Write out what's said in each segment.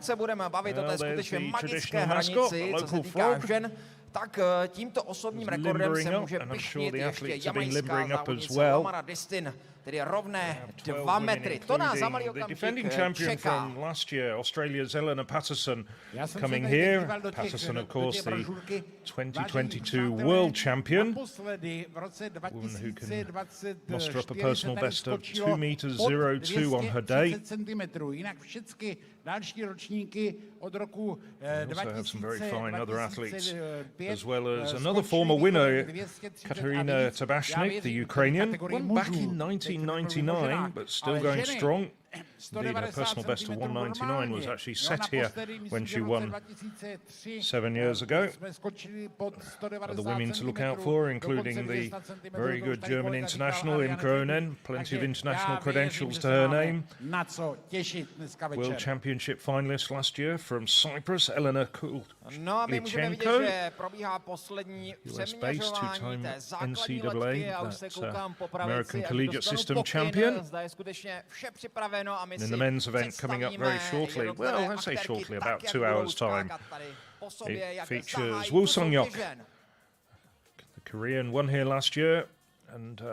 pokud se budeme bavit o té skutečně magické hranici, co se týká žen, tak tímto osobním rekordem se může pyšnit ještě jamajská závodnice Lamara Distin, tedy rovné 2 metry. To nás za malý okamžik čeká. Last year, Australia's Eleanor Patterson coming here. Patterson, of course, the 2022 world champion, woman who can muster up a personal best of 2 meters 02 on her day. We also have some very fine other athletes, as well as another former winner, Katerina Tabashnik, the Ukrainian, won back in 1999, but still going strong. Indeed, her personal best of 199 was actually set here when she won 7 years ago. Other women to look out for, including the very good German international Imke Onen, plenty of international credentials to her name. World Championship finalist last year from Cyprus, Elena Kulichenko, US-based, two-time NCAA, that's American Collegiate System champion. In the men's event coming up very shortly, well, I say shortly, about 2 hours' time, it features Woo Sung-hyuk. The Korean won here last year, and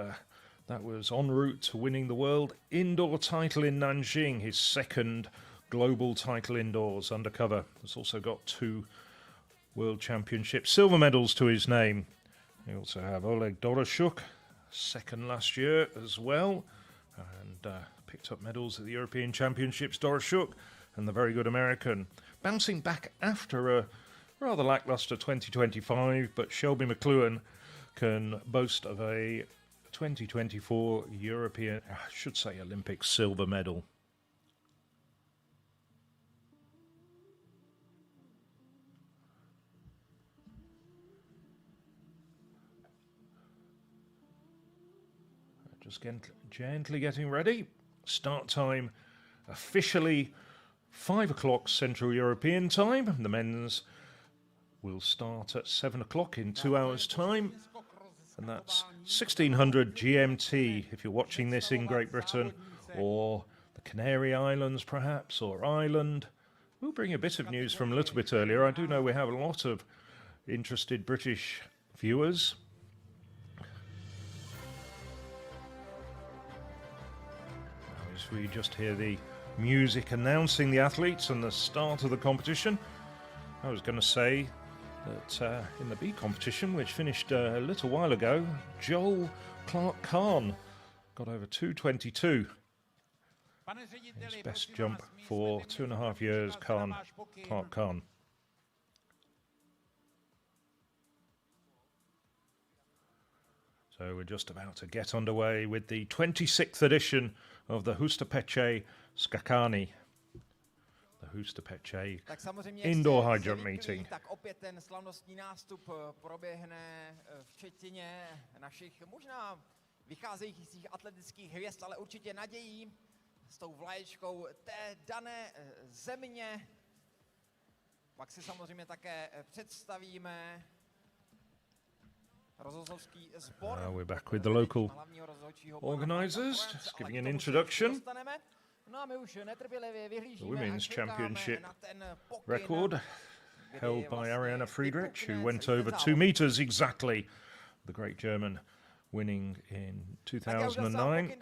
that was en route to winning the world indoor title in Nanjing, his second global title indoors undercover. He's also got 2 World Championship silver medals to his name. We also have Oleg Doroshuk, second last year as well, and picked up medals at the European Championships, Doroshuk, and the very good American. Bouncing back after a rather lackluster 2025, but Shelby McLuhan can boast of a 2024 European, I should say Olympic silver medal. Just gently getting ready. Start time officially 5 o'clock Central European time. The men's will start at 7 o'clock in 2 hours' time. And that's 1600 GMT if you're watching this in Great Britain or the Canary Islands perhaps, or Ireland. We'll bring a bit of news from a little bit earlier. I do know we have a lot of interested British viewers. As we just hear the music announcing the athletes and the start of the competition, I was going to say that in the B competition, which finished a little while ago, Joel Clark Khan got over 2:22. His best jump for 2.5 years, Clark Khan. So we're just about to get underway with the 26th edition of the Hustopeče skákání, the Hustopeče indoor high jump meeting. Tak opět ten slavnostní nástup proběhne v Četině našich možná vycházejících atletických hvězd, ale určitě nadějí s tou vlaječkou té dané země. Pak si samozřejmě také představíme we're back with the local organisers, just giving an introduction. The Women's Championship record held by Ariana Friedrich, who went over 2 meters exactly. The great German winning in 2009.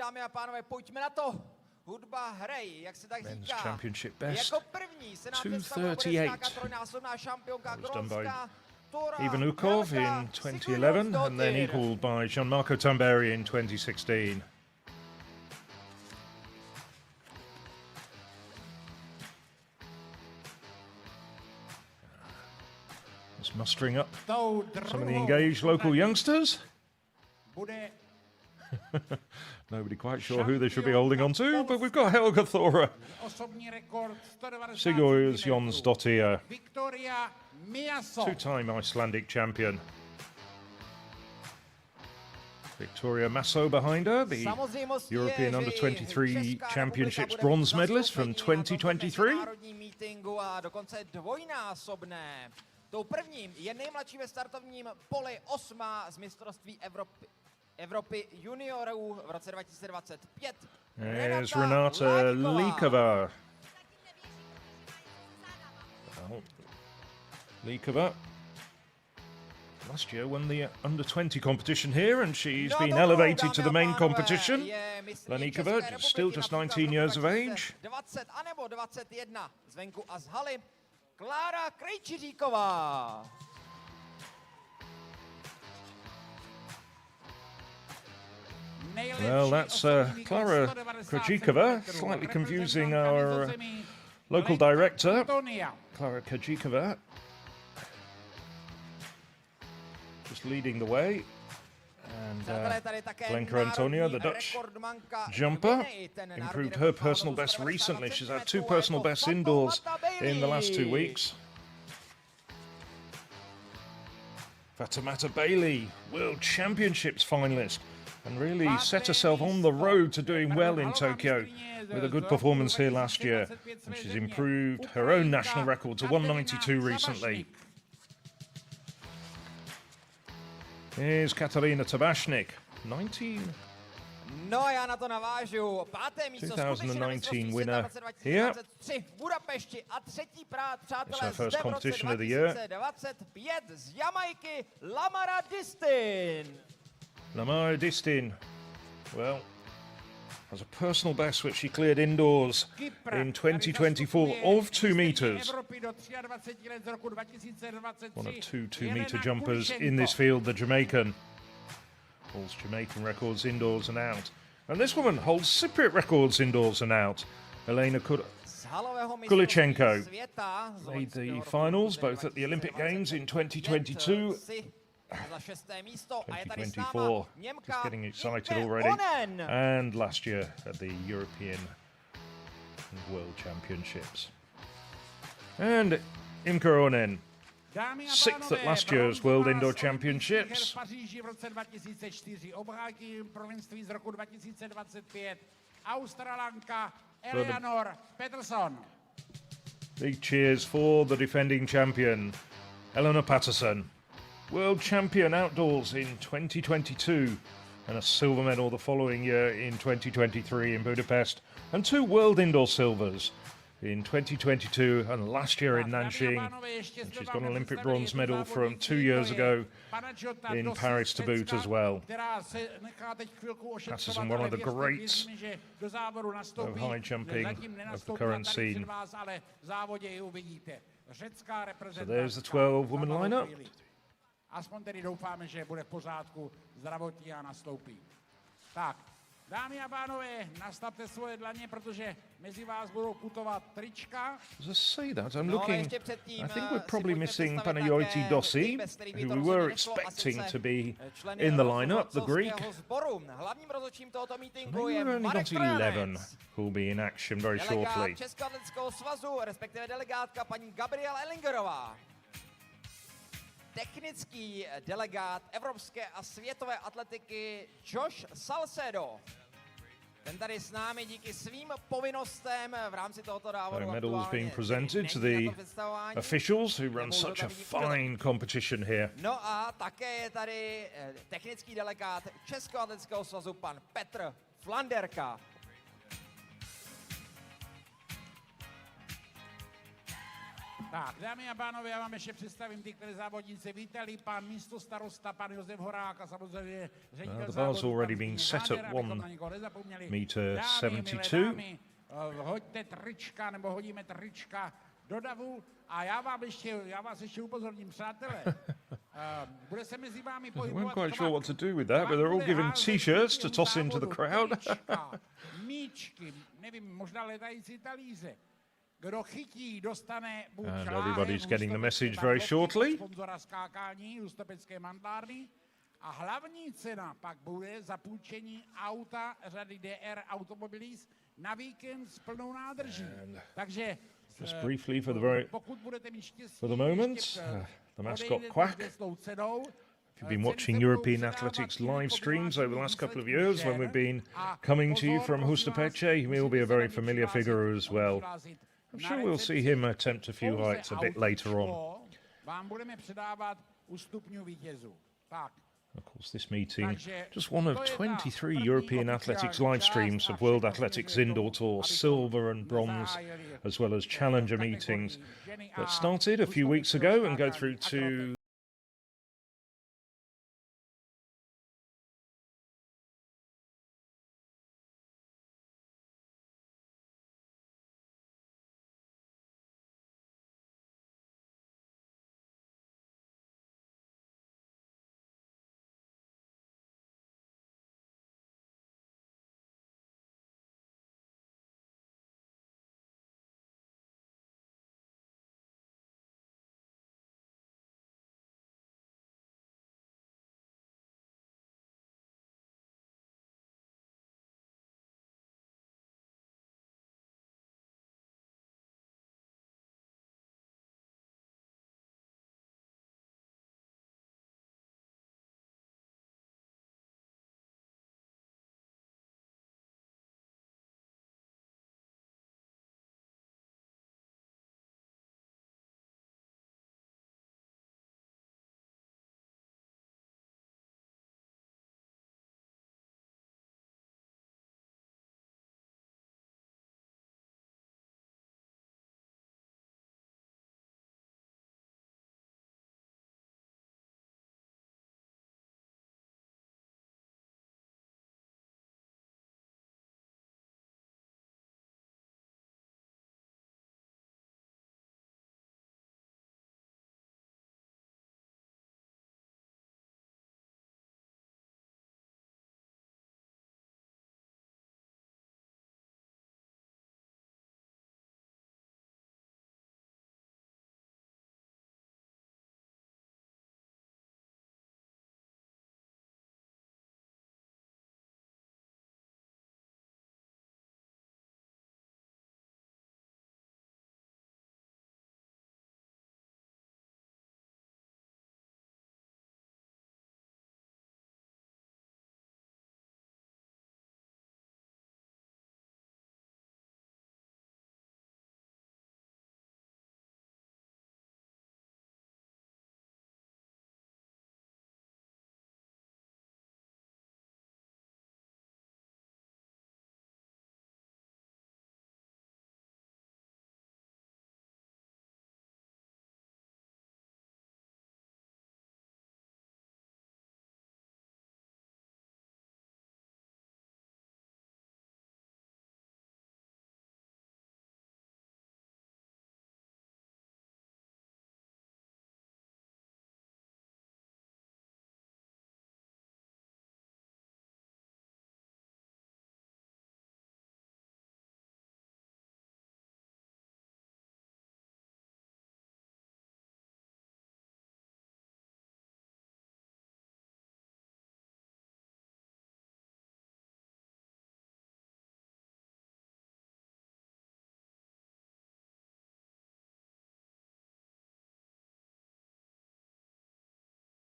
Men's Championship best, 2:38. That was done by Ivanukov in 2011 and then equalled by Gianmarco Tamberi in 2016. Just mustering up some of the engaged local youngsters. Nobody quite sure who they should be holding on to, but we've got Helga Thora, Sigurður Jónsdóttir, two-time Icelandic champion. Victoria Masso behind her, the European Under-23 Championships bronze medalist from 2023. Tou první je nejmladší ve startovním poli 8. z mistrovství Evropy juniorů v roce 2025. There's Renata Líková. Well, Likova last year won the under-20 competition here, and she's been elevated to the main competition. Leníková, still just 19 years of age. 20 anebo 21 zvenku a z haly Klára Krejčiříková. Well, that's Klára Krejčiříková, slightly confusing our local director, Klára Krejčiříková. Just leading the way, and Blanka Antonia, the Dutch jumper, improved her personal best recently. She's had 2 personal bests indoors in the last 2 weeks. Fatimata Bailey, World Championships finalist, and really set herself on the road to doing well in Tokyo with a good performance here last year. And she's improved her own national record to 192 recently. Here's Katarina Tabashnik, 2019 winner here. It's her first competition of the year. Lamara Distin, well, has a personal best which she cleared indoors in 2024 of 2 meters. One of 2 2-meter jumpers in this field, the Jamaican. Holds Jamaican records indoors and out. And this woman holds Cypriot records indoors and out. Elena Kulichenko made the finals both at the Olympic Games in 2022. 2024, just getting excited already, and last year at the European and World Championships. And Imka Onen, 6th at last year's World Indoor Championships. Big cheers for the defending champion, Eleanor Patterson. World champion outdoors in 2022 and a silver medal the following year in 2023 in Budapest, and 2 world indoor silvers in 2022 and last year in Nanjing. And she's got an Olympic bronze medal from 2 years ago in Paris to boot as well. Patterson, one of the greats of high jumping of the current scene. So there's the 12-woman lineup. Aspoň tedy doufáme, že bude v pořádku zdravotně a nastoupí. Tak, dámy a pánové, nastavte svoje dlaně, protože mezi vás budou putovat trička. Just say that, I'm looking, I think we're probably missing Panayoti Dossi, who we were expecting to be in the lineup, the Greek. We've only got 11 who will be in action very shortly. Českoatletického svazu, respektive delegátka paní Gabriela Ellingerová. Technický delegát evropské a světové atletiky Josh Salcedo. Ten tady s námi díky svým povinnostem v rámci tohoto závodu. Medals being presented to the officials who run such a fine competition here. No a také je tady technický delegát Českoatletického svazu pan Petr Flanderka. Tak, dámy a pánové, já vám ještě představím ty, které závodníci vítali. Pan místostarosta, pan Josef Horák a samozřejmě ředitel závodu. Already been set at 1m72. Hoďte trička, nebo hodíme trička do davu. A já vás ještě upozorním, přátelé. Bude se mezi vámi pohybovat. I'm quite sure what to do with that, but they're all given t-shirts to toss into the crowd. Míčky, nevím, možná letající talíře. Kdo chytí, dostane buď and everybody's getting the message very shortly. Sponzora skákání, Hustopecké mandlárny. A hlavní cena pak bude zapůjčení auta řady DR Automobilis na víkend s plnou nádrží. Takže just briefly for the moment, the mascot Quack. If you've been watching European athletics live streams over the last couple of years when we've been coming to you from Hustopeče, he will be a very familiar figure as well. I'm sure we'll see him attempt a few heights a bit later on. Of course, this meeting, just one of 23 European athletics live streams of World Athletics Indoor Tour, silver and bronze, as well as challenger meetings that started a few weeks ago and go through to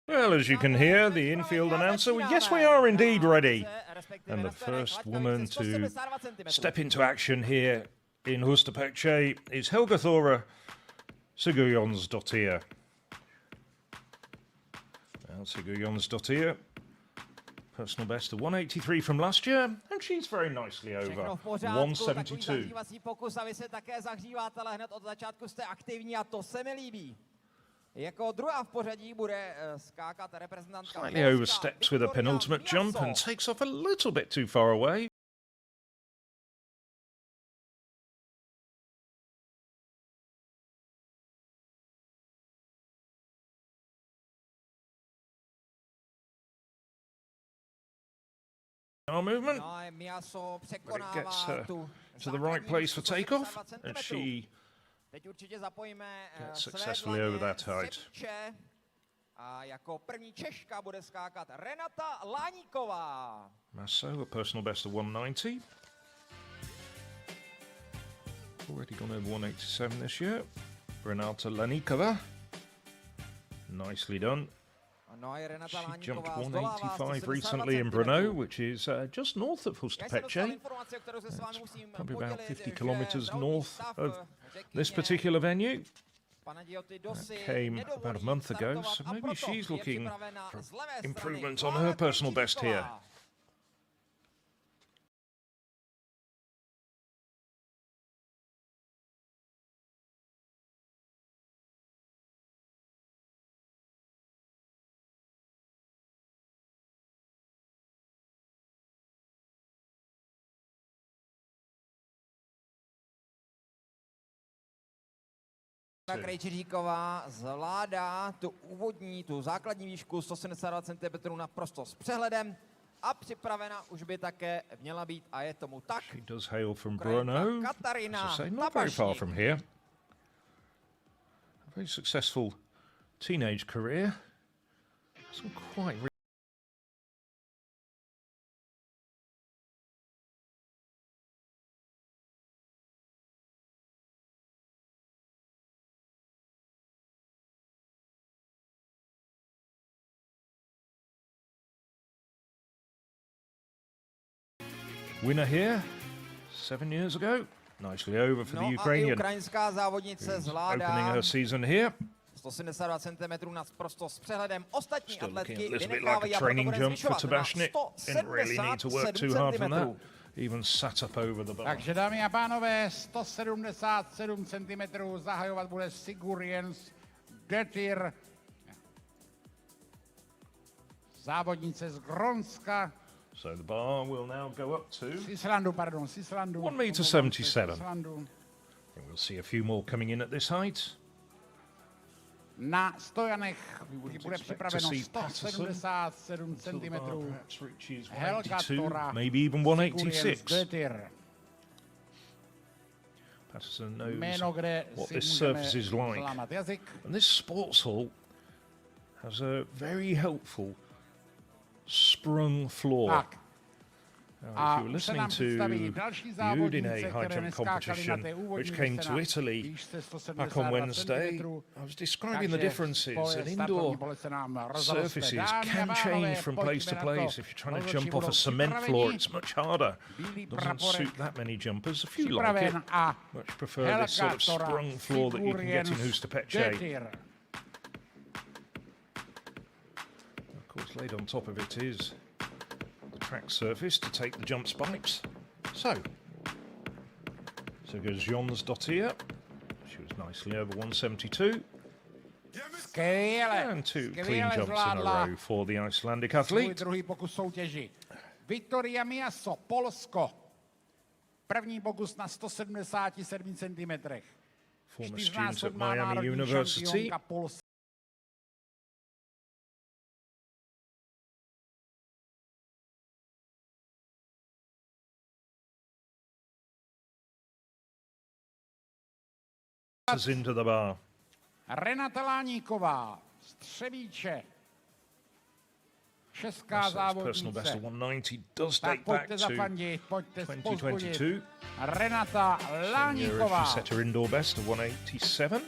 well, as you can hear, the infield announcer, yes, we are indeed ready. And the first woman to step into action here in Hustopeče is Helga Thora Sigurjonsdottir. Well, Sigurjonsdottir, personal best of 183 from last year, and she's very nicely over 172. Slightly oversteps with a penultimate jump and takes off a little bit too far away. Our movement, but it gets her to the right place for takeoff, and she gets successfully over that height. Masso, a personal best of 190. Already gone over 187 this year. Renata Laníková, nicely done. She jumped 185 recently in Brno, which is just north of Hustopeče. Probably about 50 kilometers north of this particular venue. came about a month ago, so maybe she's looking for improvement on her personal best here. Krejčiříková zvládá tu základní výšku 172 cm naprosto s přehledem a připravena už by také měla být a je tomu tak. She does hail from Brno, as I say, not very far from here. A very successful teenage career. Some quite winner here 7 years ago. Nicely over for the Ukrainian. Ukrajinská závodnice zvládá opening her season here. 172 cm naprosto s přehledem. Ostatní atletky vynechávají a proto bude zvyšovat na 177 cm. Even sat up over the bar. Takže dámy a pánové, 177 cm zahajovat bude Sigurjens Göttir, závodnice z Grónska. So the bar will now go up to Islandu. 1.77 m. And we'll see a few more coming in at this height. Na stojanech bude připraveno 177 cm. Helga Tora, maybe even 186. Patterson knows what this surface is like. And this sports hall has a very helpful sprung floor. Now, if you were listening to the Udine high jump competition, which came to Italy back on Wednesday, I was describing the differences, and indoor surfaces can change from place to place. If you're trying to jump off a cement floor, it's much harder. Doesn't suit that many jumpers. A few like it. Much prefer this sort of sprung floor that you can get in Hustopeče. Of course, laid on top of it is track surface to take the jump spikes. So goes Jonsdottir. She was nicely over 172. And 2 clean jumps in a row for the Icelandic athlete. Druhý pokus soutěži. Viktoria Miaso, Polsko. První pokus na 177 cm. Former student at Miami University. Into the bar. Renata Láníková z Třebíče. Česká závodnice. Personal best of 190 does date back to 2022. Renata Láníková. She set her indoor best of 187.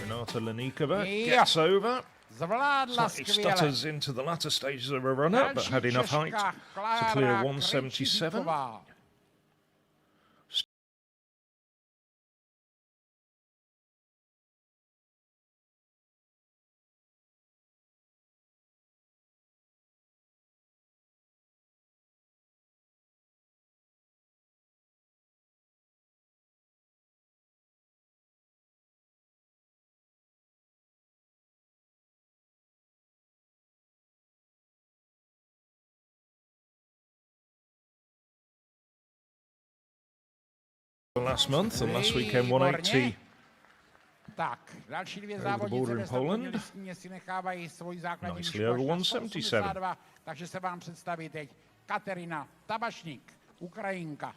Renata Láníková gets over. Slightly stutters into the latter stages of a run-up, but had enough height to clear 177. Last month and last weekend 180 Tak, další dvě over the border in Poland. Si nechávají svoji základní Nicely over 177. Takže se vám představí teď Kateřina Tabašník, Ukrajinka.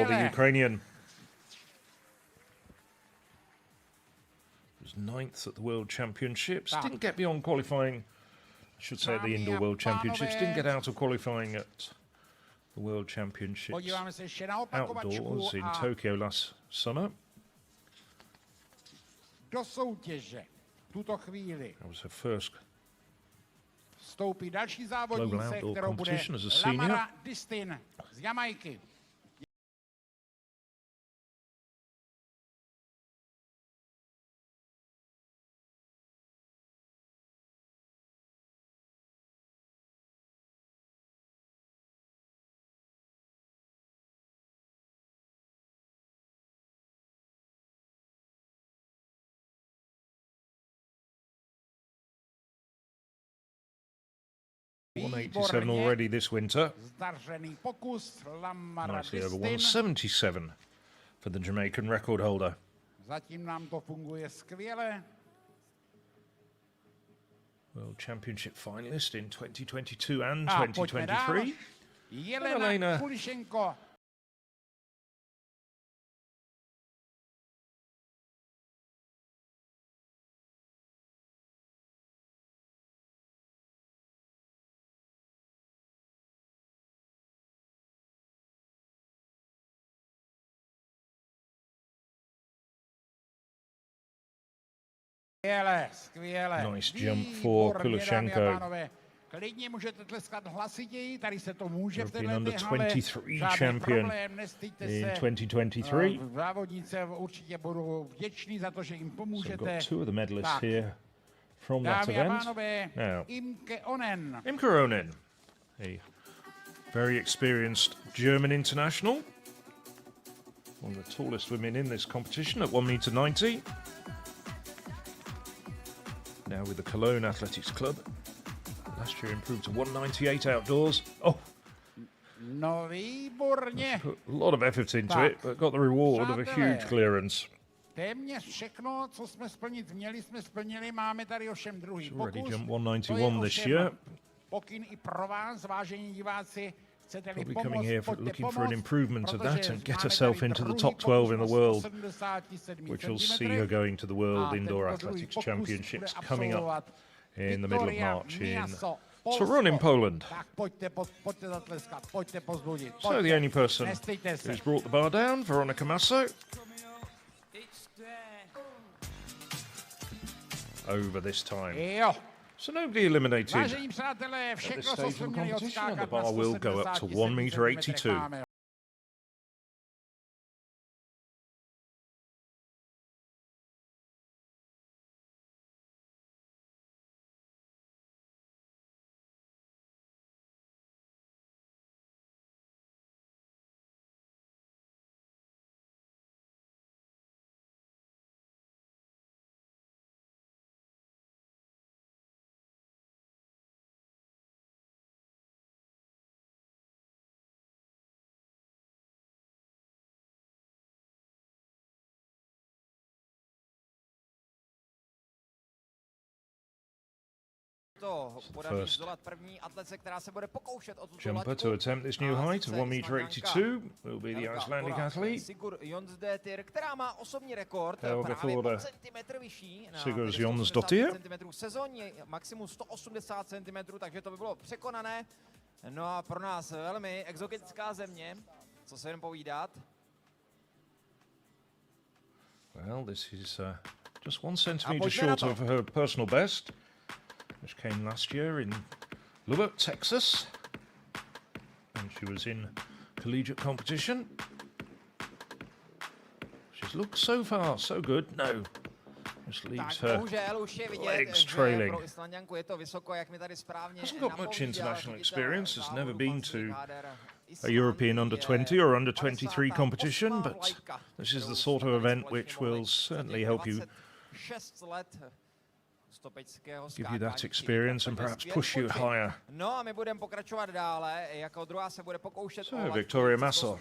for the Ukrainian. He was 9th at the World Championships. Didn't get beyond qualifying, I should say, at the Indoor World Championships. Didn't get out of qualifying at the World Championships outdoors in Tokyo last summer. Do soutěže tuto chvíli That was her first vstoupí další závodnice, kterou bude Lamara Distin z Jamajky. .187 already this winter. Nicely over 177 for the Jamaican record holder. Zatím nám to funguje skvěle. World Championship finalist in 2022 and 2023. Jelena Kulišenko. Nice jump for Kulishenko. Klidně můžete tleskat hlasitěji, tady se to může v European této Under 23 champion in 2023. Závodnice určitě budou vděční za to, že jim pomůžete. So got two of the medalists here from that event. Now, Imke Onen, a very experienced German international. One of the tallest women in this competition at 1.90 m. Now with the Cologne Athletics Club. Last year improved to 198 outdoors. Oh! No výborně. Put a lot of effort into it, but got the reward of a huge clearance. Téměř všechno, co jsme splnit měli, jsme splnili. Máme tady ovšem druhý pokus. Already jumped 191 this year. Pokyn i pro vás, vážení diváci. Probably coming here looking for an improvement of that and get herself into the top 12 in the world, which will see her going to the World Indoor Athletics Championships coming up in the middle of March in Torun in Poland. So the only person who's brought the bar down, Veronica Masso. Over this time. So nobody eliminated at this stage of the competition, and the bar will go up to 1.82 m. Jumper to attempt this new height of 1.82 m will be the Icelandic athlete. However, for the Sigurd Jonsdottir. Maximum 180 cm, takže to by bylo překonané. No a pro nás velmi exotická země, co se jen povídat. Well, this is just 1 centimetre short of her personal best, which came last year in Lubbock, Texas, and she was in collegiate competition. She's looked so far so good. No, just leaves her legs trailing. Hasn't got much international experience, has never been to a European under 20 or under 23 competition, but this is the sort of event which will certainly help you, give you that experience and perhaps push you higher. So, Victoria Masso.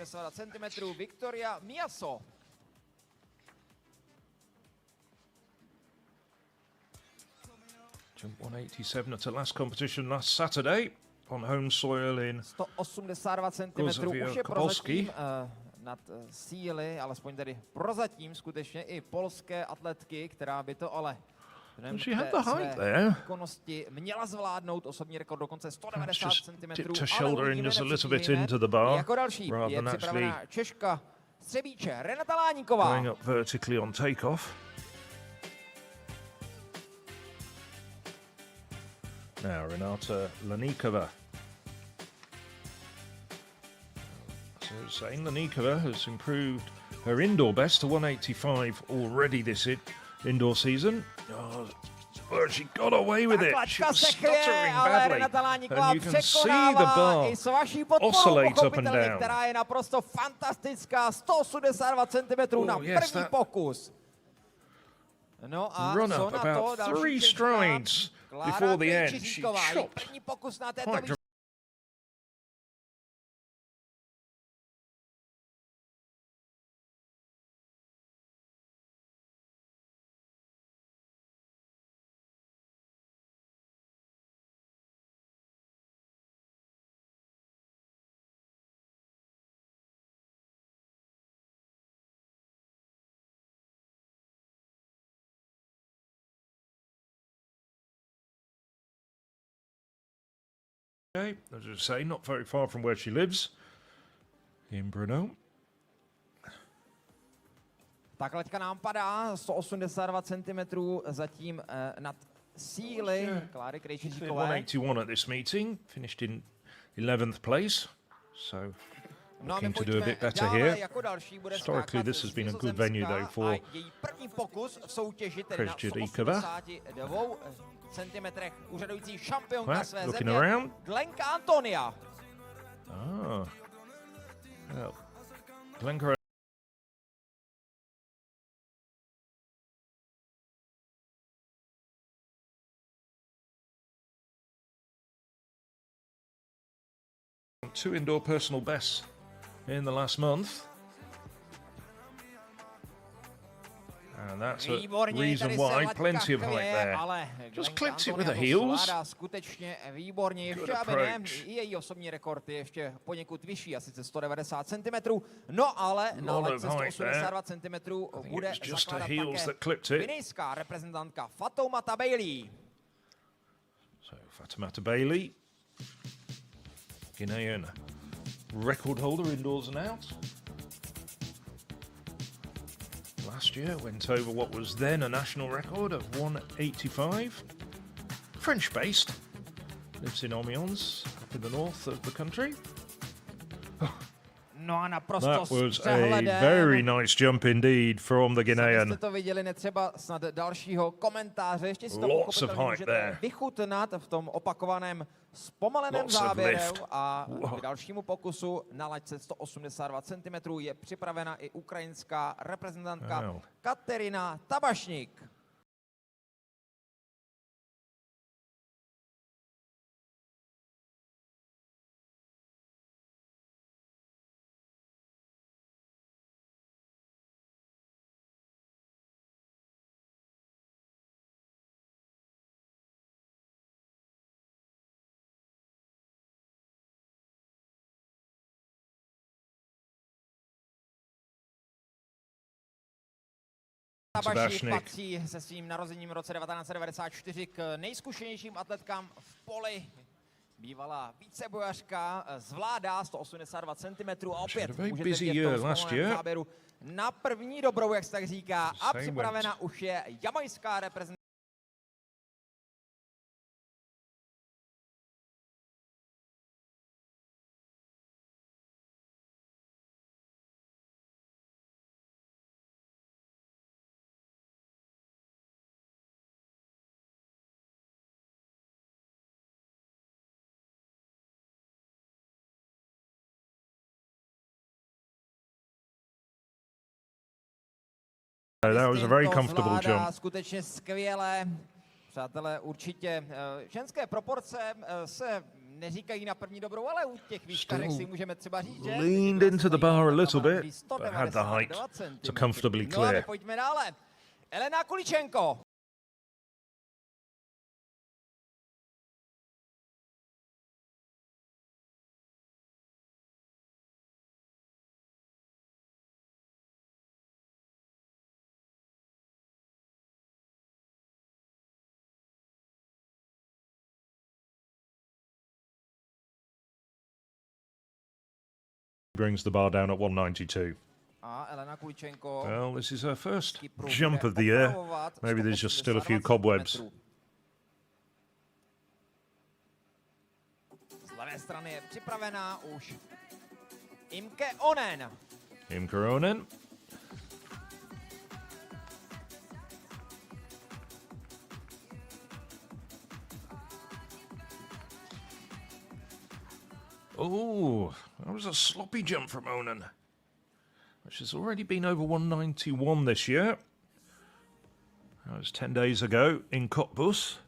Jump 187 at the last competition last Saturday on home soil in 182 cm už je prozatím nad síly, alespoň tedy prozatím skutečně i polské atletky, která by to ale she had the height there. výkonnosti měla zvládnout, osobní rekord dokonce 190 cm. Dipped her shoulder in just a little bit into the bar, jako další rather je than actually připravená Češka střebíče Renata Láníková. going up vertically on takeoff. Now Renata Laníková. So saying Laníková has improved her indoor best to 185 already this indoor season. Oh, well, she got away with it. She was stuttering badly. And you can see the bar oscillate up and down. Která je naprosto fantastická, 182 cm na první pokus. No a run up about 3 strides before the end. She chopped. První pokus na této Okay, as I say, not very far from where she lives, in Brno. Tak leďka nám padá, 182 cm zatím nad síly Kláry Krejčíříkové. 181 at this meeting, finished in 11th place, so looking to do a bit better here. Historically, this has been a good venue though for Krejčíříková. Centimetrech úřadující šampionka Right, své looking země, around. Glenka Antonia. Ah, well, Glenka. Two indoor personal bests in the last month. And that's a reason why. Plenty of height there. Just clipped it with the heels. Skutečně výborně, ještě aby ne, i její osobní rekord je ještě poněkud vyšší, a sice 190 cm. No ale na letce 182 cm bude zakládat také guinejská reprezentantka Fatoumata Bailey. So Fatoumata Bailey, Guinean record holder indoors and out. Last year went over what was then a national record of 185. French-based, lives in Amiens, up in the north of the country. No a naprosto that was a very nice jump indeed from the Guinean. Jste to viděli, netřeba snad dalšího komentáře, ještě si to pochopitelně můžete vychutnat v tom opakovaném zpomaleném záběru. A k dalšímu pokusu na laťce 182 cm je připravena i ukrajinská reprezentantka Katerina Tabašník. Tabašník patří se svým narozením v roce 1994 k nejzkušenějším atletkám v poli. Bývalá vícebojařka, zvládá 182 cm a opět můžete vidět v tom záběru na první dobrou, jak se tak říká, a připravena už je jamajská reprezentace. That was a very comfortable jump. Skutečně skvěle. Přátelé, určitě ženské proporce se neříkají na první dobrou, ale u těch výškarek si můžeme třeba říct, že leaned into the bar a little bit, but had the height to comfortably clear. No a pojďme dále. Elena Kuličenko. Brings the bar down at 192. Well, this is her first jump of the year. Maybe there's just still a few cobwebs. Z levé strany je připravená už Imke Onen. Imke Onen. Oh, that was a sloppy jump from Onen, which has already been over 191 this year. That was 10 days ago in Cottbus.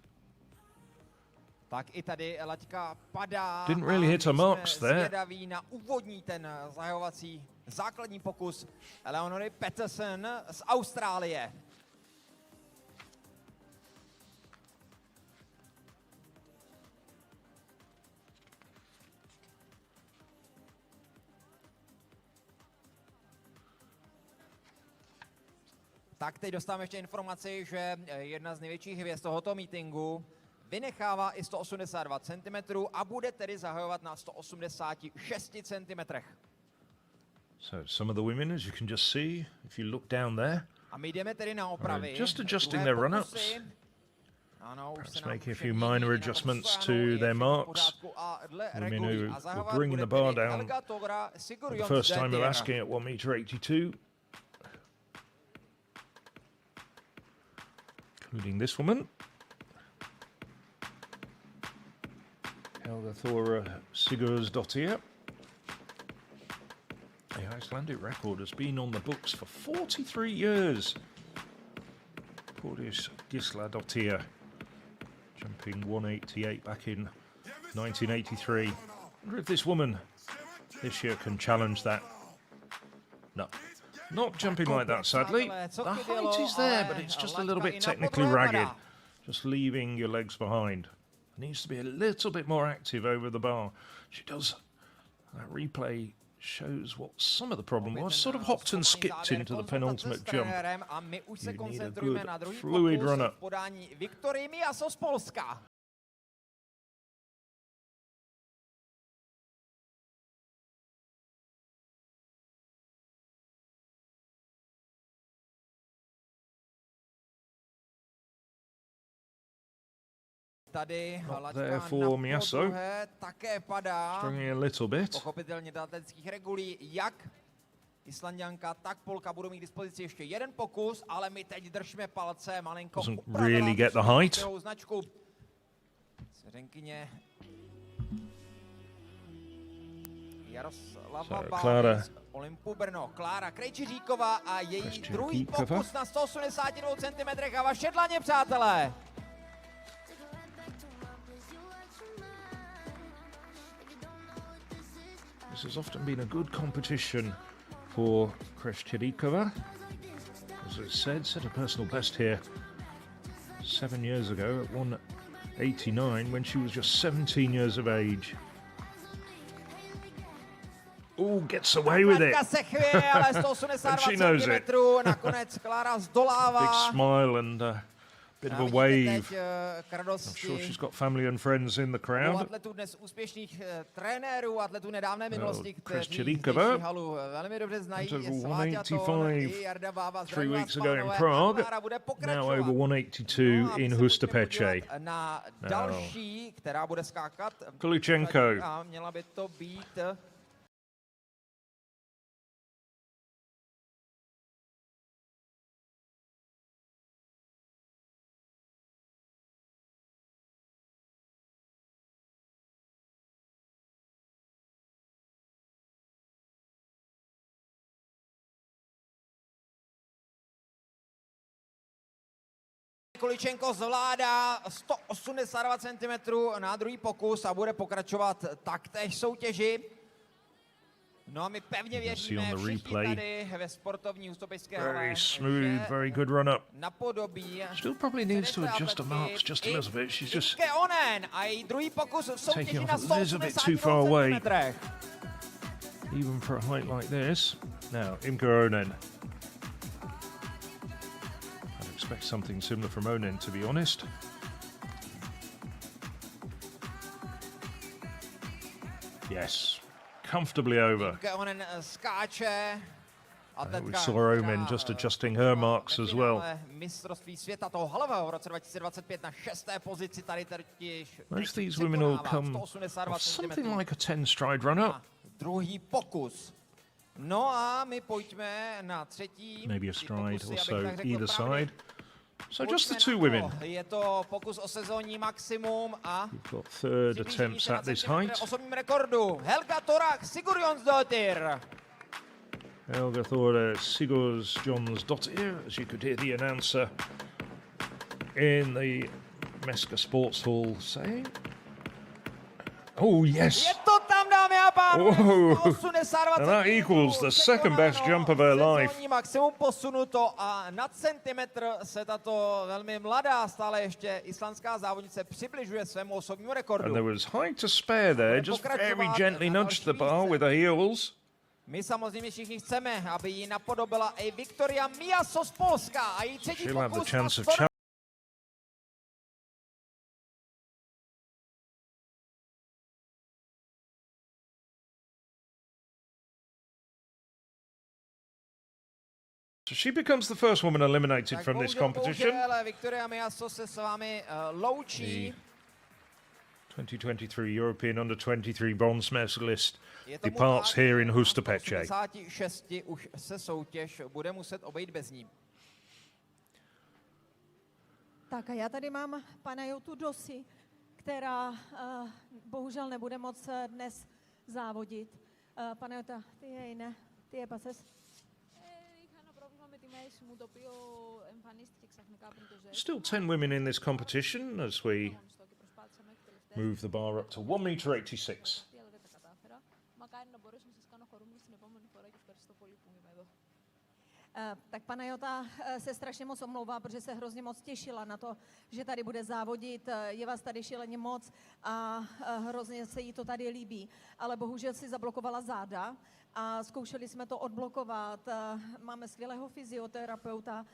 Tak i tady laťka padá. Didn't really hit her marks there. Zvědaví na úvodní ten zahajovací základní pokus Eleonory Peterson z Austrálie. Tak teď dostáváme ještě informaci, že jedna z největších hvězd tohoto meetingu vynechává i 182 cm a bude tedy zahajovat na 186 cm. So some of the women, as you can just see, if you look down there, a my jdeme tedy na opravy. Just adjusting their run-ups. Perhaps making a few minor adjustments to their marks. Women who were bringing the bar down for the first time of asking at 1.82 m. Including this woman. Helga Thora Sigurðardóttir. The Icelandic record has been on the books for 43 years. Portis Gísladóttir jumping 188 back in 1983. I wonder if this woman this year can challenge that. No. Not jumping like that, sadly. The height is there, but it's just a little bit technically ragged. Just leaving your legs behind. Needs to be a little bit more active over the bar. She does. That replay shows what some of the problem was. Sort of hopped and skipped into the penultimate jump. You need a good, fluid run-up. Tady for Miaso. také padá. Struggling a little bit. Pochopitelně do atletických regulí, jak Islanďanka, tak Polka budou mít k dispozici ještě jeden pokus, ale my teď držíme palce, malinko really get the height. Značku. Seřenkyně Jaroslava Bála z Olympu Brno. Klára Krejčiříková a její druhý pokus na 182 cm a vaše dlaně, přátelé. This has often been a good competition for Krejčířiková. As it said, set a personal best here 7 years ago at 189 when she was just 17 years of age. Oh, gets away with it. And she knows it. Big smile and bit of a wave. I'm sure she's got family and friends in the crowd. Krejčířiková went over 185 3 weeks ago in Prague, now over 182 in Hustopeče. Kulichenko. Kulichenko zvládá 182 cm na druhý pokus a bude pokračovat taktéž soutěži. No a my pevně věříme všichni tady ve sportovní Hustopečské hale, very smooth, very good run up. Napodobí. Still probably needs to adjust her marks just a little bit. She's just Onen a její druhý pokus v soutěži na 182 cm. Even for a height like this. Now, Imke Onen. I'd expect something similar from Onen, to be honest. Yes. comfortably over. We saw Omen just adjusting her marks as well. Most of these women will come off something like a 10-stride run-up. Maybe a stride or so either side. So just the two women. We've got third attempts at this height. Helga Thora Sigurjónsdóttir, as you could hear the announcer in the Meska Sports Hall saying. Oh, yes. Whoa. And that equals the second best jump of her life. And there was height to spare there, just very gently nudged the bar with her heels. My samozřejmě všichni chceme, aby ji napodobila i Viktoria Miaso z Polska a její třetí pokus. So she becomes the first woman eliminated from this competition. Viktoria Miaso se s vámi loučí. 2023 European Under-23 bronze medalist departs here in Hustopeče. Už se soutěž bude muset obejít bez ní. Tak a já tady mám pana Jotu Dosi, která bohužel nebude moc dnes závodit. Pane Jota, ty je pases. Still 10 women in this competition as we move the bar up to 1.86 m. Tak pana Jota se strašně moc omlouvá, protože se hrozně moc těšila na to, že tady bude závodit. Je vás tady šíleně moc a hrozně se jí to tady líbí. Ale bohužel si zablokovala záda a zkoušeli jsme to odblokovat. Máme skvělého fyzioterapeuta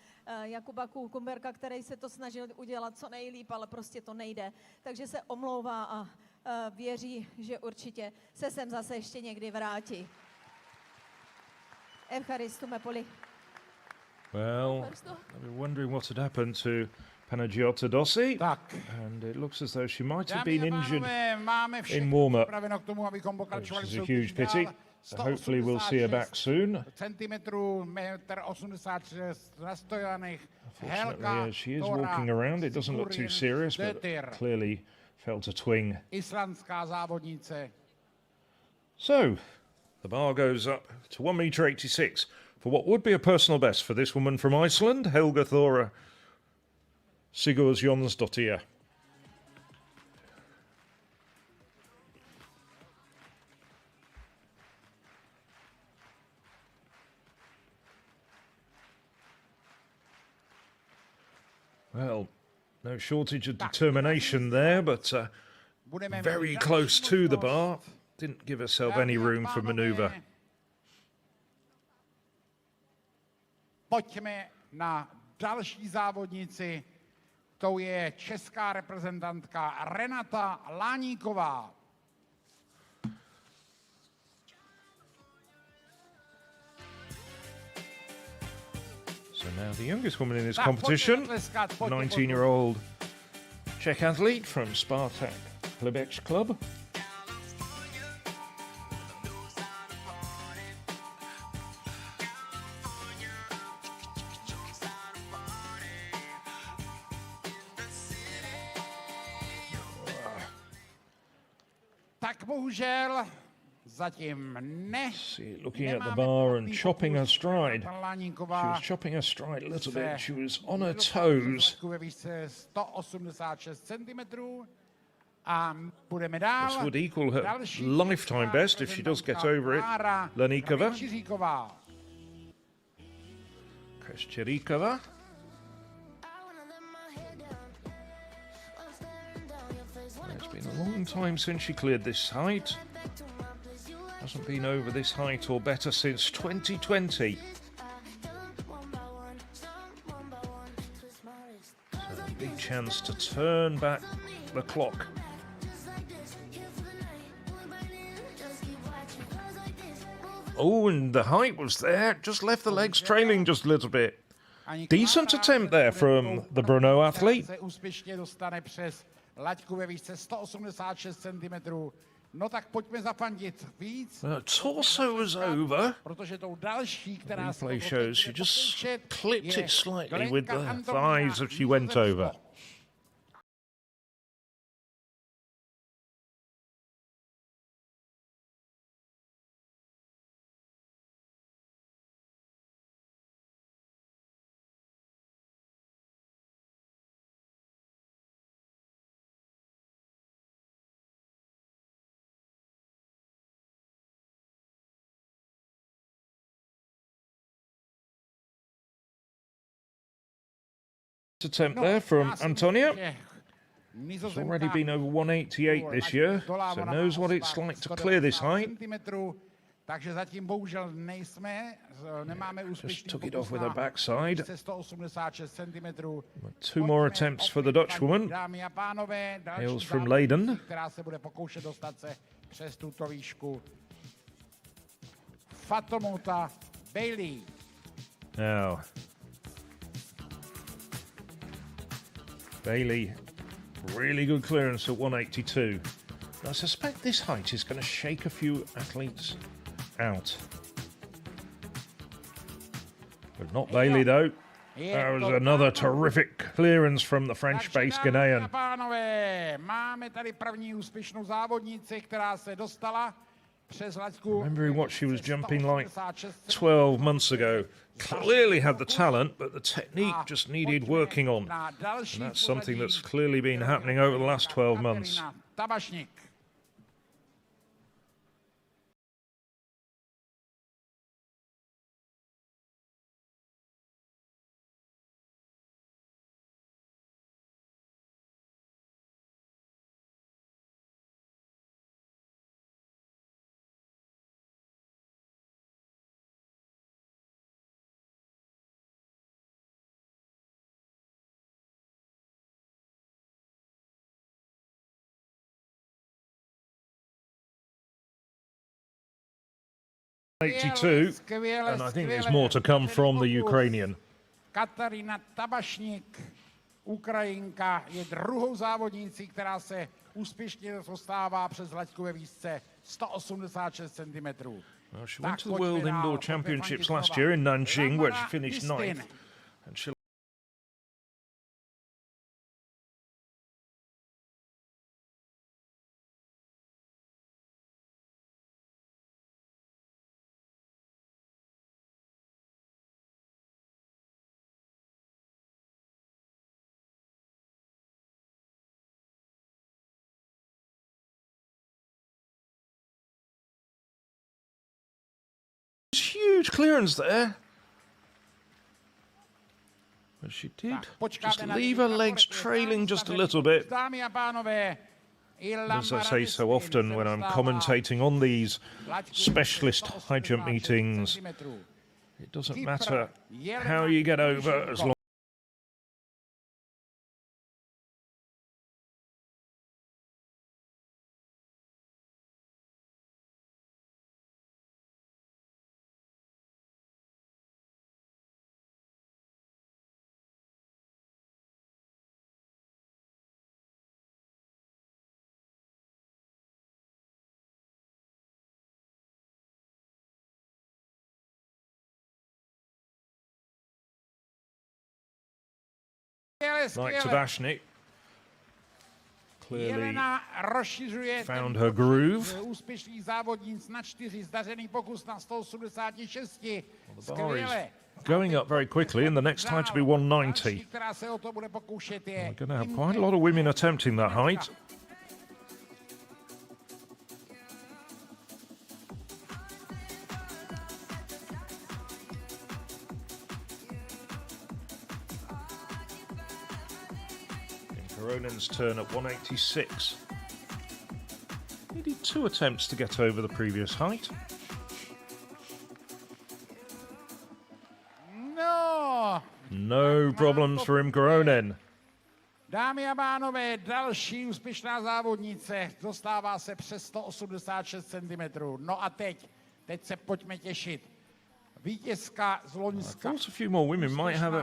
Jakuba Kukumberka, který se to snažil udělat co nejlíp, ale prostě to nejde. Takže se omlouvá a věří, že určitě se sem zase ještě někdy vrátí. Evcharistume poli. Well, we're wondering what had happened to Panagiota Dossi, and it looks as though she might have been injured in warm-up, which is a huge pity. So hopefully we'll see her back soon. Unfortunately, as she is walking around, it doesn't look too serious, but clearly felt a twing. So, the bar goes up to 1.86 m for what would be a personal best for this woman from Iceland, Helga Thora Sigurjónsdóttir. Well, no shortage of determination there, but very close to the bar. Didn't give herself any room for manoeuvre. Pojďme na další závodnici. To je česká reprezentantka Renata Láníková. So now the youngest woman in this competition, 19-year-old Czech athlete from Spartak Hustopečské club. Tak bohužel zatím ne. See, looking at the bar and chopping her stride. She was chopping her stride a little bit. She was on her toes. 186 cm. A budeme dál. This would equal her lifetime best if she does get over it. Laníková. Křečeríková. It's been a long time since she cleared this height. Hasn't been over this height or better since 2020. So a big chance to turn back the clock. Oh, and the height was there. Just left the legs trailing just a little bit. Decent attempt there from the Brno athlete. Se úspěšně dostane přes laťku ve výšce 186 cm. No tak pojďme zafandit víc. Torso was over. Protože tou další, která Replay shows she just clipped it slightly with the thighs as she went over. Attempt there from Antonio. He's already been over 188 this year, so knows what it's like to clear this height. Takže zatím bohužel nemáme Just took it off with her backside. 186 cm. 2 more attempts for the Dutch woman. Dámy a pánové, Hails from Leiden. Která se bude pokoušet dostat se přes tuto výšku. Fatomota Bailey. Now, Bailey, really good clearance at 182. I suspect this height is going to shake a few athletes out. But not Bailey, though. That was another terrific clearance from the French-based Ghanaian. Máme tady první úspěšnou závodnici, která se dostala přes laťku. Remembering what she was jumping like 12 months ago. Clearly had the talent, but the technique just needed working on. And that's something that's clearly been happening over the last 12 months. Tabašník. And I think there's more to come from the Ukrainian. Katarina Tabašník, Ukrajinka, je druhou závodnicí, která se úspěšně dostává přes laťku ve výšce 186 cm. Well, she went to the World Indoor Championships last year in Nanjing, where she finished 9th. And she'll huge clearance there. But she did just leave her legs trailing just a little bit. As I say so often when I'm commentating on these specialist high jump meetings, it doesn't matter how you get over as long like Tabašník. Clearly found her groove. Úspěšný závodnic na 4, zdařený pokus na 186. Skvěle. Going up very quickly, and the next height to be 190. We're going to have quite a lot of women attempting that height. Ronen's turn at 186. Needed 2 attempts to get over the previous height. No problems for him, Gronen. Dámy a pánové, další úspěšná závodnice dostává se přes 186 cm. No a teď teď se pojďme těšit. Vítězka z I Loňska. thought a few more women might have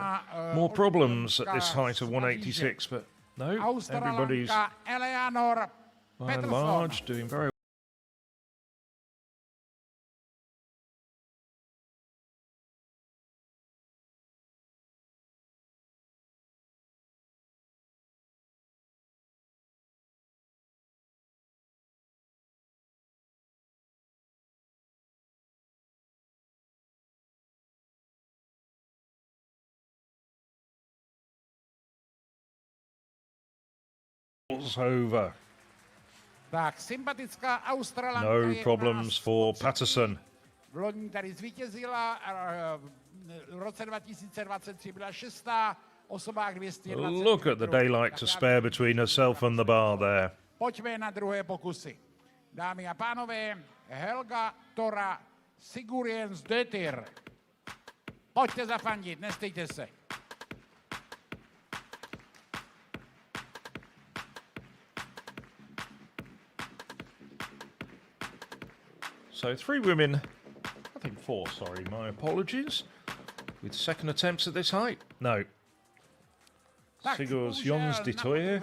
more problems at this height of 186, but no, everybody's Australanka Eleanor by and Peterson. large doing very over. Tak, sympatická Australanka No je problems for Patterson. v loni tady zvítězila, v roce 2023 byla šestá, osobách 220. Look at the daylight to spare between herself and the bar there. Pojďme na druhé pokusy. Dámy a pánové, Helga Tora Siguriens Dötir. Pojďte zafandit, nestejte se. So 3 women, I think 4, sorry, my apologies, with second attempts at this height. No. Sigurds Jons de Toye,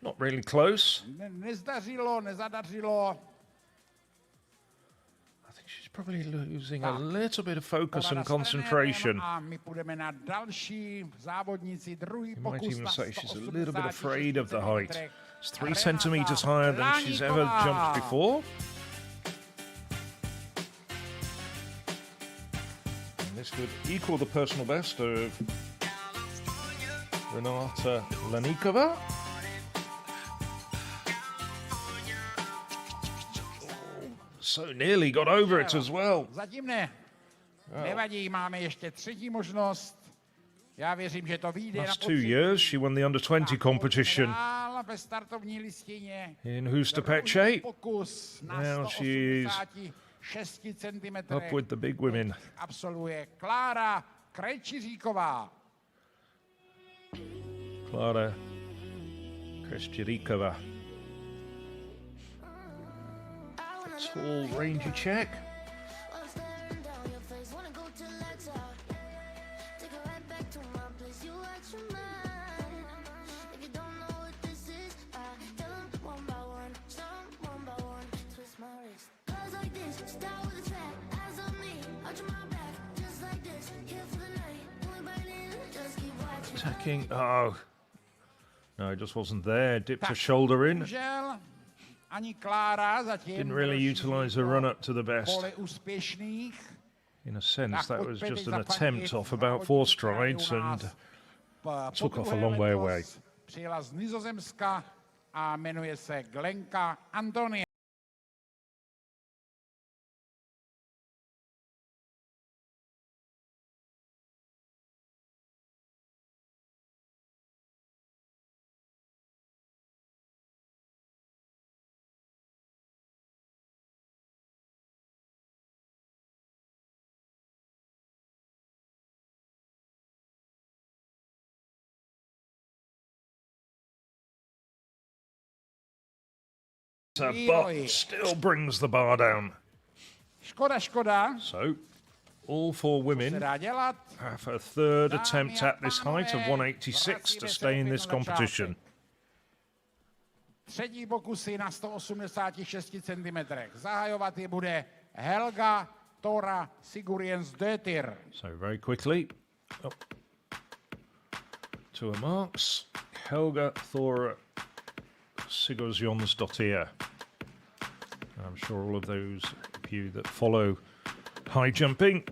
not really close. Nezadařilo. I think she's probably losing a little bit of focus and concentration. A my půjdeme na další závodnici, druhý You might pokus even na say she's a 186 little bit afraid of the height. centimetrech. It's 3 centimetres higher than she's ever jumped before. And this would equal the personal best of Renata Lanikova. So nearly got over it as well. Zatím ne. Nevadí, máme ještě třetí možnost. Já věřím, že to vyjde na Last 2 podzim. years she won the under-20 competition Dál ve startovní listině. in Hustopeče. Pokus na Now she's 186 cm. up with the big women. Absolvuje Klára Krejčiříková. Klára Krejčiříková. Tall, rangy check. Attacking. Oh. No, it just wasn't there. Dipped her shoulder in. Bohužel ani Klára zatím Didn't really utilize her run up to the best. pole úspěšných. In a sense, that was just an attempt off about 4 strides and took off a long way away. Přijela z Nizozemska a jmenuje se Glenka Antonia. But still brings the bar down. Škoda. So, all 4 Se women dá dělat. have a third attempt at this height of 186 to stay in this competition. Třetí pokusy na 186 cm. Zahajovat je bude Helga Tora Siguriens Dötir. So very quickly, to her marks, Helga Thora Sigurðsjonsdottir. I'm sure all of those of you that follow high jumping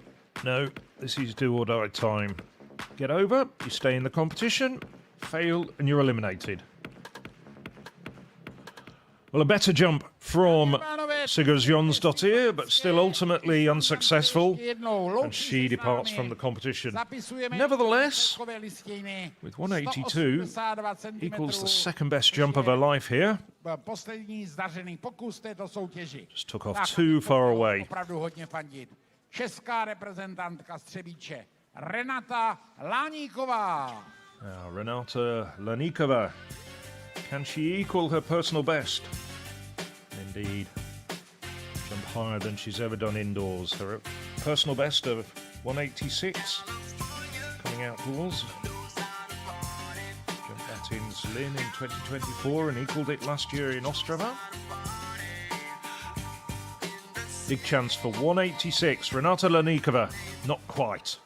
know this is do or die time. Get over, you stay in the competition, fail and you're eliminated. Well, a better jump from Sigurðsjonsdottir, but still ultimately unsuccessful, and she departs from the competition. Nevertheless, with 182, equals the second best jump of her life here. Just took off too far away. Česká reprezentantka Střebíče Renata Laníková. Now, Renata Laníková. Can she equal her personal best? Indeed. Jump higher than she's ever done indoors. Her personal best of 186 coming outdoors. Jumped that in Zlin in 2024 and equalled it last year in Ostrava. Big chance for 186. Renata Laníková, not quite.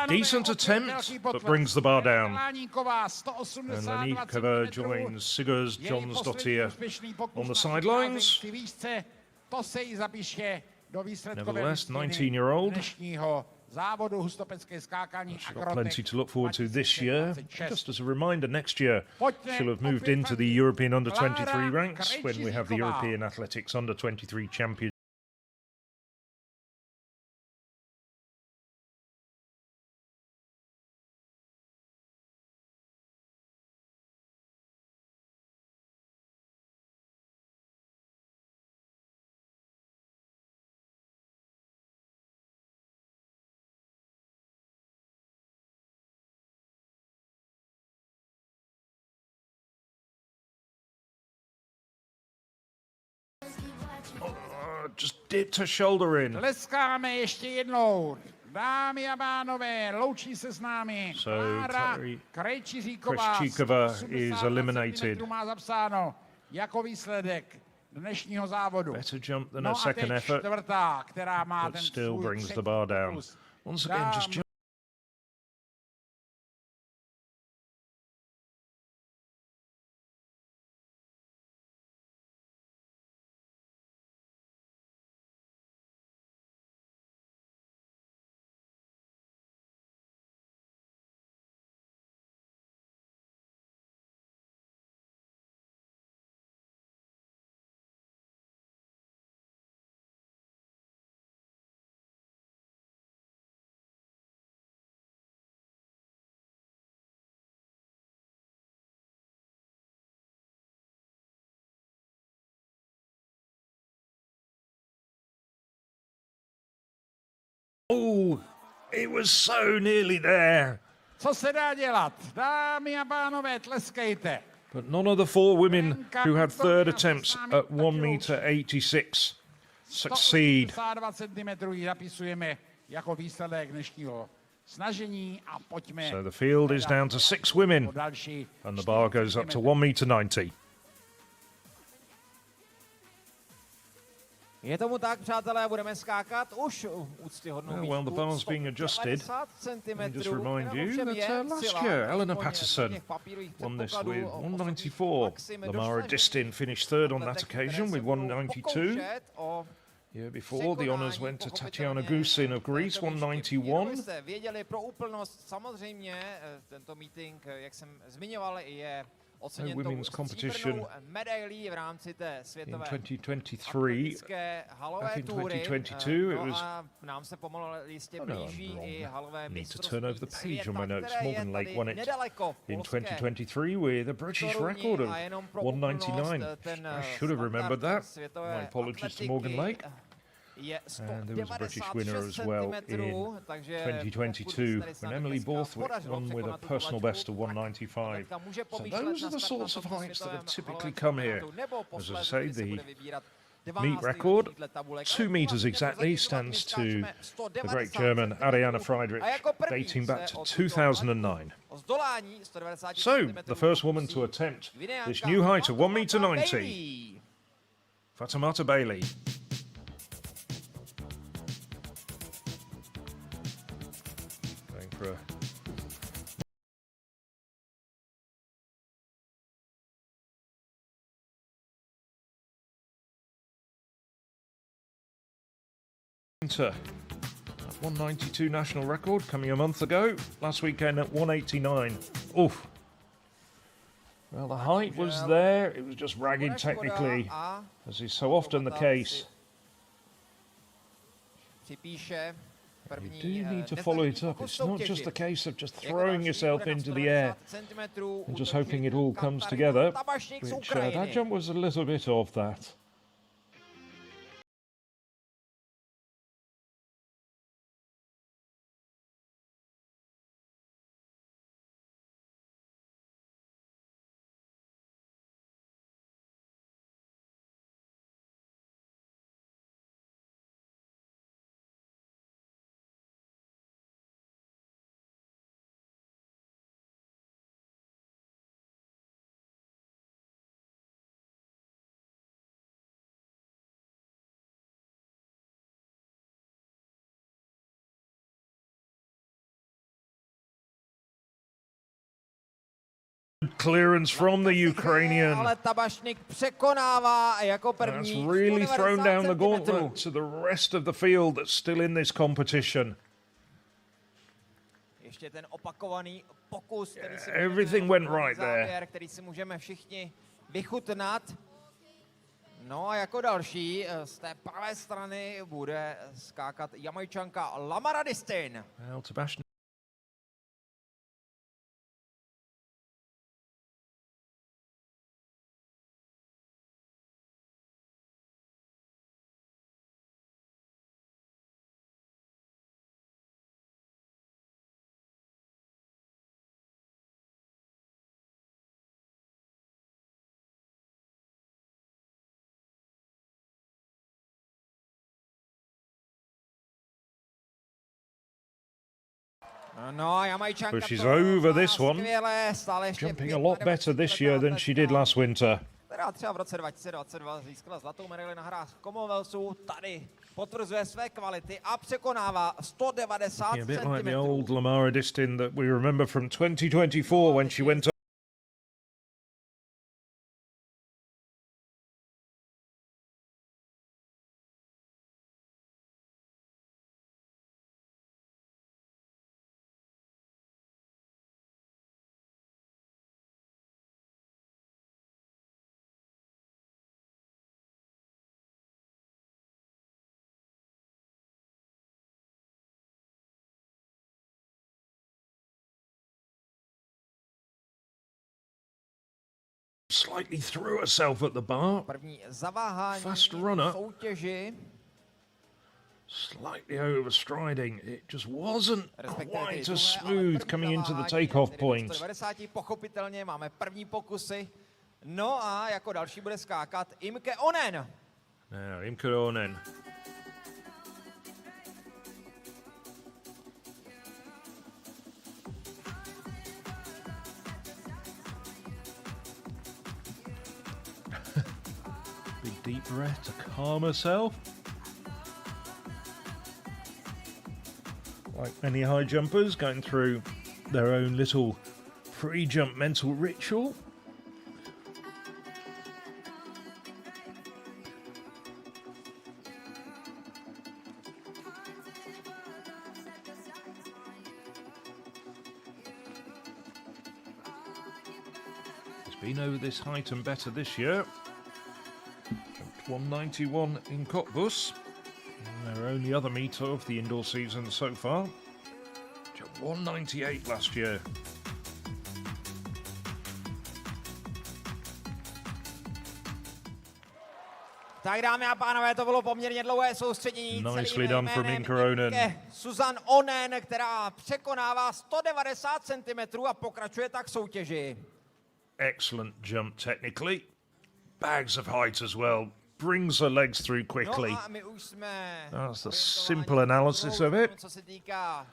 Decent attempt, but brings the bar down. And Laníková joins Sigurd Jonsdottir on the sidelines. Nevertheless, 19-year-old. She's got plenty to look forward to this year. Just as a reminder, next year she'll have moved into the European Under-23 ranks when we have the European Athletics Under-23 Champions. Just dipped her shoulder in. Tleskáme ještě jednou. Dámy a pánové, loučí se s námi. Klára Krejčíříková is eliminated. Má zapsáno jako výsledek dnešního závodu. Better jump than her second effort, čtvrtá, která má but ten still brings the bar down. Once again, just jump. Oh, it was so nearly there. Co se dá dělat? Dámy a pánové, tleskejte. But none of the four women who had third attempts at 1,86 m succeed. 20 cm zapisujeme jako výsledek dnešního snažení a pojďme. So the field is down to 6 women and the bar goes up to 1,90 m. Je tomu tak, přátelé, budeme skákat už úctyhodnou výšku. Well, the bar's being adjusted. Let me just remind you that last year Eleanor Patterson won this with 194. Lamara Distin finished third on that occasion with 192. Year before, the honours went to Tatiana Gusin of Greece, 191. Pro úplnost, samozřejmě, tento meeting, jak jsem zmiňoval, je No women's competition medailí v rámci té světové in 2023. Back in 2022, it was. Nám se pomalu jistě blíží i halové need to turn over the page on my notes. Morgan Lake won it in 2023 with a British record of 199. I should have remembered that. My apologies to Morgan Lake. And there was a British winner as well in 2022 when Emily Borthwick won with a personal best of 195. So those are the sorts of heights that have typically come here. As I say, the meet record, 2 meters exactly, stands to the great German Ariane Friedrich, dating back to 2009. So, the first woman to attempt this new height of 1,90 m, Fatimata Bailey. At 192 national record coming a month ago, last weekend at 189. Oof. Well, the height was there, it was just ragged technically, as is so often the case. You do need to follow it up. It's not just a case of just throwing yourself into the air and just hoping it all comes together, which that jump was a little bit of that. Clearance from the Ukrainian. Ale Tabašnik překonává jako první. That's really thrown down the gauntlet to the rest of the field that's still in this competition. Ještě ten opakovaný pokus, který si Everything went right závěr, there. který si můžeme všichni vychutnat. No a jako další z té pravé strany bude skákat Jamajčanka Lamara Distin. Well, Tabašnik. No, Jamajčanka But she's over this one, skvěle, stále ještě jumping a lot better this year than she did last winter. Která třeba v roce 2022 získala zlatou medaili na hrách Commonwealthu, tady potvrzuje své kvality a překonává 190 Yeah, a bit like the cm. old Lamara Distin that we remember from 2024 when she went slightly threw herself at the bar. První zaváhání Fast runner. soutěži. Slightly overstriding. It just wasn't Respektive quite druhé, as ale smooth první coming into the zaváhání, takeoff tedy point. 190, pochopitelně máme první pokusy. No a jako další bude skákat Imke Onen. Now, Imke Onen. Big deep breath to calm herself. Like many high jumpers, going through their own little pre-jump mental ritual. Been over this height and better this year. Jumped 191 in Cottbus, their only other meet of the indoor season so far. Jumped 198 last year. Tak dámy a pánové, to bylo poměrně dlouhé soustředění. Nicely done from Imke Onen. Susan Onen, která překonává 190 cm a pokračuje tak soutěži. Excellent jump technically. Bags of height as well. Brings her legs through quickly. No a my už jsme That's the simple analysis of it. Co se týká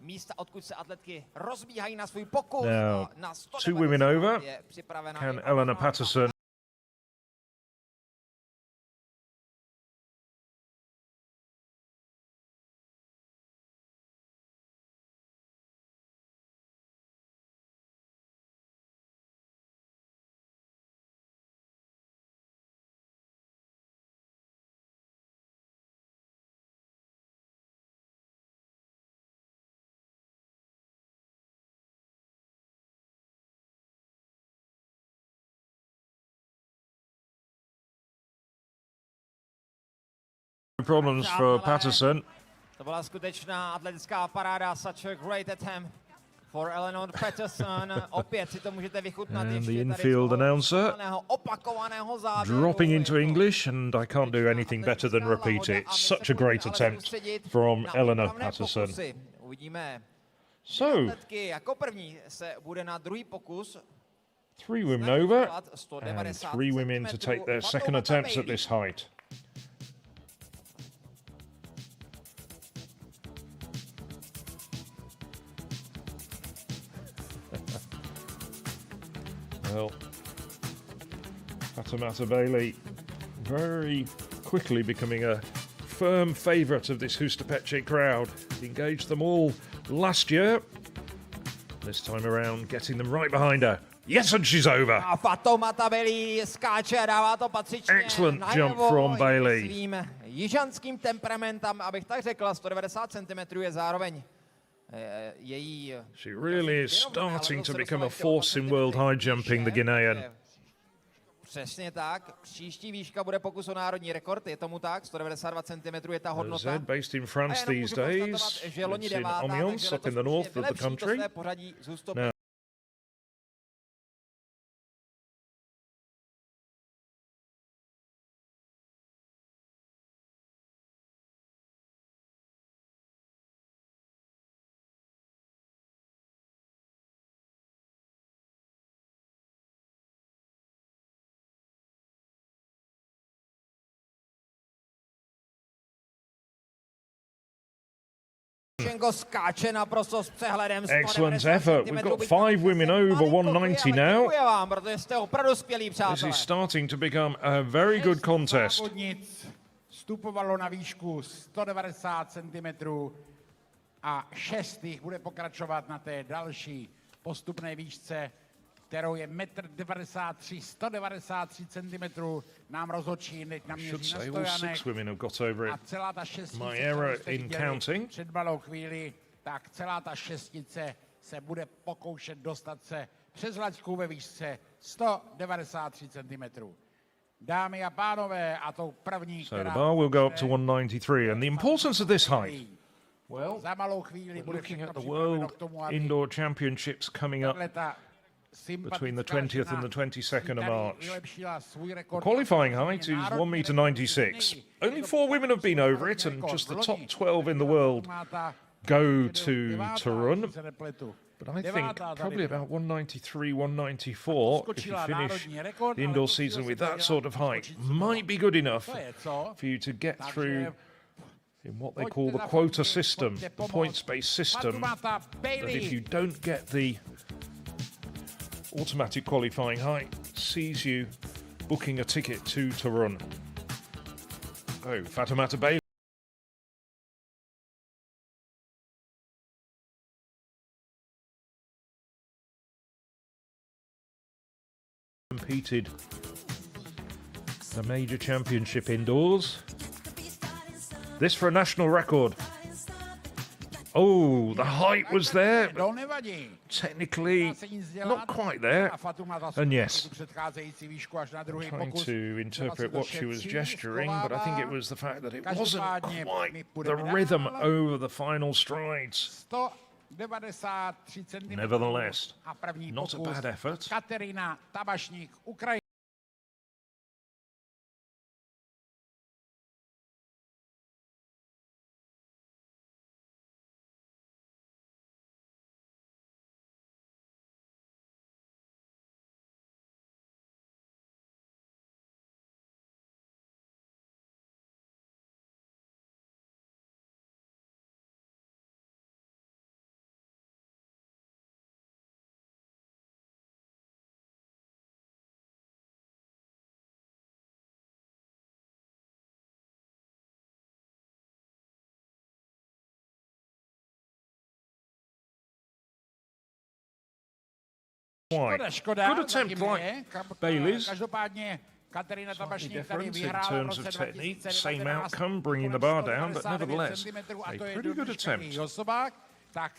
místa, odkud se atletky rozbíhají na svůj pokus. Now, Na 190 two women over. je připravena Can Eleanor Patterson problems for Patterson. To byla skutečná atletická paráda, such a great attempt for Eleanor Patterson. Opět si to můžete vychutnat And ještě the tady infield announcer opakovaného závěru. dropping into English, and I can't do anything better than repeat it. Such a great attempt from Eleanor Patterson. Uvidíme. So, Atletky jako první se bude na druhý pokus. 3 women over, and 3 women to take their second attempts at this height. Well, Fatimata Bailey very quickly becoming a firm favourite of this Hustopeče crowd. Engaged them all last year. This time around, getting them right behind her. Yes, and she's over. A Fatoumata Bailey skáče a dává to patřičně Excellent jump from Bailey. Svým jižanským temperamentem, abych tak řekl, 190 cm je zároveň její... She really is starting to become a force in world high jumping, the Guinean. Přesně tak. Příští výška bude pokus o národní rekord, je tomu tak, 192 cm je ta hodnota. CZE, based in France these days, it's in Amiens, up in the north of the country. Now, excellent effort. We've got 5 women over 190 now. This is starting to become a very good contest. Vstupovalo na výšku 190 cm a 6 jich bude pokračovat na té další postupné výšce, kterou je 1,93 m, 193 cm. Nám rozhodčí teď naměří na stojanek. A celá ta šestnice, před malou chvíli, tak celá ta šestnice se bude pokoušet dostat se přes laťku ve výšce 193 cm. Dámy a pánové, a tou první, so the bar will go up to 193, and the importance of this height. Well, za malou chvíli we're looking at the World Indoor Championships coming up between the 20th and the 22nd of March. The qualifying height is 1,96 m. Only 4 women have been over it, and just the top 12 in the world go to run. But I think probably about 193, 194, if you finish the indoor season with that sort of height, might be good enough for you to get through in what they call the quota system, the points-based system, that if you don't get the automatic qualifying height, sees you booking a ticket to run. Oh, Fatoumata Bailey. Competed the major championship indoors. This for a national record. Oh, the height was there. Technically, not quite there. And yes, trying to interpret what she was gesturing, but I think it was the fact that it wasn't quite the rhythm over the final strides. Nevertheless, not a bad effort. Good attempt like Bailey's. Slightly different in terms of technique, same outcome, bringing the bar down, but nevertheless, a pretty good attempt. Tak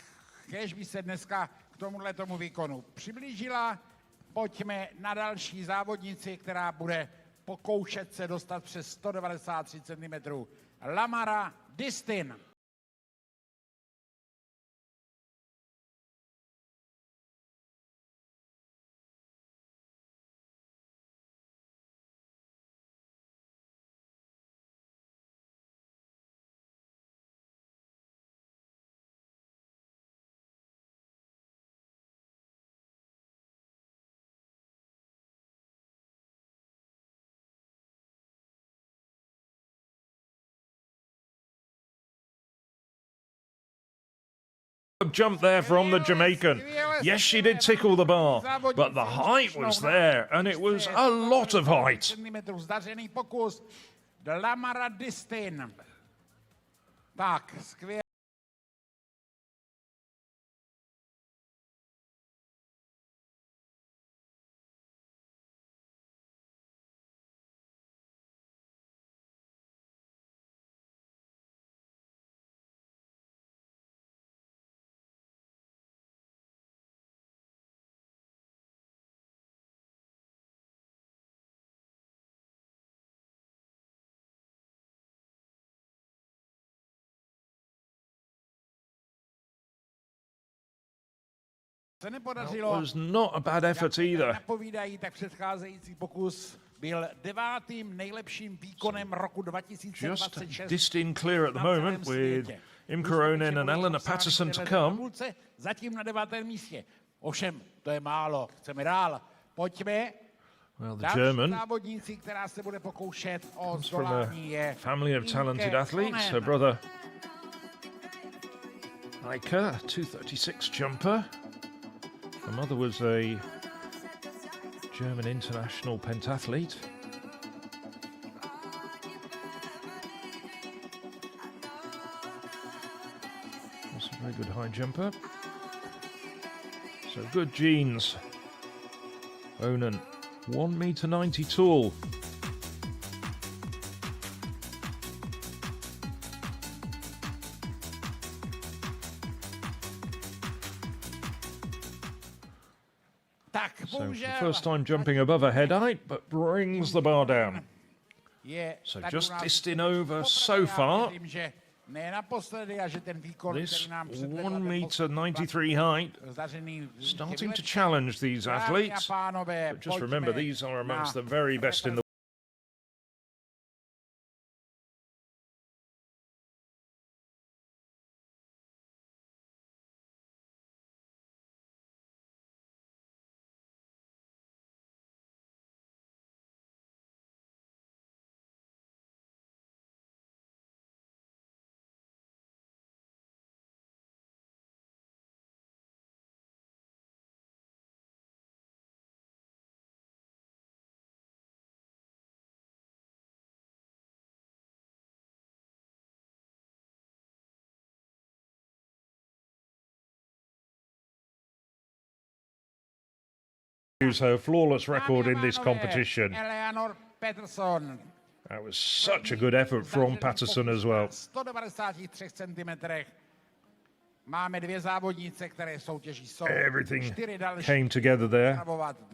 kéž by se dneska k tomu výkonu přiblížila. Pojďme na další závodnici, která bude pokoušet se dostat přes 193 cm. Lamara Distin. Jump there from the Jamaican. Yes, she did tickle the bar, but the height was there, and it was a lot of height. Lamara Distin. Tak, skvěle. That was not a bad effort either. Napovídají, tak předcházející pokus byl 9. nejlepším výkonem roku 2026. Just distant clear at the moment with Imka Ronen and Elena Patterson to come. Zatím na 9. místě. Ovšem, to je málo, chceme dál. Pojďme. Well, the German závodníci, která se bude pokoušet o comes from zdolání je family of talented athletes. Her brother Eike, a 236 jumper. Her mother was a German international pentathlete. Also a very good high jumper. So good genes. Onan, 1.90 m tall. So first time jumping above her head height, but brings the bar down. So just disting over so far. This 1.93 m height, starting to challenge these athletes. But just remember, these are amongst the very best in the her flawless record in this competition. That was such a good effort from Patterson as well. 193 cm. Máme 2 závodnice, které soutěží. Everything came together there.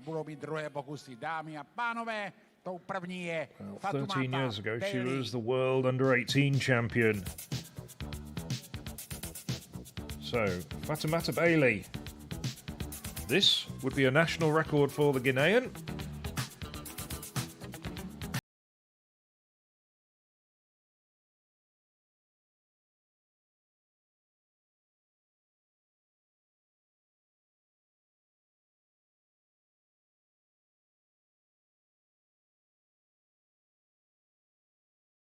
Budou mít druhé pokusy. Dámy a pánové, tou první je 13 years ago she was the world under-18 champion. So, Fatimata Bailey. This would be a national record for the Guinean.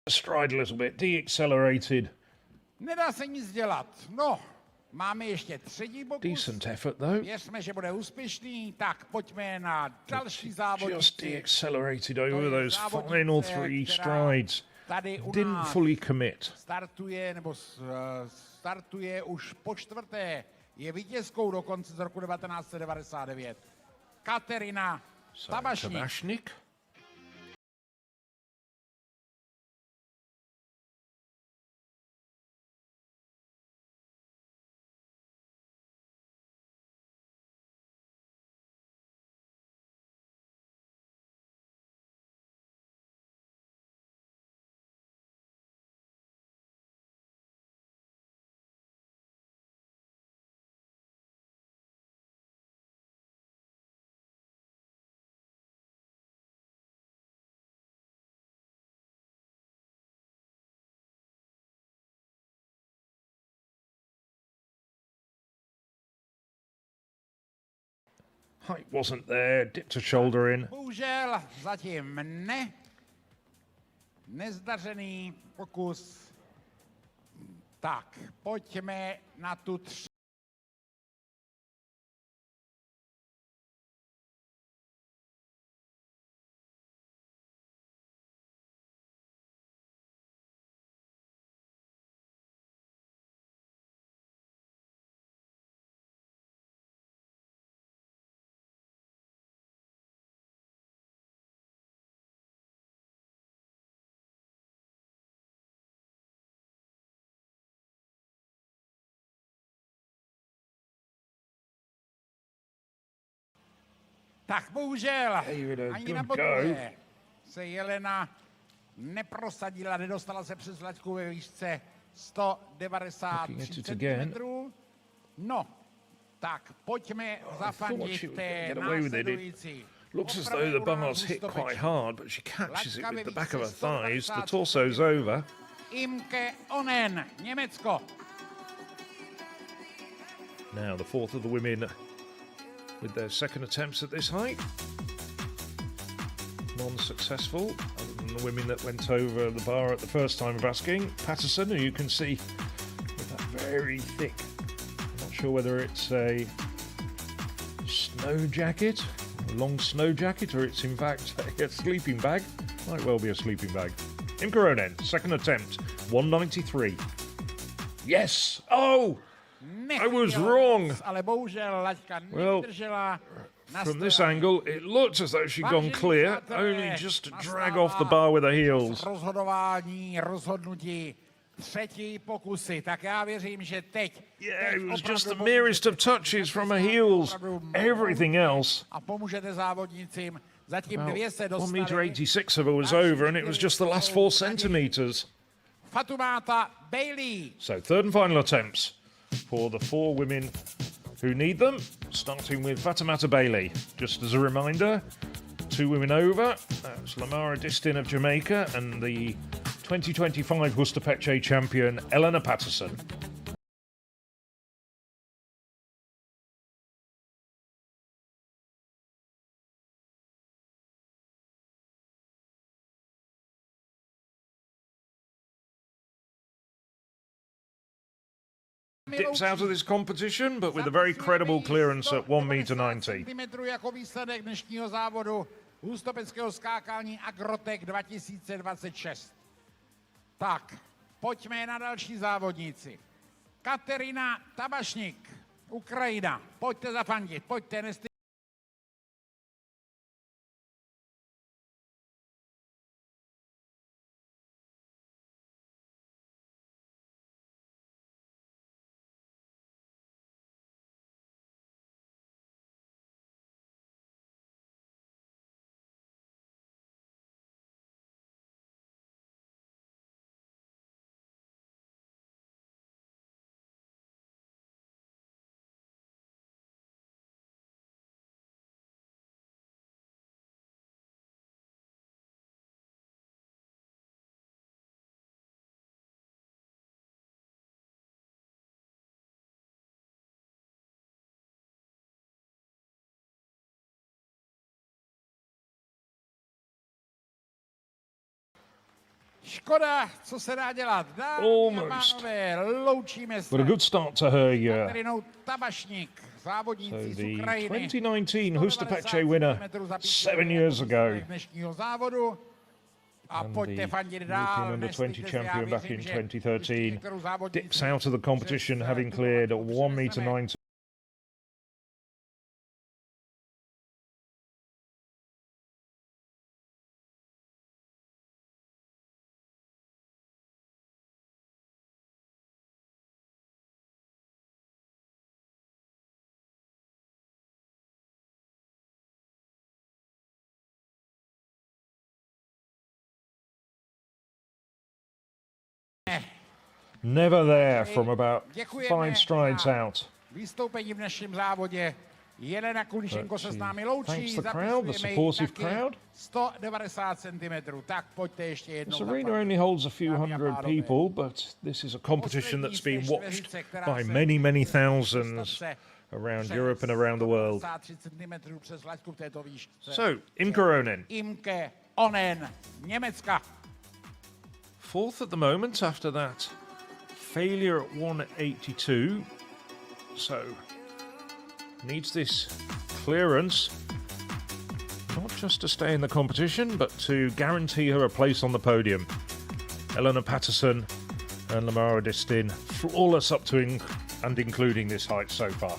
Stride a little bit, de-accelerated. Nedá se nic dělat. No, máme ještě 3. pokus. Decent effort though. Věřme, že bude úspěšný. Tak pojďme na další závodníky. Just de-accelerated over those final 3 strides. Didn't fully commit. Startuje už po 4. Je vítězkou dokonce z roku 1999. Katerina Tabašník. Height wasn't there, dipped a shoulder in. Bohužel zatím nezdařený pokus. Tak, pojďme na tu 3. Tak bohužel ani na podruhé se Jelena neprosadila, nedostala se přes laťku ve výšce 193 cm. No, Tak, pojďme zafandit té následující. Looks as though the bar's hit quite hard, but she catches it with the back of her thighs. The torso's over. Imke Onen, Německo. Now the fourth of the women with their second attempts at this height. Non-successful, other than the women that went over the bar at the first time of asking. Patterson, who you can see with that very thick, I'm not sure whether it's a snow jacket, a long snow jacket, or it's in fact a sleeping bag. Might well be a sleeping bag. Imke Onen, second attempt, 193. Yes! Oh! I was wrong. Well, from this angle, it looked as though she'd gone clear, only just to drag off the bar with her heels. Yeah, it was just the merest of touches from her heels. Everything else. About 1.86 of her was over, and it was just the last 4 centimetres. So third and final attempts for the 4 women who need them, starting with Fatoumata Bailey. Just as a reminder, 2 women over, that's Lamara Distin of Jamaica and the 2025 Hustopeče champion Eleanor Patterson. Dips out of this competition, but with a very credible clearance at 1.90 m. Jako výsledek dnešního závodu Hustopeckého skákání Agrotech 2026. Tak, pojďme na další závodníci. Katerina Tabašník, Ukrajina. Pojďte zafandit, pojďte. Škoda, co se dá dělat. Almost. But a good start to her year. So the 2019 Hustopeče winner 7 years ago. And the European Under-20 champion back in 2013 dips out of the competition having cleared 1.90 m. Never there from about 5 strides out. Vystoupení v našem závodě. Jelena Kulišenko se s námi loučí. Thanks the crowd, the supportive crowd. 190 cm. Tak pojďte ještě jednou. This arena only holds a few hundred people, but this is a competition that's been watched by many, many thousands around Europe and around the world. So, Imke Onen. Imke Onen, Německa. Fourth at the moment after that failure at 1.82, so needs this clearance not just to stay in the competition but to guarantee her a place on the podium. Eleanor Patterson and Lamara Distin flawless up to and including this height so far.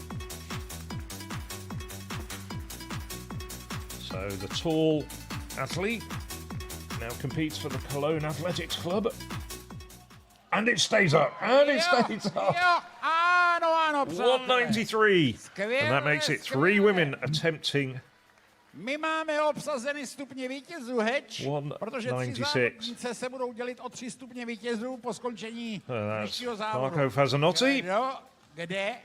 So the tall athlete now competes for the Cologne Athletics Club. And it stays up. And it stays up. 193. And that makes it 3 women attempting. My máme obsazeny stupně vítězů, heč, protože 3 závodnice se budou dělit o 3 stupně vítězů po skončení dnešního závodu. Marco Fazzanotti. Kde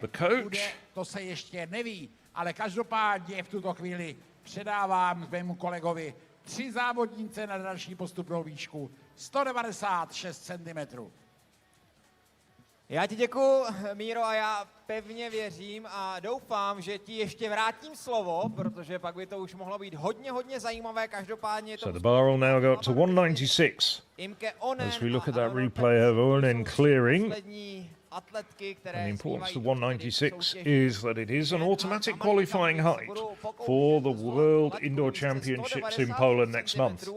bude, to se ještě neví, ale každopádně v tuto chvíli předávám mému kolegovi 3 závodnice na další postupnou výšku 196 cm. Já ti děkuju, Míro, a já pevně věřím a doufám, že ti ještě vrátím slovo, protože pak by to už mohlo být hodně zajímavé. Každopádně So the bar will now go up to 196. As we look at that replay of Onen clearing, and the importance of 196 is that it is an automatic qualifying height for the World Indoor Championships in Poland next month.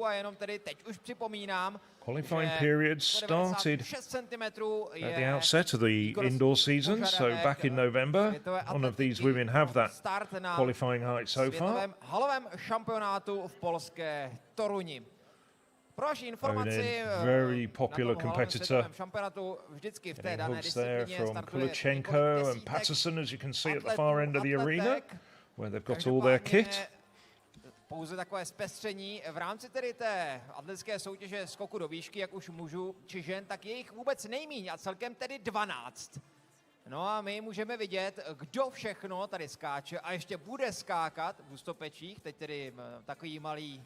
Qualifying period started at the outset of the indoor season, so back in November. None of these women have that qualifying height so far. Very popular competitor. Getting hooks there from Kulachenko and Patterson, as you can see at the far end of the arena, where they've got all their kit. Pouze takové zpestření. V rámci tedy té atletické soutěže skoku do výšky, jak už mužů či žen, tak je jich vůbec nejmíň a celkem tedy 12. No a my můžeme vidět, kdo všechno tady skáče a ještě bude skákat v Hustopečích. Teď tedy takový malý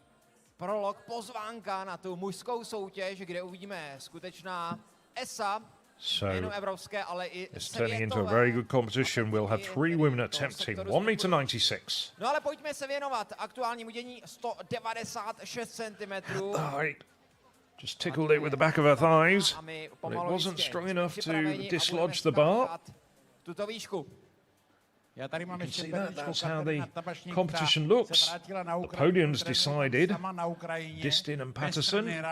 prolog, pozvánka na tu mužskou soutěž, kde uvidíme skutečná ESA, nejenom evropské, ale i it's turning into a very good competition. We'll have 3 women attempting 1,96 m. No ale pojďme se věnovat aktuálnímu dění 196 cm. Just tickled it with the back of her thighs, but it wasn't strong enough to dislodge the bar. Tuto výšku. You can see that, that's how the competition looks. The podium's decided. Distin and Patterson,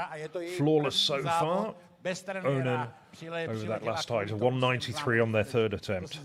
flawless so far. Onen over that last height, a 193 on their third attempt.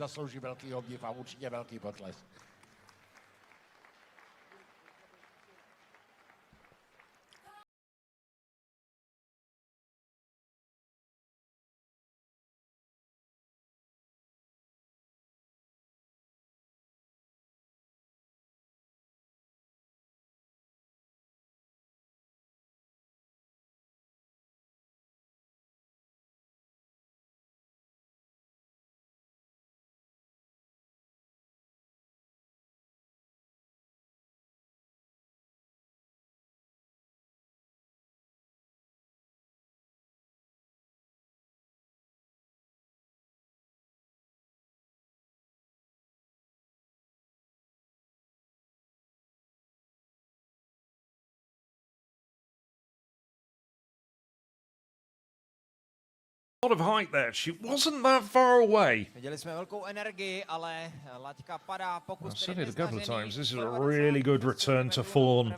A lot of height there. She wasn't that far away. Viděli jsme velkou energii, ale laťka padá. Pokus I've said it a couple of times. This is a really good return to form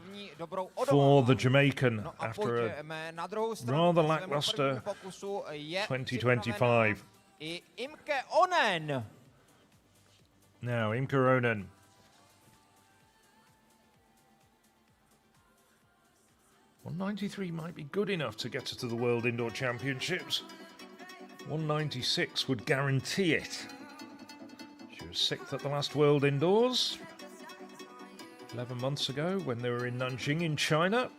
for the Jamaican after a rather lackluster 2025. Now, Imke Onen. .193 might be good enough to get her to the World Indoor Championships. 196 would guarantee it. She was 6th at the last World Indoors 11 months ago when they were in Nanjing in China,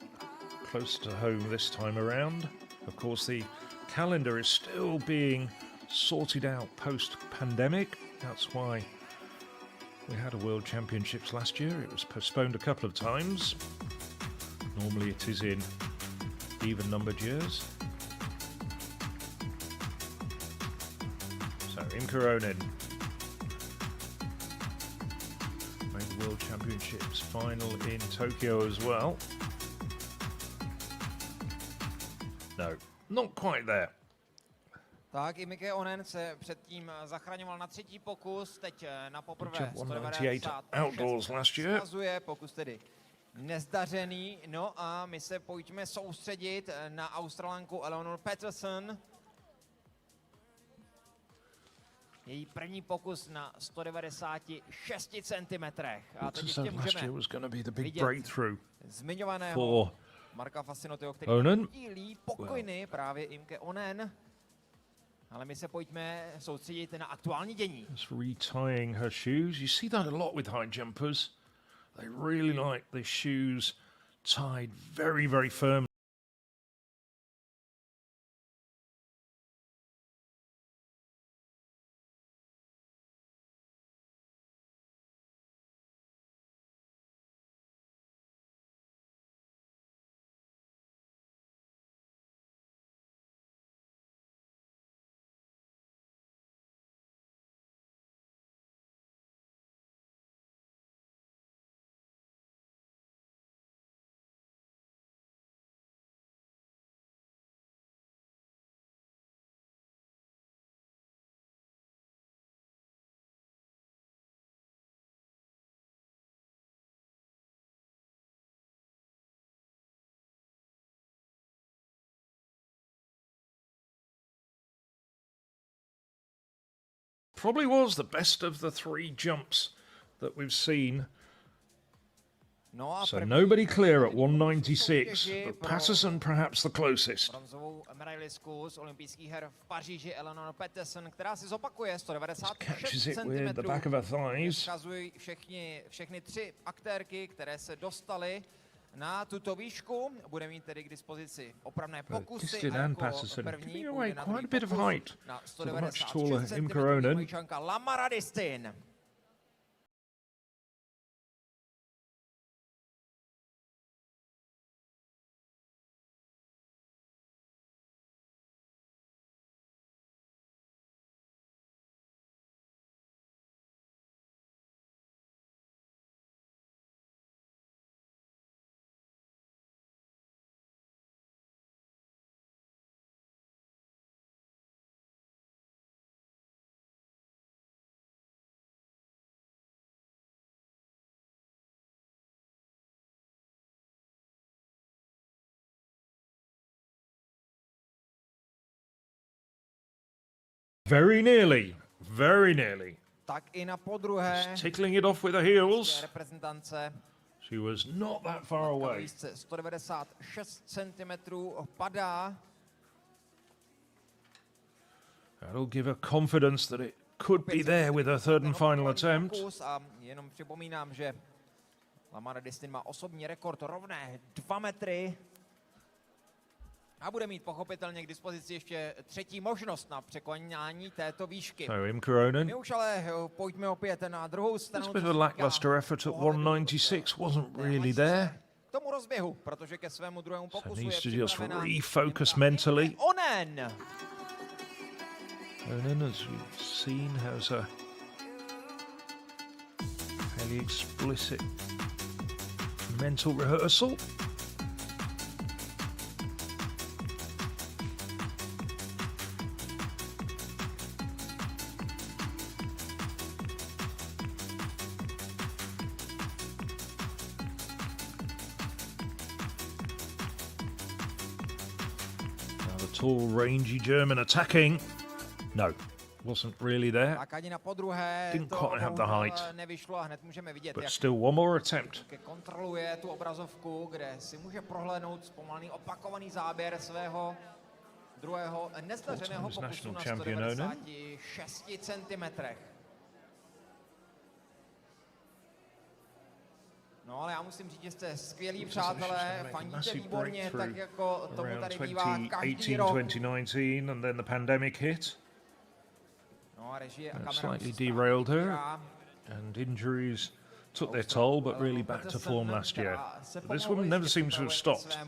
close to home this time around. Of course, the calendar is still being sorted out post-pandemic. That's why we had a World Championships last year. It was postponed a couple of times. Normally it is in even-numbered years. So, Imke Onen made the World Championships final in Tokyo as well. No, not quite there. Tak, Imke Onen se předtím zachraňoval na 3. pokus, teď na poprvé 198 outdoors last year. Ukazuje pokus tedy nezdařený. No a my se pojďme soustředit na Australanku Eleanor Patterson. Její první pokus na 196 cm. A teď ještě můžeme vidět zmiňovaného Marka Fascinotyho, který dílí pokojny právě Imke Onen. Ale my se pojďme soustředit na aktuální dění. Just retying her shoes. You see that a lot with high jumpers. They really like the shoes tied very, very firmly. probably was the best of the 3 jumps that we've seen. So nobody clear at 196, but Patterson perhaps the closest. Bronzovou medailistku z olympijských her v Paříži Eleanor Patterson, která si zopakuje 196 Catches it cm. with the back of her thighs. Ukazují všechny 3 aktérky, které se dostaly na tuto výšku. Bude mít tedy k dispozici opravné pokusy a jako první půjde na druhý pokus na 196 cm Američanka Lamara Distin. Very nearly, very nearly. Tak i na podruhé. Just tickling it off with the heels. Reprezentance. She was not that far away. 196 cm padá. That'll give her confidence that it could be there with her third and final attempt. A jenom připomínám, že Lamara Distin má osobní rekord rovné 2 metry. A bude mít pochopitelně k dispozici ještě 3. možnost na překonání této výšky. So Im Koronen. My už ale pojďme opět na druhou stranu. This bit of a lackluster effort at 196 wasn't really there. K tomu rozběhu, protože ke svému druhému pokusu needs to je just připravená refocus mentally. Onen. Onen, as we've seen, has a fairly explicit mental rehearsal. Tall, rangy German attacking. No, wasn't really there. Didn't quite have the height. But still one more attempt. Kontroluje tu obrazovku, kde si může prohlédnout zpomalený opakovaný záběr svého druhého nezdařeného pokusu na 196 cm. No, ale já musím říct, že jste skvělí přátelé, fandíte výborně, tak jako tomu tady bývá každý rok. 2019, and then the pandemic hit. No, a režie a slightly derailed her, and injuries took their toll, but really back to form last year. But this woman never seems to have stopped. As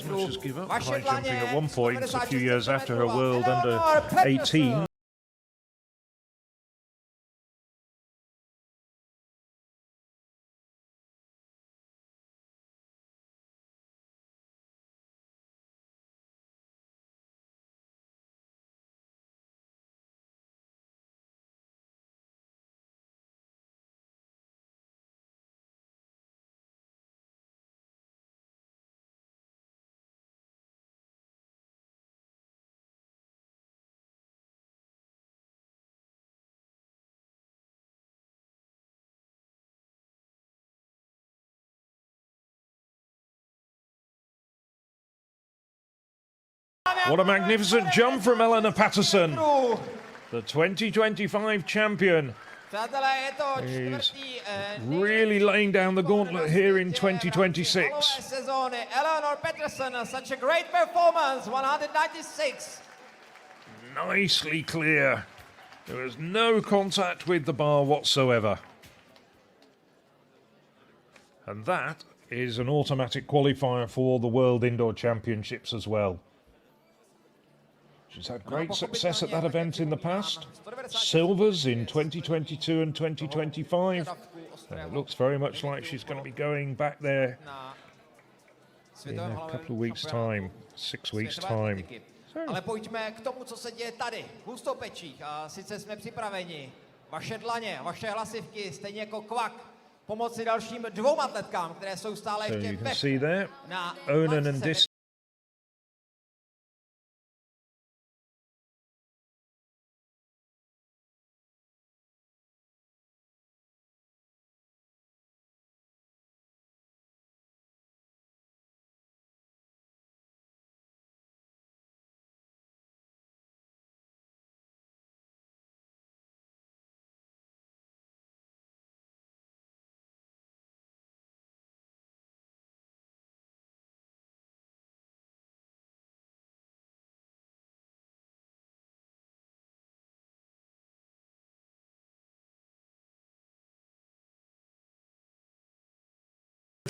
much as give up high jumping at one point, a few years after her World Under 18. What a magnificent jump from Eleanor Patterson, the 2025 champion. Is really laying down the gauntlet here in 2026. Eleanor Patterson, such a great performance, 196. Nicely clear. There was no contact with the bar whatsoever. And that is an automatic qualifier for the World Indoor Championships as well. She's had great success at that event in the past. Silvers in 2022 and 2025. And it looks very much like she's going to be going back there in a couple of weeks' time, 6 weeks' time. Ale pojďme k tomu, co se děje tady, v Hustopečích. A sice jsme připraveni. Vaše dlaně, vaše hlasivky, stejně jako kvak, pomoci dalším 2 atletkám, které jsou stále ještě na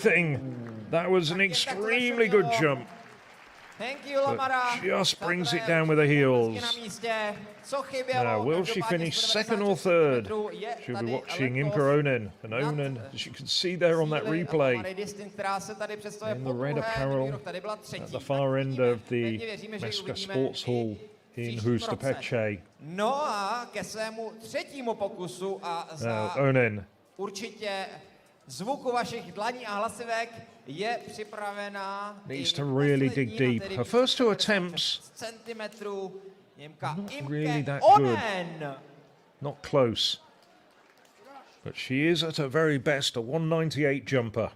everything. That was an extremely good jump. But just brings it down with the heels. Now, will she finish second or third? She'll be watching Imka Onen. And Onen, as you can see there on that replay, in the red apparel at the far end of the Meska Sports Hall in Hustopeče. No a ke svému třetímu pokusu a za Onen. určitě zvuku vašich dlaní a hlasivek je připravená. Needs to really dig deep. Her first two attempts, centimetrů, Němka not really that Onen. good. Not close. But she is at her very best, a 198 jumper.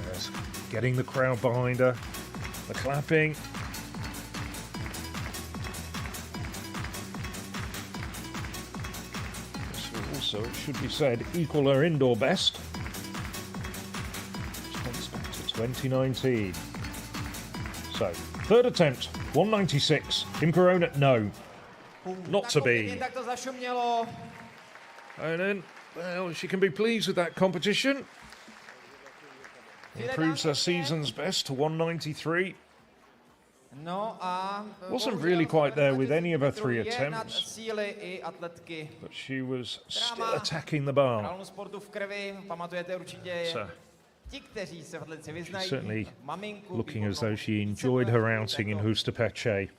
Yes, getting the crowd behind her, the clapping. So it should be said, equal her indoor best. Comes back to 2019. So, third attempt, 196. Imka Onen, no. Not to be. Onen, well, she can be pleased with that competition. Improves her season's best to 193. Wasn't really quite there with any of her three attempts, but she was still attacking the bar. So, she's certainly looking as though she enjoyed her outing in Hustopeče.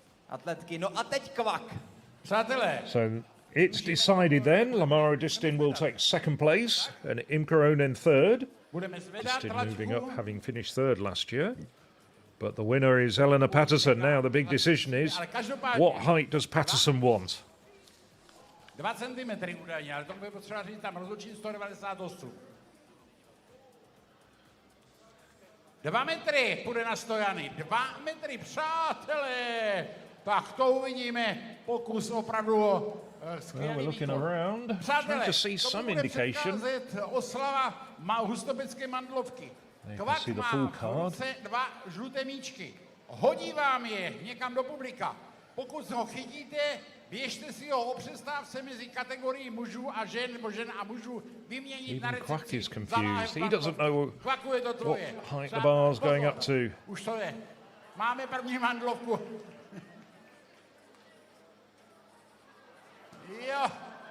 So it's decided then, Lamara Distin will take second place and Imka Onen third. Distin moving up, having finished third last year. But the winner is Helena Patterson. Now the big decision is, what height does Patterson want? 2 centimetry údajně, ale tomu je potřeba říct, tam rozhodčí 198. 2 metry půjde na stojany. 2 metry, přátelé! Tak to uvidíme. Pokus opravdu skvělý. We're looking around, trying to see some indication. Oslava Hustopecké mandlovky. Kvak má v ruce 2 žluté míčky. Hodí vám je někam do publika. Pokud ho chytíte, běžte si ho o přestávce mezi kategorií mužů a žen, nebo žen a mužů vyměnit na recepci. Quack is confused. He doesn't know what height the bar is going up to. Už to je. Máme první mandlovku. Jo,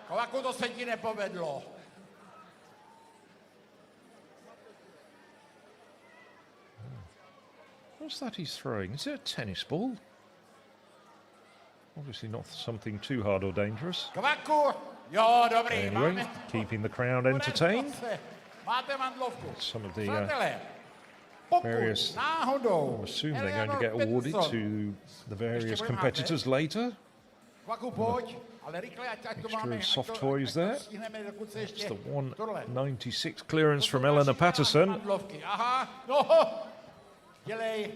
Kvaku, to se ti nepovedlo. What's that he's throwing? Is it a tennis ball? Obviously not something too hard or dangerous. Kvaku, jo, dobrý. Anyway, keeping the crowd entertained. Máte mandlovku. Some of the various, náhodou, I assume they're going to get awarded to the various competitors later. Kvaku, pojď. Mixture of soft toys there. It's the 196 clearance from Helena Patterson. Aha, no, dělej.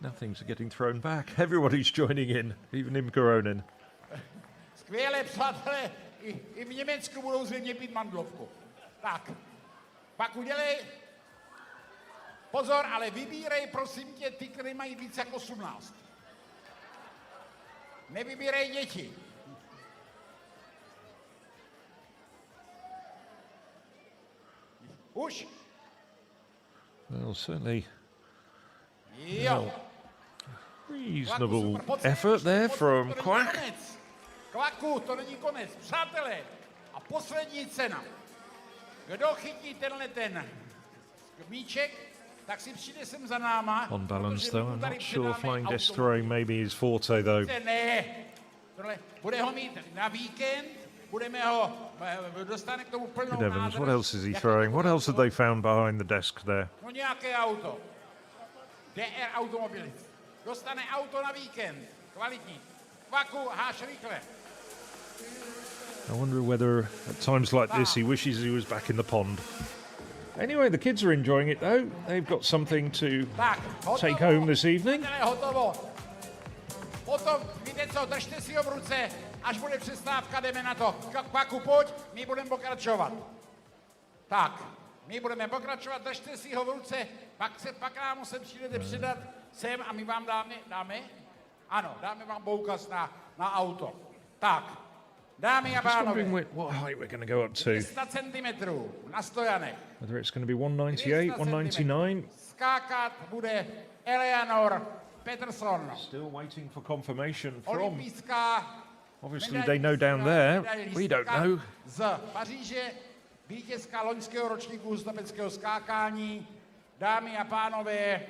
Nothing's getting thrown back. Everybody's joining in, even Imka Onen. Skvěle, přátelé, i v Německu budou zřejmě pít mandlovku. Tak, pak udělej. Pozor, ale vybírej, prosím tě, ty, které mají víc jak 18. Nevybírej děti. Už? Well, certainly Jo. reasonable effort there from Quack. Kvaku, to není konec. Přátelé, a poslední cena. Kdo chytí tenhle ten míček, tak si přijde sem za náma. On balance though, I'm not sure flying disc throwing maybe his forte though. Ne, bude ho mít na víkend, budeme ho, dostane k tomu plnou Good heavens, nádrž. what else is he throwing? What else have they found behind the desk there? No nějaké auto. DR Automobilis. Dostane auto na víkend. Kvalitní. Kvaku, háš rychle. I wonder whether at times like this he wishes he was back in the pond. Anyway, the kids are enjoying it though. They've got something to take home this evening. Hotovo. Potom, víte co, držte si ho v ruce, až bude přestávka, jdeme na to. Kvaku, pojď, my budeme pokračovat. Tak, My budeme pokračovat, držte si ho v ruce, pak nám ho sem přijdete přidat sem a my vám dáme? Ano, dáme vám poukaz na auto. Tak, dámy a pánové, what height we're going to go up to. 300 centimetrů na stojanech. Whether it's going to be 198, 199. Skákat bude Eleanor Peterson. Still waiting for confirmation from. Olympijská Obviously they know down there. We don't know. Z Paříže, vítězka loňského ročníku hustopeckého skákání. Dámy a pánové,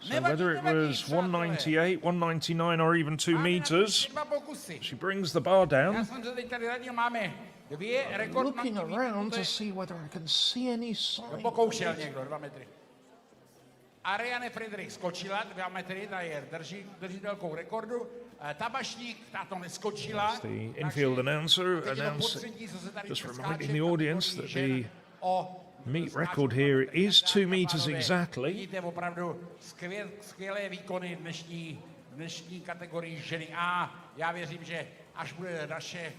So whether it was 198, 199 or even 2 meters, she brings the bar down. Looking around to see whether I can see any sign. Pokoušel někdo 2 metry. Ariane Friedrich skočila 2 metry, ta je držitelkou rekordu. Tabašník, ta to neskočila. The infield announcer just reminding the audience that the meet record here is 2 meters exactly. Vidíte opravdu skvělé výkony dnešní kategorii ženy A. Já věřím, že až bude naše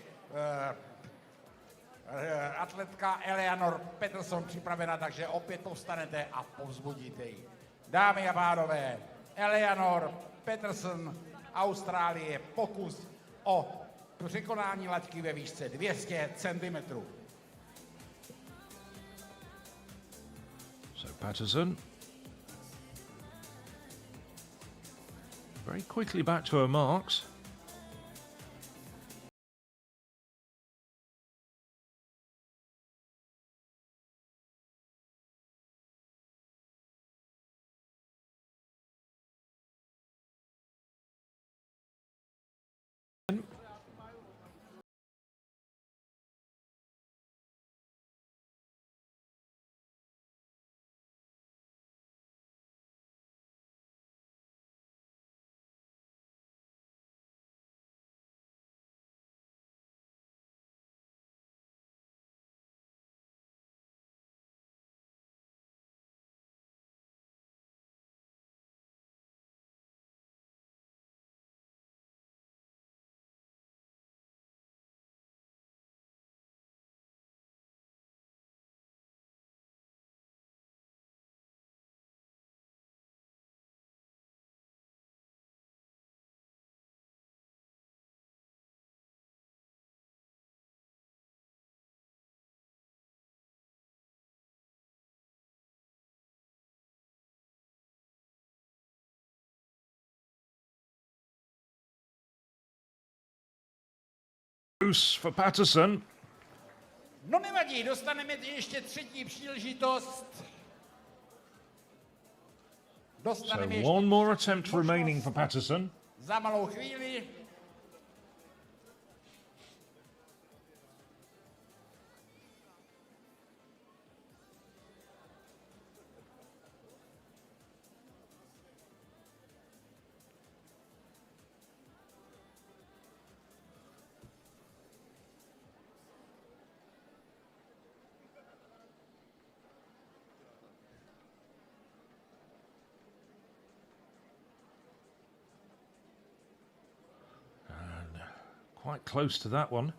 atletka Eleanor Peterson připravena, takže opět povstanete a povzbudíte ji. Dámy a pánové, Eleanor Peterson, Austrálie, pokus o překonání laťky ve výšce 200 cm. So Patterson very quickly back to her marks. For Patterson. No nevadí, dostaneme ještě třetí příležitost. Dostaneme so one more attempt remaining for Patterson. Za malou chvíli. Quite close to that one.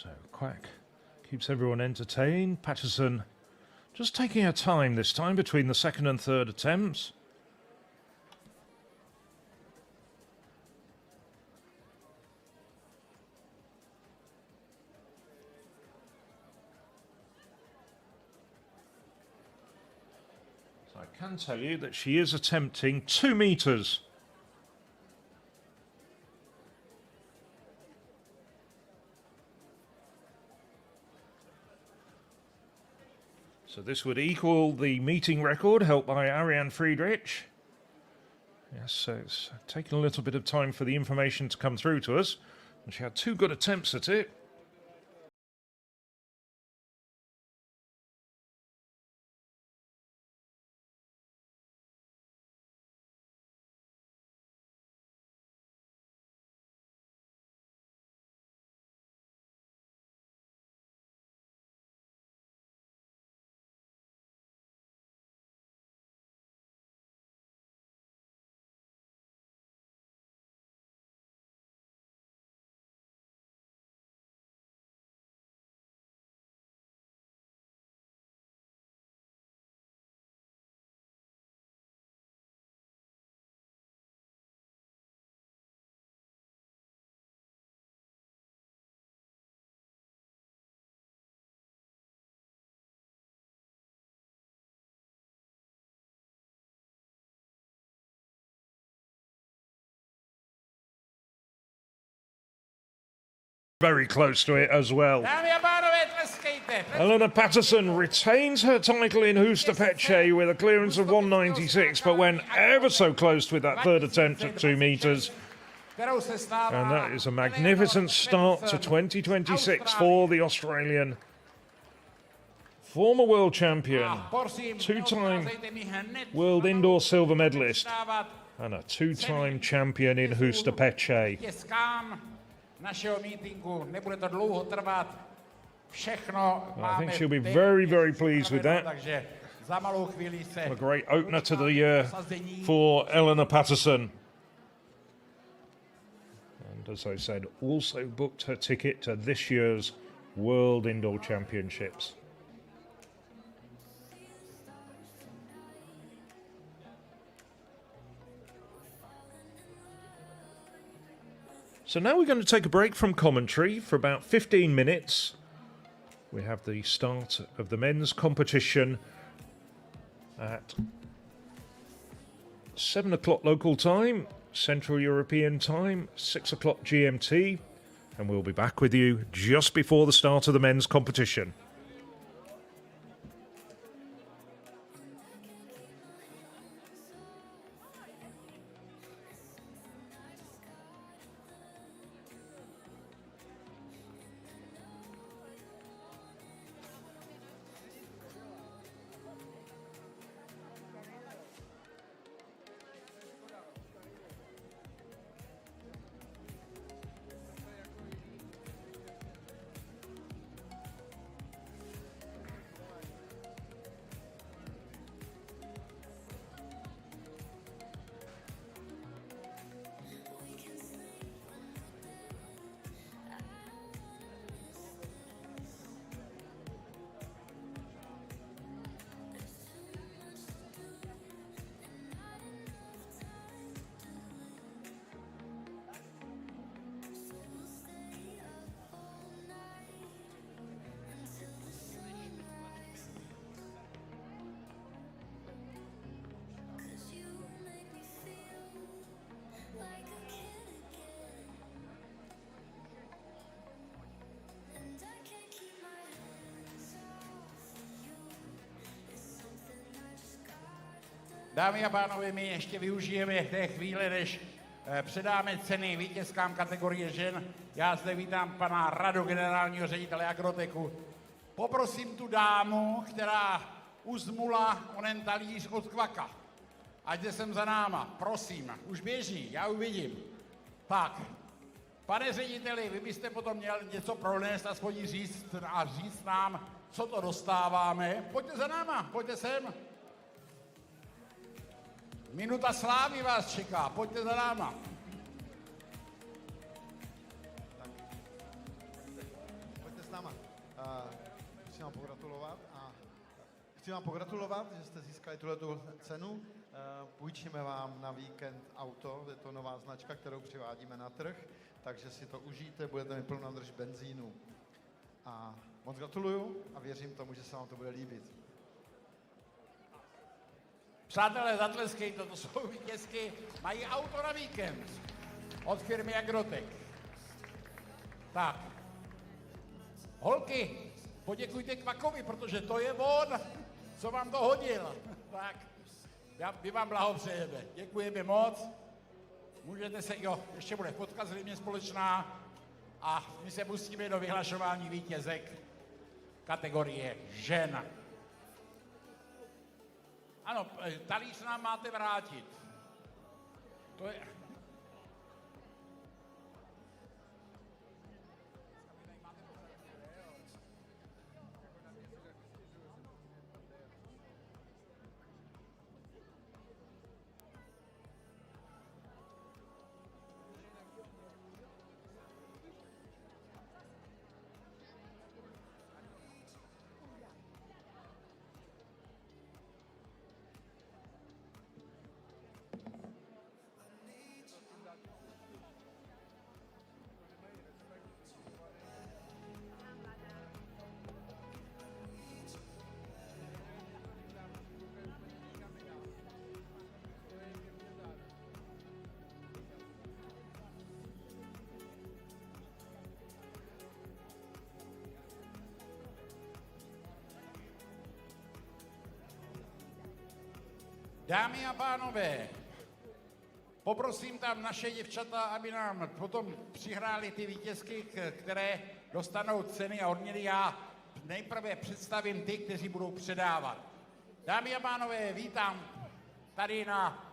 So Quack keeps everyone entertained. Patterson just taking her time this time between the second and third attempts. So I can tell you that she is attempting 2 meters. So this would equal the meeting record held by Ariane Friedrich. Yes, so it's taken a little bit of time for the information to come through to us. And she had 2 good attempts at it. Very close to it as well. Elena Patterson retains her title in Hustopeče with a clearance of 196, but went ever so close with that third attempt at 2 meters. And that is a magnificent start to 2026 for the Australian. Former world champion, 2-time world indoor silver medalist, and a 2-time champion in Hustopeče. I think she'll be very, very pleased with that. A great opener to the year for Elena Patterson. And as I said, also booked her ticket to this year's World Indoor Championships. So now we're going to take a break from commentary for about 15 minutes. We have the start of the men's competition at 7 o'clock local time, Central European time, 6 o'clock GMT, and we'll be back with you just before the start of the men's competition. Dámy a pánové, my ještě využijeme té chvíle, než předáme ceny vítězkám kategorie žen. Já zde vítám pana Radu, generálního ředitele Agroteku. Poprosím tu dámu, která uzmula onen talíř od Kvaka. Ať jde sem za náma, prosím. Už běží, já uvidím. Tak, pane řediteli, vy byste potom měl něco pronést, aspoň říct nám, co to dostáváme. Pojďte za náma, pojďte sem. Minuta slávy vás čeká, pojďte za náma. vám pogratulovat a chci vám pogratulovat, že jste získali tuhletu cenu. Půjčíme vám na víkend auto, je to nová značka, kterou přivádíme na trh, takže si to užijte, budete mít plnou nádrž benzínu. A moc gratuluju a věřím tomu, že se vám to bude líbit. Přátelé, zatleskejte, to jsou vítězky, mají auto na víkend od firmy Agrotek. Tak, holky, poděkujte Kvakovi, protože to je on, co vám to hodil. Tak, my vám blahopřejeme, děkujeme moc. Můžete se, ještě bude fotka zřejmě společná a my se pustíme do vyhlašování vítězek kategorie žen. Ano, talíř nám máte vrátit. To je... Dámy a pánové, poprosím tam naše děvčata, aby nám potom přihráli ty vítězky, které dostanou ceny a odměny. Já nejprve představím ty, kteří budou předávat. Dámy a pánové, vítám tady na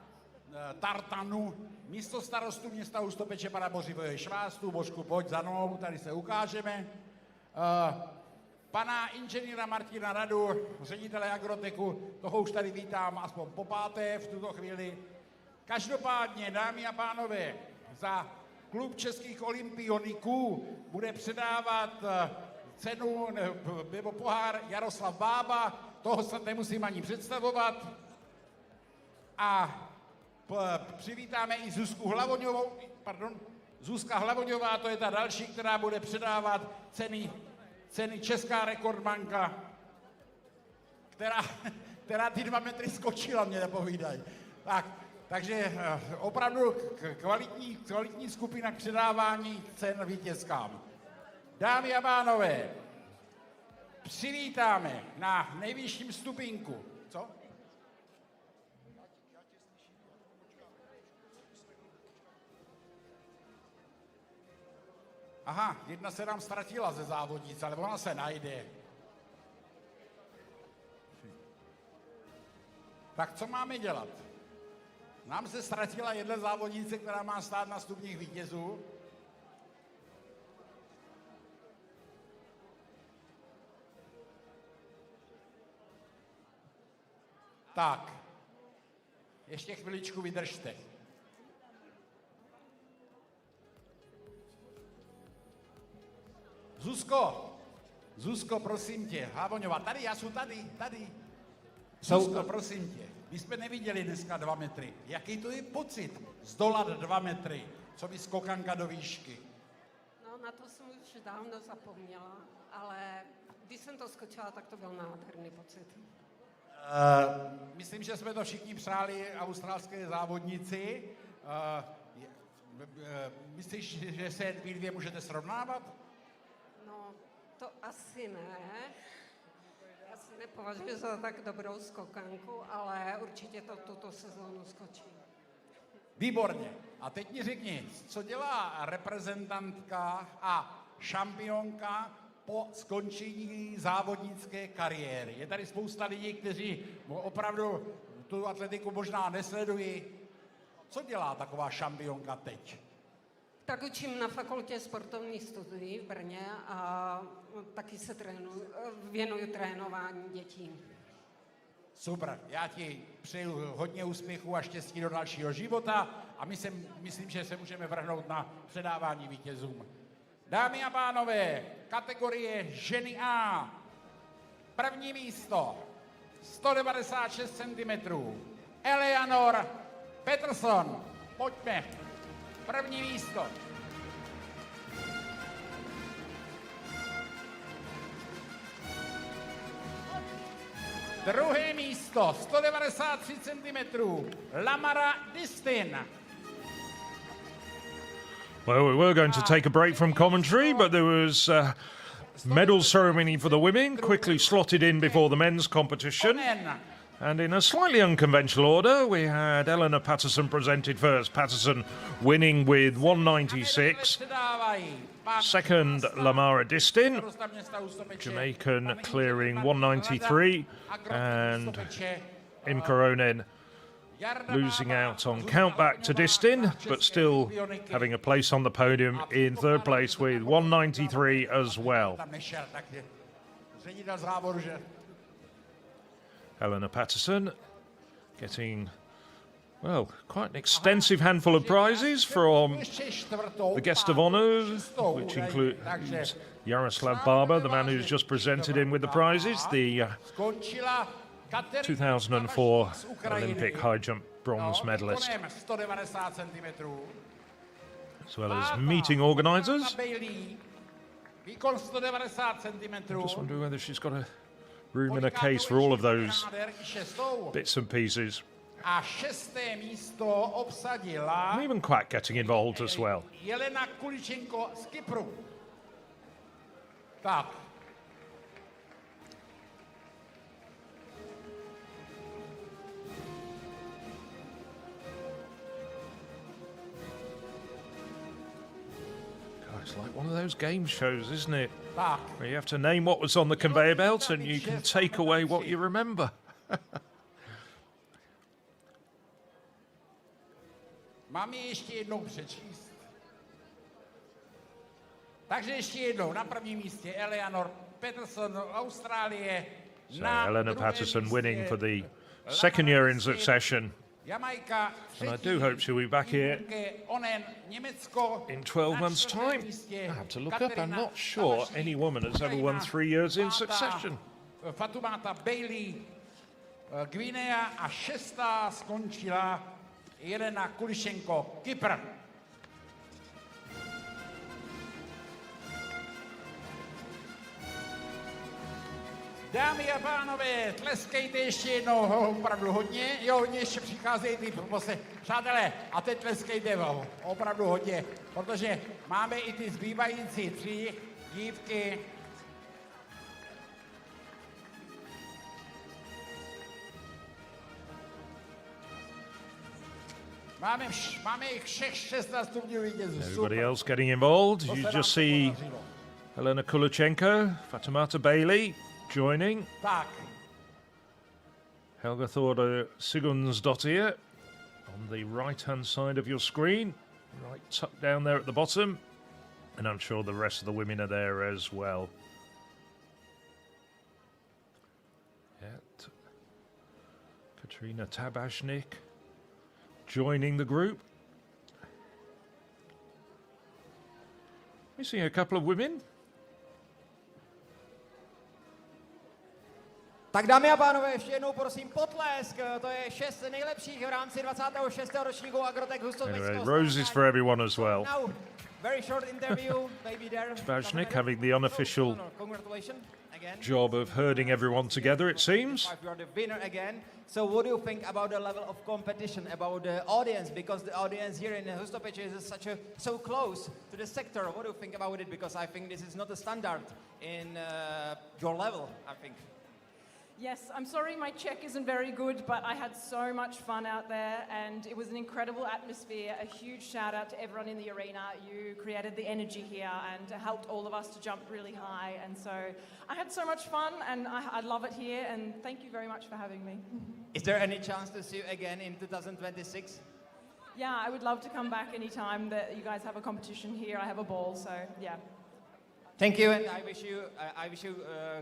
tartanu místostarostu města Hustopeče pana Bořivého Švástu. Božku, pojď za mnou, tady se ukážeme. Pana inženýra Martina Radu, ředitele Agroteku, toho už tady vítám aspoň po páté v tuto chvíli. Každopádně, dámy a pánové, za klub českých olympioniků bude předávat cenu nebo pohár Jaroslav Bába, toho se nemusím ani představovat. A přivítáme i Zuzku Hlavoňovou, Zuzka Hlavoňová, to je ta další, která bude předávat ceny Česká rekordmanka, která ty 2 metry skočila, mě nepovídají. Takže opravdu kvalitní skupina k předávání cen vítězkám. Dámy a pánové, přivítáme na nejvyšším stupínku. Co? Aha, jedna se nám ztratila ze závodnic, ale ona se najde. Tak co máme dělat? Nám se ztratila jedna závodnice, která má stát na stupních vítězů. Tak, ještě chviličku vydržte. Zuzko, prosím tě, Hlavoňová, tady, já jsem tady. Zuzko, prosím tě, my jsme neviděli dneska 2 metry. Jaký to je pocit zdolat 2 metry, co by skokanka do výšky? No, na to jsem už dávno zapomněla, ale když jsem to skočila, tak to byl nádherný pocit. Myslím, že jsme to všichni přáli australské závodnici. Myslíš, že se vy dvě můžete srovnávat? No, to asi ne. Já si nepovažuji za tak dobrou skokanku, ale určitě to tuto sezónu skočí. Výborně. A teď mi řekni, co dělá reprezentantka a šampionka po skončení závodnické kariéry? Je tady spousta lidí, kteří opravdu tu atletiku možná nesledují. Co dělá taková šampionka teď? Tak učím na fakultě sportovních studií v Brně a taky se věnuju trénování dětí. Super, já ti přeju hodně úspěchů a štěstí do dalšího života a myslím, že se můžeme vrhnout na předávání vítězům. Dámy a pánové, kategorie ženy A. První místo 196 cm. Eleanor Peterson. Pojďme. První místo. Druhé místo 193 cm. Lamara Distin. Well, we were going to take a break from commentary, but there was a medal ceremony for the women, quickly slotted in before the men's competition. And in a slightly unconventional order, we had Eleanor Patterson presented first. Patterson winning with 196. Second, Lamara Distin, Jamaican, clearing 193. And Imka Onen losing out on countback to Distin, but still having a place on the podium in third place with 193 as well. Eleanor Patterson getting, well, quite an extensive handful of prizes from the guest of honour, which includes Jaroslav Barber, the man who's just presented him with the prizes, the 2004 Olympic high jump bronze medalist, as well as meeting organisers. Just wonder whether she's got a room in a case for all of those bits and pieces. And even Quack getting involved as well. It's like one of those game shows, isn't it? Where you have to name what was on the conveyor belt and you can take away what you remember. Mám ji ještě jednou přečíst. Takže ještě jednou, na prvním místě Eleanor Peterson, Austrálie. So Eleanor Patterson winning for the second year in succession. And I do hope she'll be back here in 12 months' time. I have to look up, I'm not sure any woman has ever won 3 years in succession. Fatoumata Bailey, Guinea a šestá skončila Jelena Kulišenko, Kypr. Dámy a pánové, tleskejte ještě jednou opravdu hodně. Jo, hodně ještě přicházejí ty přátelé, a teď tleskejte opravdu hodně, protože máme i ty zbývající 3 dívky. Máme jich všech 16 stupňů vítězů. Everybody else getting involved. You just see Helena Kulichenko, Fatoumata Bailey joining. Tak. Helga Thorda Sigurdsdottir on the right-hand side of your screen, right tucked down there at the bottom. And I'm sure the rest of the women are there as well. Katrina Tabashnik joining the group. We see a couple of women. Tak dámy a pánové, ještě jednou prosím potlesk. To je 6 nejlepších v rámci 26. ročníku Agrotech Hustopečského Anyway, roses for everyone as well. Now, very short interview, maybe there. Tabashnik having the unofficial job of herding everyone together, it seems. You are the winner again. So what do you think about the level of competition, about the audience? Because the audience here in Hustopeče is so close to the sector. What do you think about it? Because I think this is not a standard in your level, I think. Yes, I'm sorry my Czech isn't very good, but I had so much fun out there and it was an incredible atmosphere. A huge shout out to everyone in the arena. You created the energy here and helped all of us to jump really high. And so I had so much fun and I love it here and thank you very much for having me. Is there any chance to see you again in 2026? Yeah, I would love to come back anytime that you guys have a competition here. I have a ball, so yeah. Thank you, and I wish you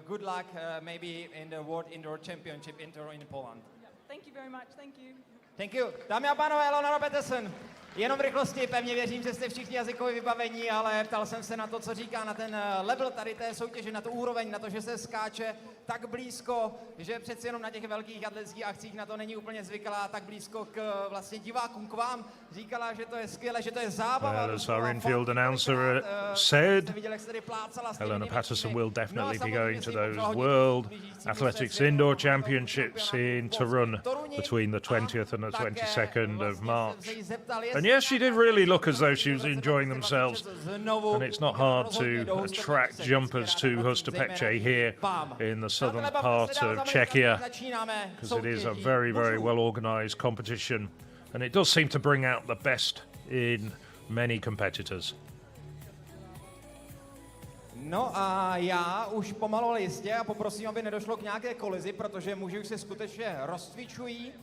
good luck, maybe in the World Indoor Championship in Poland. Thank you very much. Thank you. Thank you. Dámy a pánové, Eleanor Patterson. Jenom v rychlosti, pevně věřím, že jste všichni jazykově vybavení, ale ptal jsem se na to, co říká, na ten level tady té soutěže, na tu úroveň, na to, že se skáče tak blízko, že přeci jenom na těch velkých atletických akcích na to není úplně zvyklá, tak blízko k vlastně divákům, k vám. Říkala, že to je skvělé, že to je zábava. As our infield announcer said, Helena Patterson will definitely be going to those World Athletics Indoor Championships in Torun between the 20th and the 22nd of March. And yes, she did really look as though she was enjoying themselves. And it's not hard to attract jumpers to Hustopeče here in the southern part of Czechia, because it is a very, very well-organised competition. And it does seem to bring out the best in many competitors. No a já už pomalu ale jistě a poprosím, aby nedošlo k nějaké kolizi, protože muži už se skutečně rozcvičují.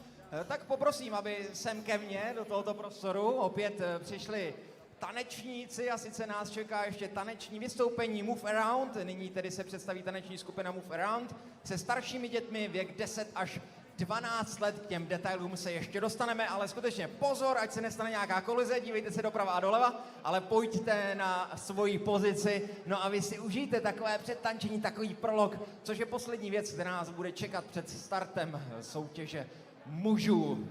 Tak poprosím, aby sem ke mně do tohoto prostoru opět přišli tanečníci a sice nás čeká ještě taneční vystoupení Move Around. Nyní tedy se představí taneční skupina Move Around se staršími dětmi věk 10 až 12 let. K těm detailům se ještě dostaneme, ale skutečně pozor, ať se nestane nějaká kolize, dívejte se doprava a doleva, ale pojďte na svoji pozici, no a vy si užijte takové předtančení, takový prolog, což je poslední věc, která nás bude čekat před startem soutěže mužů.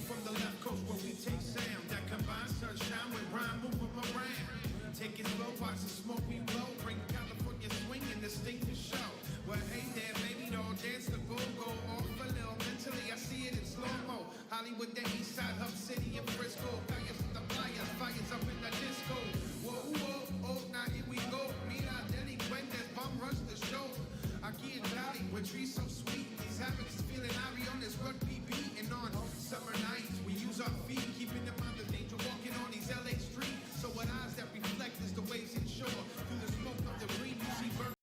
From the left coast where we take sound that combines sunshine with rhyme, move 'em around. Take it slow, watch the smoke we blow, bring California swing and distinct show. Well, hey there, baby, don't dance the go off a little mentally. I see it in slow mo. Hollywood, the East Side, Hub City, and Frisco. Fires the fires up in the disco. Whoa, whoa, oh, now here we go. Mira, delincuentes, bum rush the show. Aquí in Valley, with trees so sweet. These habits is feeling Ari on this rugby beat. And on summer nights, we use our feet, keeping in mind the danger walking on these LA streets. So what eyes that reflect is the waves inshore. Through the smoke of the green, you see birds.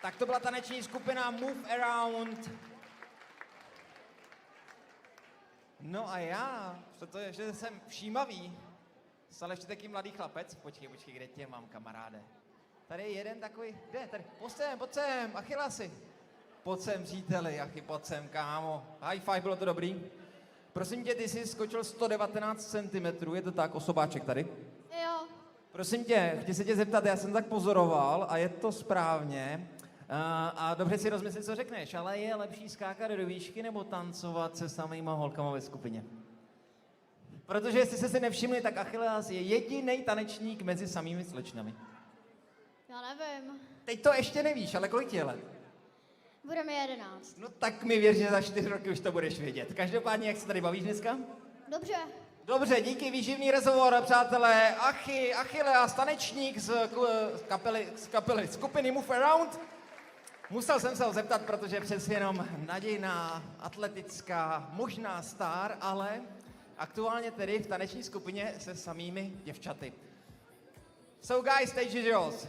Tak to byla taneční skupina Move Around. No a já, protože jsem všímavý, stále ještě taky mladý chlapec. Počkej, kde tě mám, kamaráde? Tady je jeden takový, kde, tady, pojď sem, Achillasi. Pojď sem, příteli, pojď sem, kámo. High five, bylo to dobrý. Prosím tě, ty jsi skočil 119 cm, je to tak, osobáček tady? Jo. Prosím tě, chci se tě zeptat, já jsem tak pozoroval a je to správně. A dobře si rozmysli, co řekneš, ale je lepší skákat do výšky nebo tancovat se samýma holkama ve skupině? Protože jestli jste si nevšimli, tak Achilleas je jediný tanečník mezi samými slečnami. Já nevím. Teď to ještě nevíš, ale kolik ti je let? Bude mi 11. No tak mi věř, že za 4 roky už to budeš vědět. Každopádně, jak se tady bavíš dneska? Dobře. Dobře, díky, výživný rozhovor, přátelé. Achilleas, tanečník z kapely skupiny Move Around. Musel jsem se ho zeptat, protože přes jenom nadějná, atletická, možná star, ale aktuálně tedy v taneční skupině se samými děvčaty. So guys, stage is yours.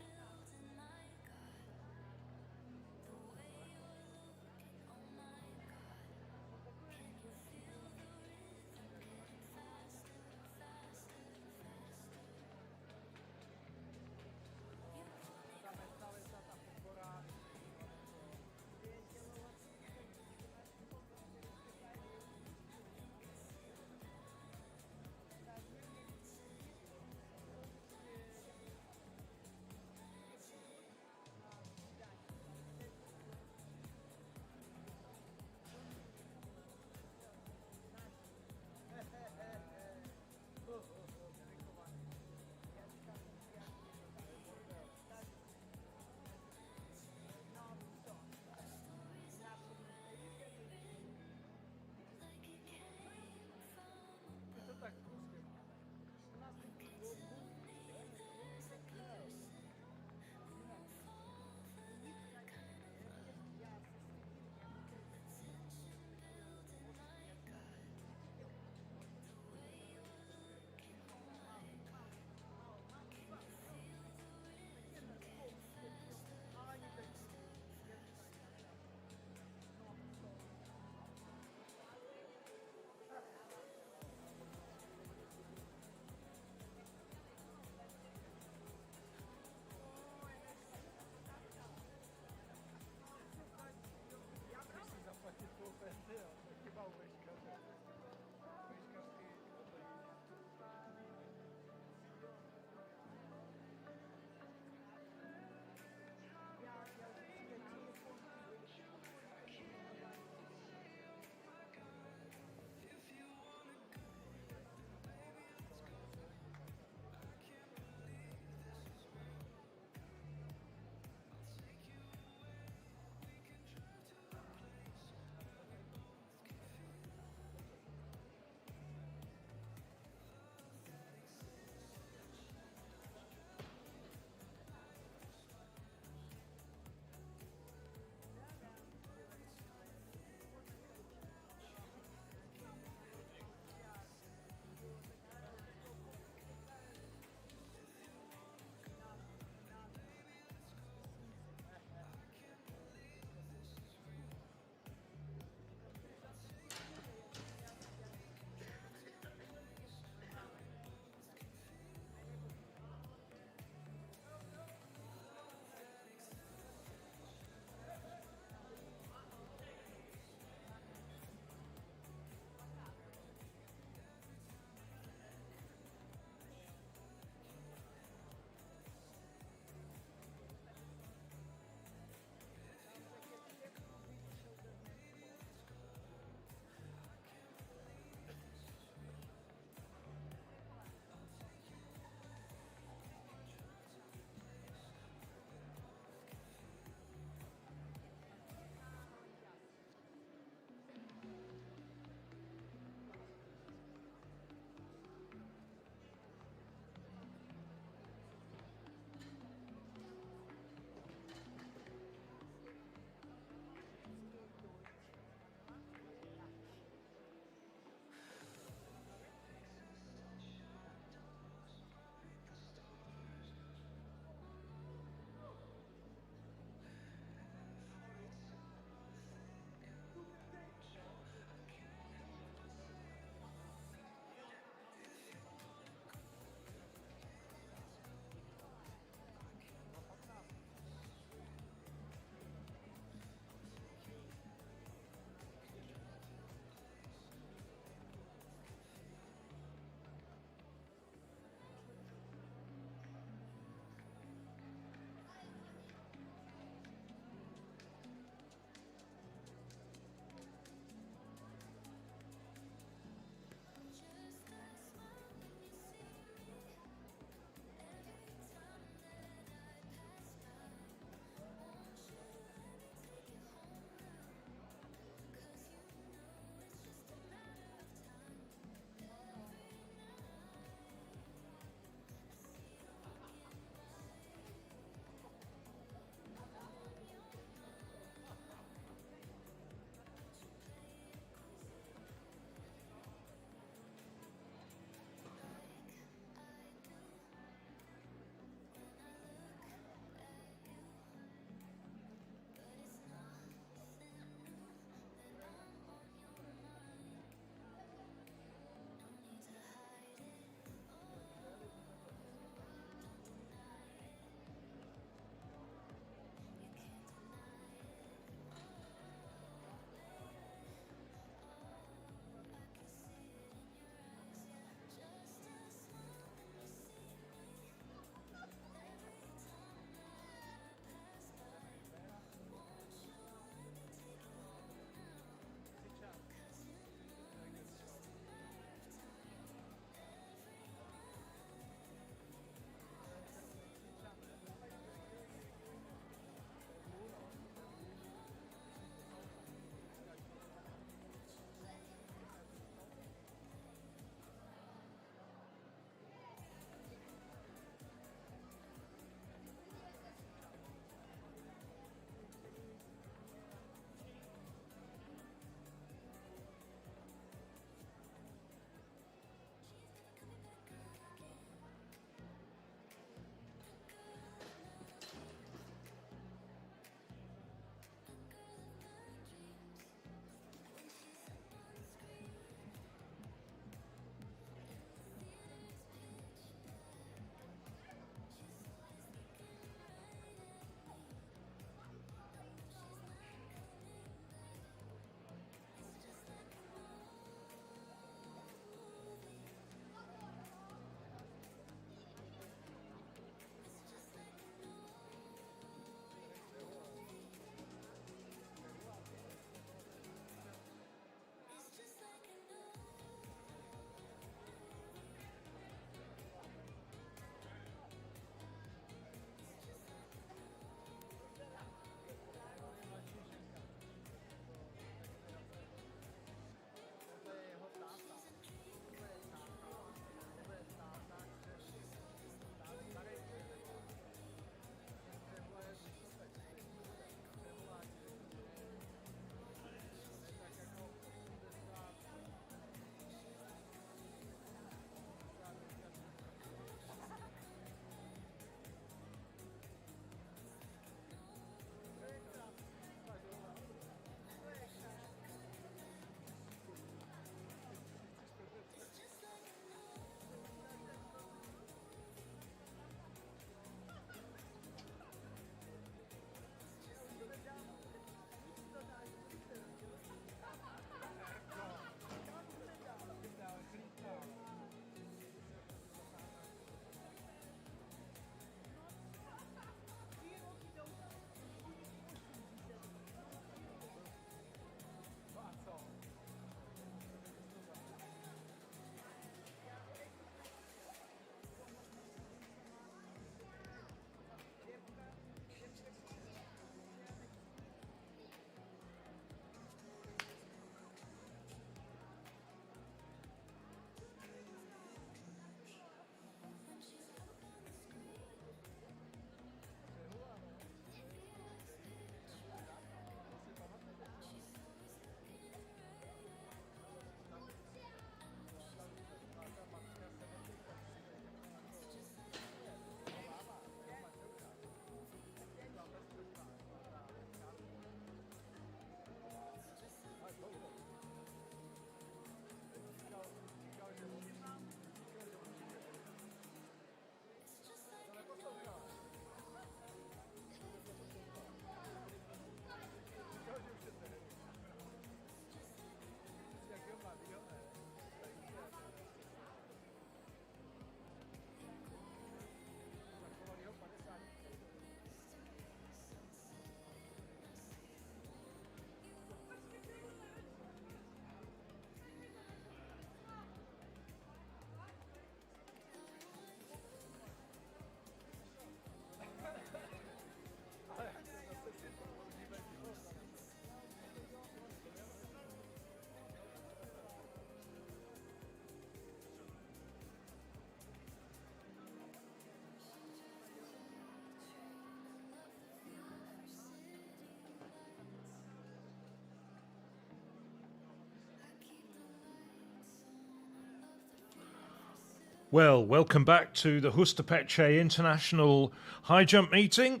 Well, welcome back to the Hustopeče International High Jump meeting.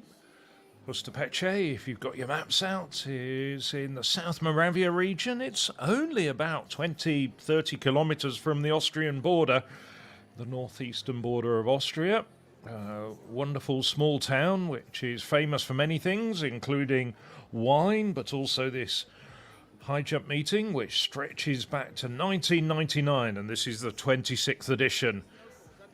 Hustopeče, if you've got your maps out, is in the South Moravia region. It's only about 20-30 kilometers from the Austrian border, the northeastern border of Austria. A wonderful small town which is famous for many things, including wine, but also this high jump meeting which stretches back to 1999, and this is the 26th edition.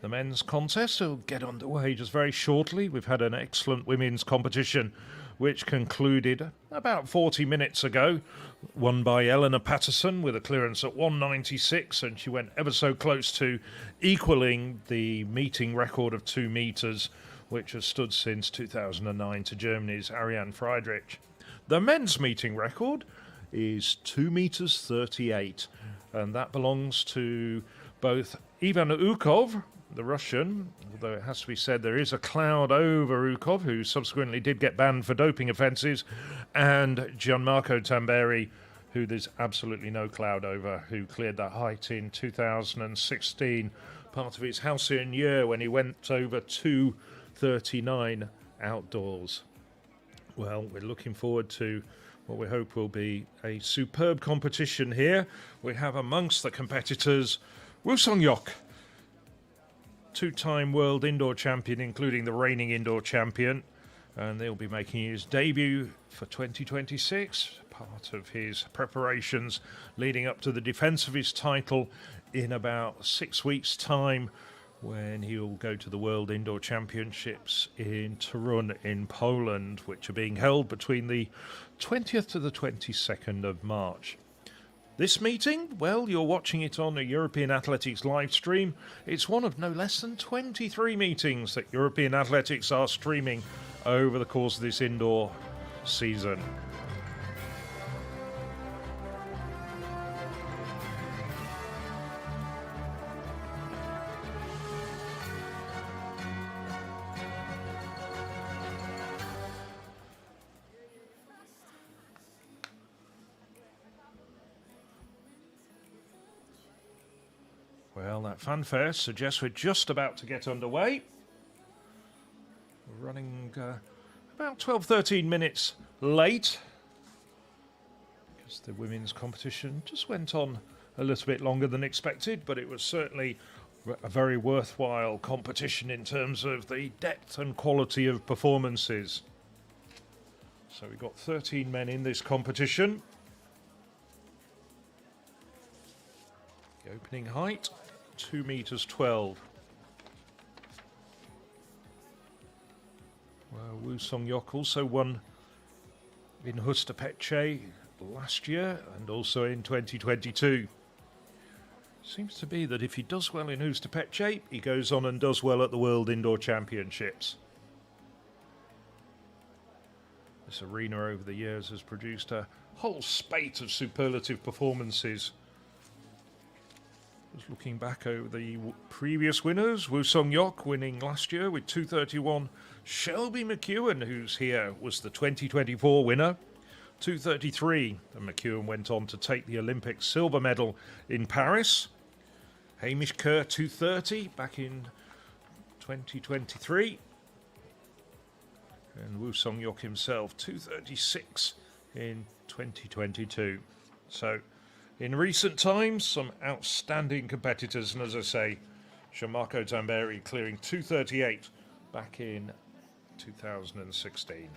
The men's contest will get underway just very shortly. We've had an excellent women's competition which concluded about 40 minutes ago, won by Eleanor Patterson with a clearance at 196, and she went ever so close to equaling the meeting record of 2 meters, which has stood since 2009 to Germany's Ariane Friedrich. The men's meeting record is 2 meters 38, and that belongs to both Ivan Ukov, the Russian, although it has to be said there is a cloud over Ukov, who subsequently did get banned for doping offences, and Gianmarco Tamberi, who there's absolutely no cloud over, who cleared that height in 2016, part of his halcyon year when he went over 2:39 outdoors. Well, we're looking forward to what we hope will be a superb competition here. We have amongst the competitors Woo Sung-yok, 2-time world indoor champion, including the reigning indoor champion, and they'll be making his debut for 2026, part of his preparations leading up to the defence of his title in about 6 weeks' time, when he'll go to the World Indoor Championships in Torun in Poland, which are being held between the 20th to the 22nd of March. This meeting, well, you're watching it on a European Athletics live stream. It's one of no less than 23 meetings that European Athletics are streaming over the course of this indoor season. Well, that fanfare suggests we're just about to get underway. We're running about 12-13 minutes late, because the women's competition just went on a little bit longer than expected, but it was certainly a very worthwhile competition in terms of the depth and quality of performances. So we've got 13 men in this competition. The opening height, 2 meters 12. Well, Woo Sung-yok also won in Hustopeče last year and also in 2022. Seems to be that if he does well in Hustopeče, he goes on and does well at the World Indoor Championships. This arena over the years has produced a whole spate of superlative performances. Just looking back over the previous winners, Woo Sung-yok winning last year with 2:31. Shelby McEwen, who's here, was the 2024 winner, 2:33. And McEwen went on to take the Olympic silver medal in Paris. Hamish Kerr, 2:30 back in 2023. And Woo Sung-yok himself, 2:36 in 2022. So, in recent times, some outstanding competitors, and as I say, Gianmarco Tamberi clearing 2:38 back in 2016.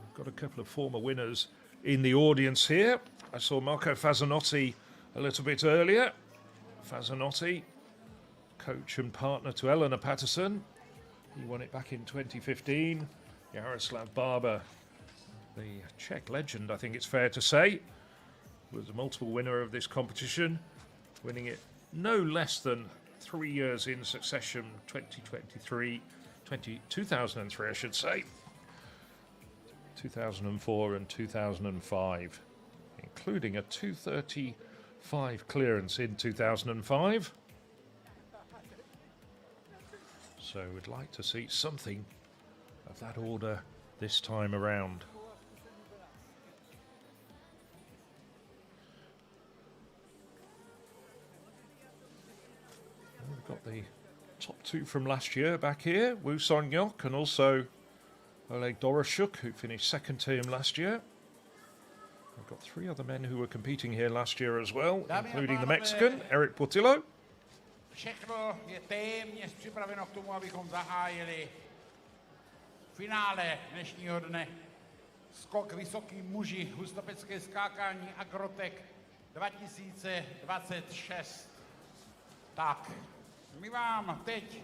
We've got a couple of former winners in the audience here. I saw Marco Fazzanotti a little bit earlier. Fazzanotti, coach and partner to Eleanor Patterson. He won it back in 2015. Jaroslav Barber, the Czech legend, I think it's fair to say, was a multiple winner of this competition, winning it no less than 3 years in succession, 2003, I should say, 2004 and 2005, including a 2:35 clearance in 2005. So we'd like to see something of that order this time around. We've got the top two from last year back here, Woo Son-hyuk and also Oleg Doroshuk, who finished second team last year. We've got three other men who were competing here last year as well, including the Mexican, Eric Portillo. Všechno je téměř připraveno k tomu, abychom zahájili finále dnešního dne. Skok vysoký muži, hustopecké skákání Agrotec 2026. Tak, my vám teď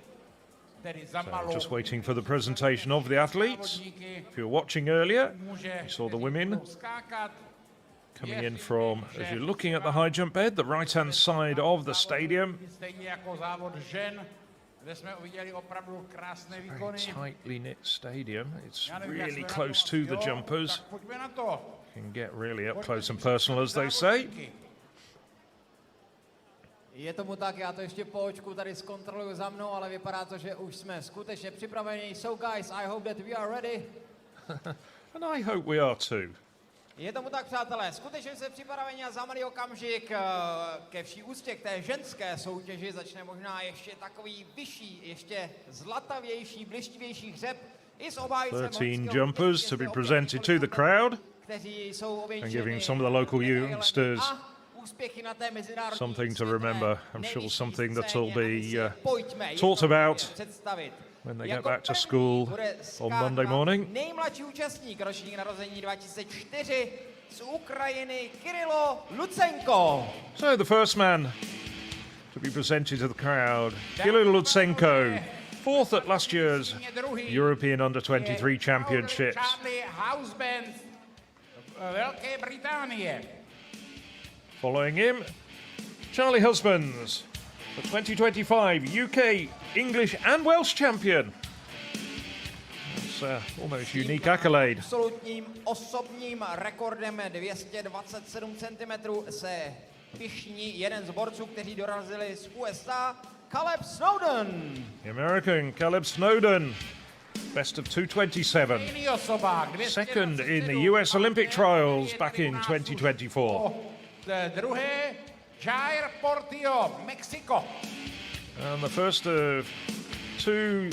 tedy za malou... Just waiting for the presentation of the athletes. If you were watching earlier, you saw the women coming in from, as you're looking at the high jump bed, the right-hand side of the stadium. Very tightly knit stadium. It's really close to the jumpers. Can get really up close and personal, as they say. Je tomu tak, já to ještě po očku tady zkontroluju za mnou, ale vypadá to, že už jsme skutečně připraveni. So guys, I hope that we are ready. And I hope we are too. Je tomu tak, přátelé, skutečně se připraveni a za malý okamžik ke vší úctě k té ženské soutěži začne možná ještě takový vyšší, ještě zlatavější, blištivější hřeb i s obhájcem 13 jumpers to be presented to the crowd and giving some of the local youngsters something to remember. I'm sure something that will be talked about when they get back to school on Monday morning. Nejmladší účastník ročník narození 2004 z Ukrajiny, Kirilo Lutsenko. So the first man to be presented to the crowd, Kirilo Lutsenko, fourth at last year's European Under-23 Championships. Following him, Charlie Husbands, the 2025 UK, English and Welsh champion. It's almost unique accolade. Absolutním osobním rekordem 227 cm se pišní jeden z borců, kteří dorazili z USA, Caleb Snowden. The American Caleb Snowden, best of 227. Second in the US Olympic trials back in 2024. Druhé, Jair Portillo, Mexico. And the first of two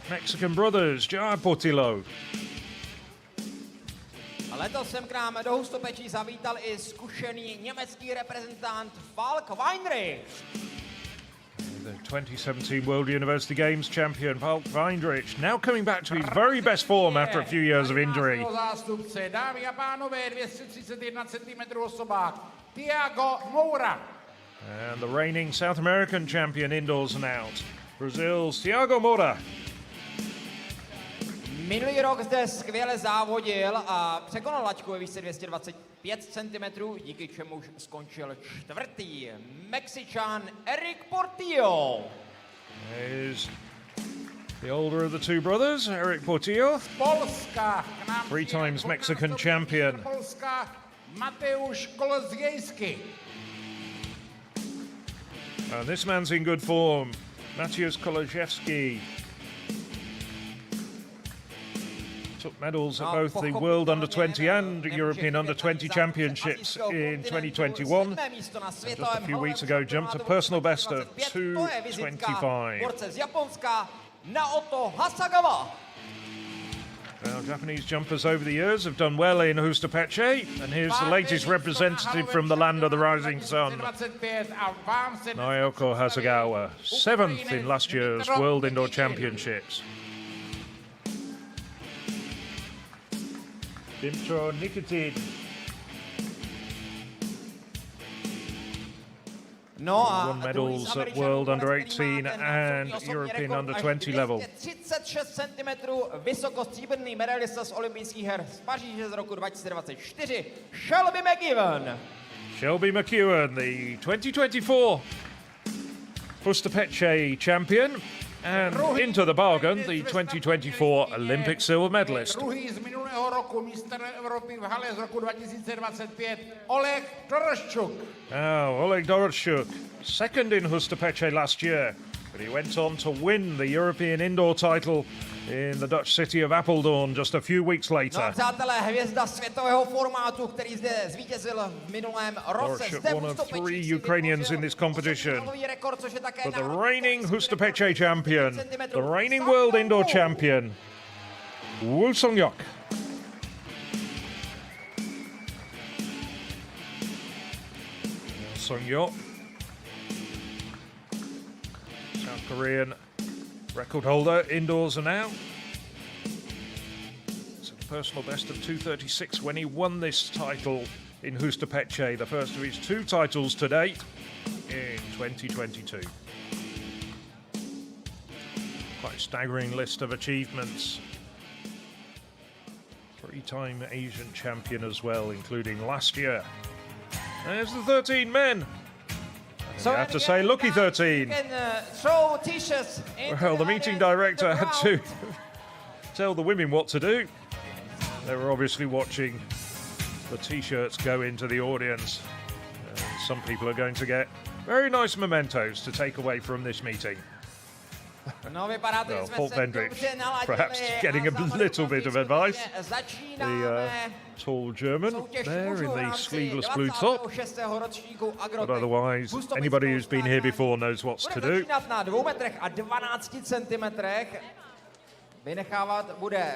Mexican brothers, Jair Portillo. Letos sem k nám do Hustopečí zavítal i zkušený německý reprezentant Falk Weinrich. The 2017 World University Games champion Falk Weinrich, now coming back to his very best form after a few years of injury. Zástupce, dámy a pánové, 231 cm osobák, Thiago Moura. And the reigning South American champion indoors and out, Brazil's Thiago Moura. Minulý rok zde skvěle závodil a překonal laťku ve výšce 225 cm, díky čemuž skončil čtvrtý. Mexičan Eric Portillo. Is the older of the two brothers, Eric Portillo, Polska, 3 times Mexican champion. Polska, Mateusz Kolozjejski. And this man's in good form, Mateusz Kolozjewski. Took medals at both the World Under-20 and European Under-20 Championships in 2021. And just a few weeks ago jumped a personal best of 2:25. Now, Japanese jumpers over the years have done well in Hustopeče, and here's the latest representative from the land of the rising sun, Naoko Hasegawa, 7th in last year's World Indoor Championships. Dmytro Nikitin. Won medals at World Under-18 and European Under-20 level. 36 cm vysokostříbrný medailista z olympijských her z Paříže z roku 2024, Shelby McEwen. Shelby McEwen, the 2024 Hustopeče champion, and into the bargain, the 2024 Olympic silver medalist. Druhý z minulého roku, mistr Evropy v hale z roku 2025, Oleg Doroshuk. Now, Oleg Doroshuk, second in Hustopeče last year, but he went on to win the European indoor title in the Dutch city of Apeldoorn just a few weeks No, later. přátelé, hvězda světového formátu, který zde zvítězil v minulém roce. Dorship, one of 3 Ukrainians in this competition. But the reigning Hustopeče champion, the reigning world indoor champion, Woo Sung-hyuk. Sung-hyuk, South Korean record holder indoors and out. It's a personal best of 2:36 when he won this title in Hustopeče, the first of his 2 titles to date in 2022. Quite a staggering list of achievements. 3-time Asian champion as well, including last year. There's the 13 men. So you have to say, lucky 13. Well, the meeting director had to tell the women what to do. They were obviously watching the T-shirts go into the audience. Some people are going to get very nice mementos to take away from this meeting. Well, Holt Vendrich perhaps getting a little bit of advice. The tall German there in the sleeveless blue top. But otherwise, anybody who's been here before knows what's to do. Na 2 metrech a 12 centimetrech vynechávat bude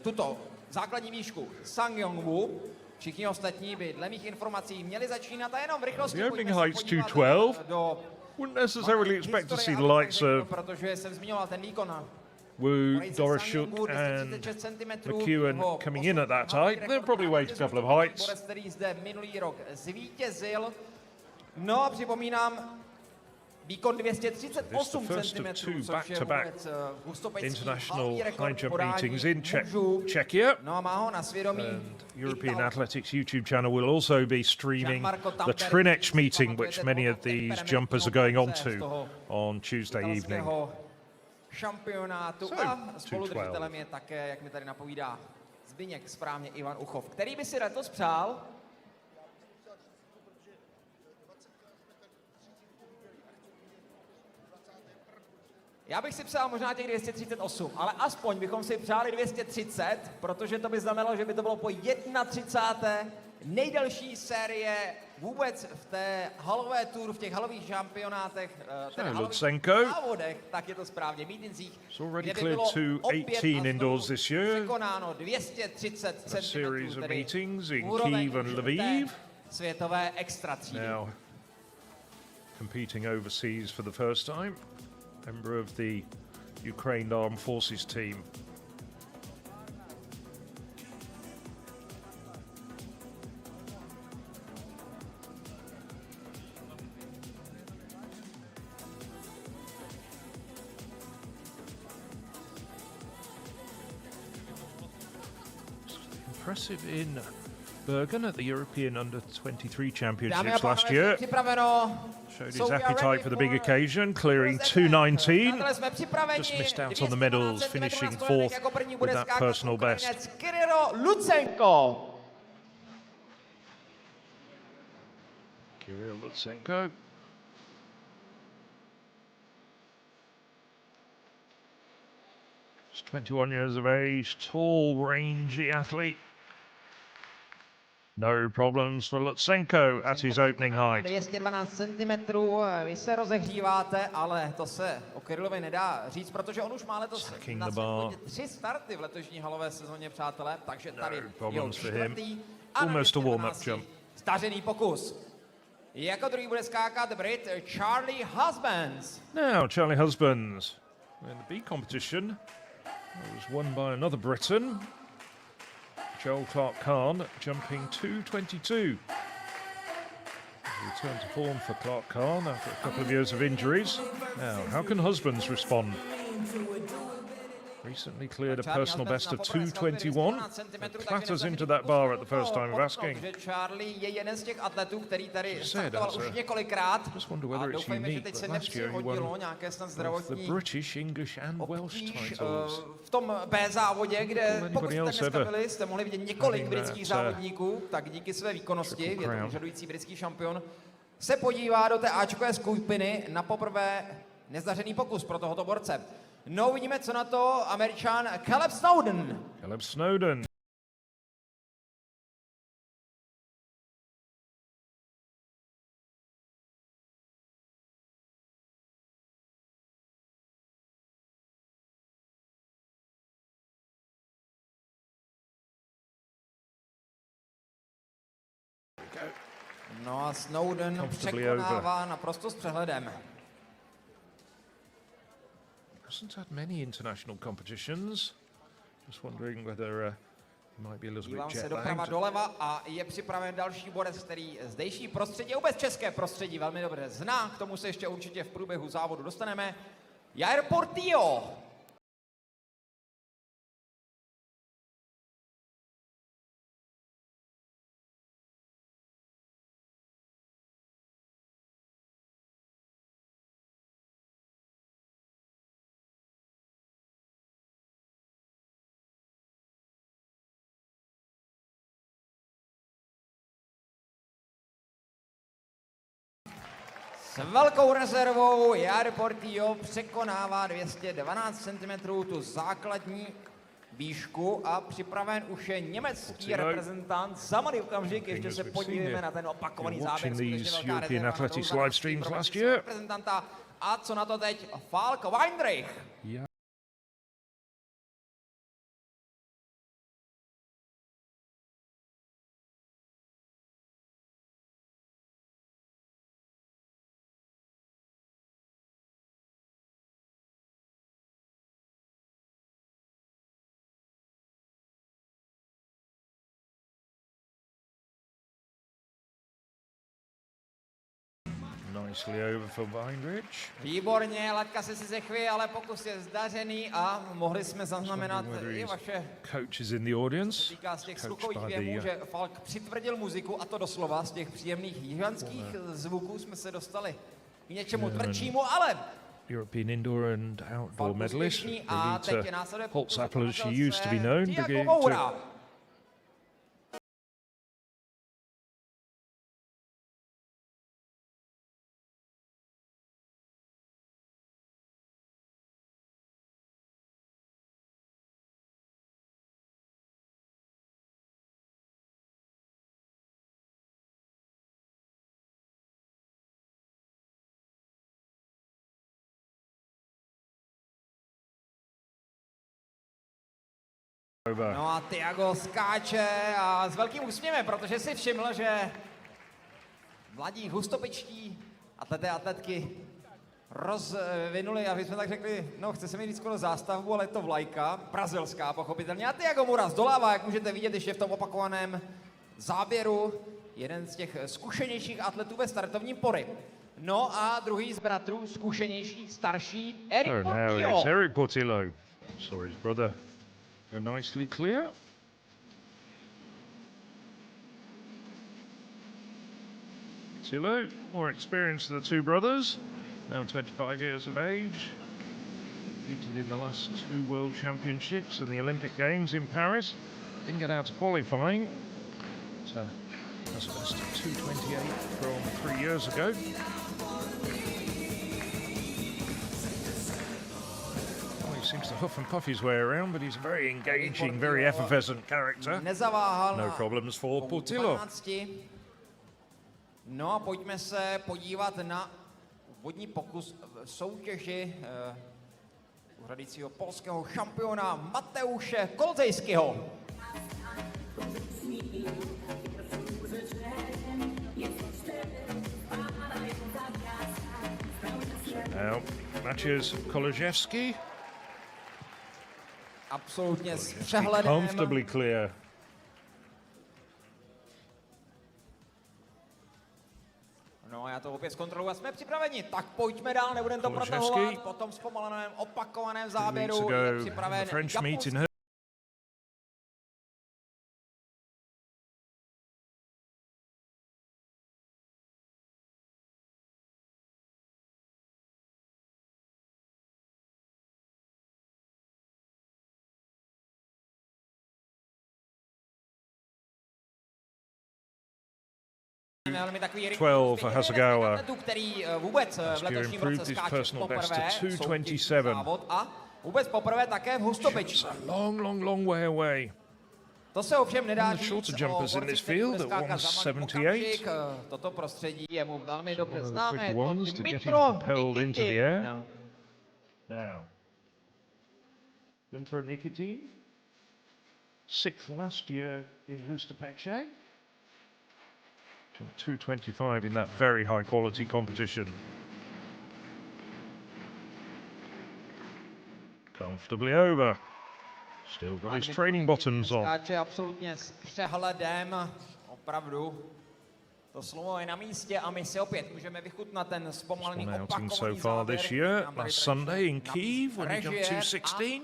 tuto základní výšku Sang Yong-woo. Všichni ostatní by dle mých informací měli začínat a jenom v rychlosti. The opening height's 212. Wouldn't necessarily expect to see the likes of Woo, Dorshuk and McEwen coming in at that height. They'll probably wait a couple of heights. No a připomínám výkon 238 cm, což je vůbec international high jump meetings in Czechia. No a má ho na svědomí. And European Athletics YouTube channel will also be streaming the Trinec meeting, which many of these jumpers are going on to on Tuesday evening. Šampionátu a spoludržitelem je také, jak mi tady napovídá Zbyněk, správně Ivan Uchov, který by si letos přál Já bych si přál možná těch 238, ale aspoň bychom si přáli 230, protože to by znamenalo, že by to bylo po 31. nejdelší série vůbec v té halové tour, v těch halových šampionátech, závodech, tak je to správně, mítincích, kde by bylo opět překonáno 230 cm, tedy úroveň světové extra třídy. Competing overseas for the first time. Member of the Ukraine Armed Forces team. Impressive in Bergen at the European Under-23 Championships last year. Showed his appetite for the big occasion, clearing 2:19. Just missed out on the medals, finishing 4th with that personal best. Kirill Lutsenko. Just 21 years of age, tall, rangy athlete. No problems for Lutsenko at his opening height. 212 cm, vy se rozehříváte, ale to se o Kirillovi nedá říct, protože on už má letos na světě 3 starty v letošní halové sezóně, přátelé, takže tady jeho 4. a na 212 stařený pokus. Jako druhý bude skákat Brit Charlie Husbands. Now, Charlie Husbands in the B competition was won by another Briton, Joel Clark-Kahn, jumping 2:22. Return to form for Clark-Kahn after a couple of years of injuries. Now, how can Husbands respond? Recently cleared a personal best of 2:21. Clatters into that bar at the first time of asking. Said, just wonder whether it's unique, but last year he won both the British, English and Welsh titles. V tom B závodě, kde pokud jste dneska byli, jste mohli vidět několik britských závodníků, tak díky své výkonnosti, je to úřadující britský šampion, se podívá do té Ačkové skupiny na poprvé nezdařený pokus pro tohoto borce. No, uvidíme, co na to Američan Caleb Snowden. Caleb Snowden. No a Snowden překonává naprosto s přehledem. Hasn't had many international competitions. Just wondering whether he might be a little Dívám bit se jet doprava lagged. doleva a je připraven další borec, který zdejší prostředí, vůbec české prostředí velmi dobře zná. K tomu se ještě určitě v průběhu závodu dostaneme. Jair Portillo. S velkou rezervou Jair Portillo překonává 212 cm tu základní výšku a připraven už je německý reprezentant. Za malý okamžik ještě se podívejme na ten opakovaný záběr. Skutečně velká rezerva reprezentanta. A co na to teď Falk Weinrich? Nicely over for Weinrich. Výborně, laťka se si zechví, ale pokus je zdařený a mohli jsme zaznamenat i vaše coaches in the audience. Týká z těch sluchových věmů, že Falk přitvrdil muziku a to doslova z těch příjemných jižanských zvuků jsme se dostali k něčemu tvrdšímu, ale European indoor and outdoor medalist, Brigitte Holtz-Appel as she used to be known, Brigitte. No a Tiago skáče a s velkým úsměvem, protože si všiml, že mladí hustopečtí atleté a atletky rozvinuli, a my jsme tak řekli, no chce se mi říct skoro zástavbu, ale je to vlajka, brazilská pochopitelně. A Tiago Moura zdolává, jak můžete vidět ještě v tom opakovaném záběru, jeden z těch zkušenějších atletů ve startovním poli. No a druhý z bratrů, zkušenější, starší, Eric Portillo. Eric Portillo. Sorry, his brother. Nicely clear. Portillo, more experienced than the two brothers, now 25 years of age. Competed in the last two World Championships and the Olympic Games in Paris. Didn't get out to qualifying. So that's best 2:28 from 3 years ago. Seems to huff and puff his way around, but he's a very engaging, very effervescent character. No problems for Portillo. No a pojďme se podívat na úvodní pokus v soutěži uhradícího polského šampiona Mateusze Kolzejského. Now, matches Kolzejski. Absolutně s přehledem. Comfortably clear. No a já to opět zkontroluji a jsme připraveni. Tak pojďme dál, nebudeme to protahovat. Po tom zpomaleném opakovaném záběru je připraven japonský. Velmi takový 12 for Hasegawa. Který vůbec v letošním roce skáče poprvé soutěží závod a vůbec poprvé také v Hustopeči. A long way away. To se ovšem nedá The říct shorter o jumpers in borci, this který field bude at skákat za malý 178. okamžik. Toto prostředí je mu velmi dobře One of the známé. quick Je to ones to get him Dmitro propelled into the air. No. Now, Dmitro Nikitin, 6th last year in Hustopeče. 225 in that very high quality competition. Comfortably over. Still got his training bottoms on. Skáče absolutně s přehledem, opravdu. To slovo je na místě a my si opět můžeme vychutnat ten zpomalený Outing so opakovaný far this závěr. year. Last Sunday in Kyiv when he jumped Režie 216.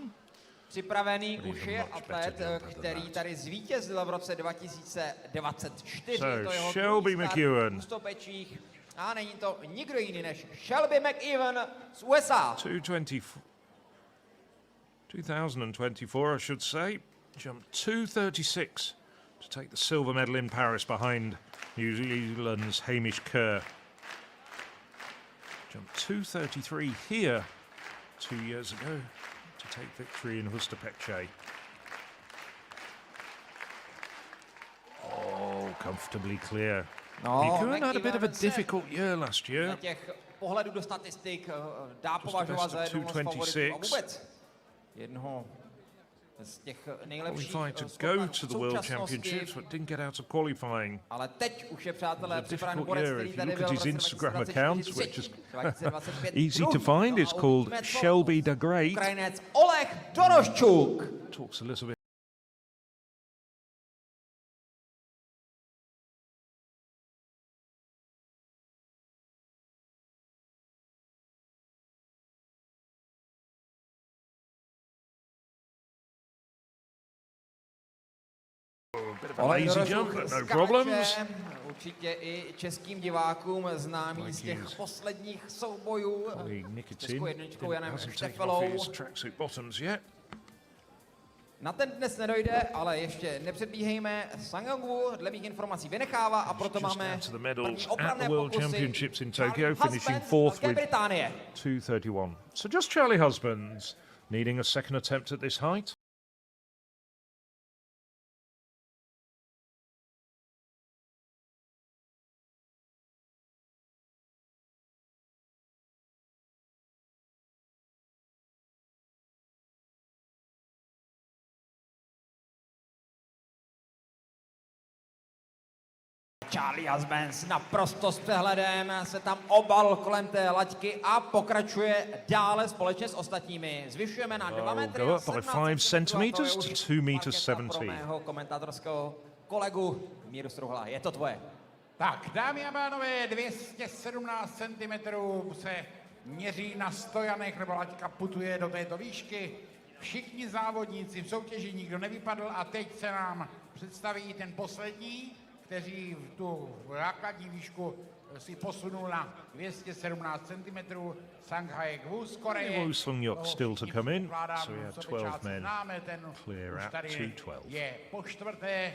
Připravený už je atlet, který tady zvítězil v roce 2024. So, To jeho Shelby druhý start McEwen. v Hustopečích. A není to nikdo jiný než Shelby McEwen z USA. 2024, I should say. Jumped 236 to take the silver medal in Paris behind New Zealand's Hamish Kerr. Jumped 233 here 2 years ago to take victory in Hustopeče. Oh, comfortably clear. McEwen had a bit of a difficult year last year. Na těch pohledů do statistik dá považovat za jednoho z favoritů a vůbec jednoho z těch nejlepších Qualified to go to the World Championships, but didn't get out of qualifying. Ale teď už je, přátelé, It was a připraven difficult borec, year. který If you tady look byl at v his roce Instagram 2024 accounts, which is 2025 easy to find, it's called Shelby the Great. Ukrajinec Oleg Doroščuk. Talks a little bit. Bit of a lazy jump, but no problems. Určitě i českým divákům známý z těch posledních soubojů s českou jedničkou Janem Štefelou. Na ten dnes nedojde, ale ještě nepředbíhejme. Sangangu dle mých informací vynechává a proto máme první opravné pokusy Charlie Husbands z Velké Británie. 231. So just Charlie Husbands needing a second attempt at this height. Charlie Husbands naprosto s přehledem se tam obal kolem té laťky a pokračuje dále společně s ostatními. Zvyšujeme na 2 metry Go a up by 17 5 centimeters to 2 meters pro 70. mého komentátorského kolegu Míru Struhla. Je to tvoje. Tak, dámy a pánové, 217 cm se měří na stojanech, nebo laťka putuje do této výšky. Všichni závodníci v soutěži, nikdo nevypadl a teď se nám představí ten poslední, kteří tu základní výšku si posunul na 217 cm. Shanghai Wu z Koreje. Wu Sung-yuk still to come in, so we had 12 men clear at 212. Je po čtvrté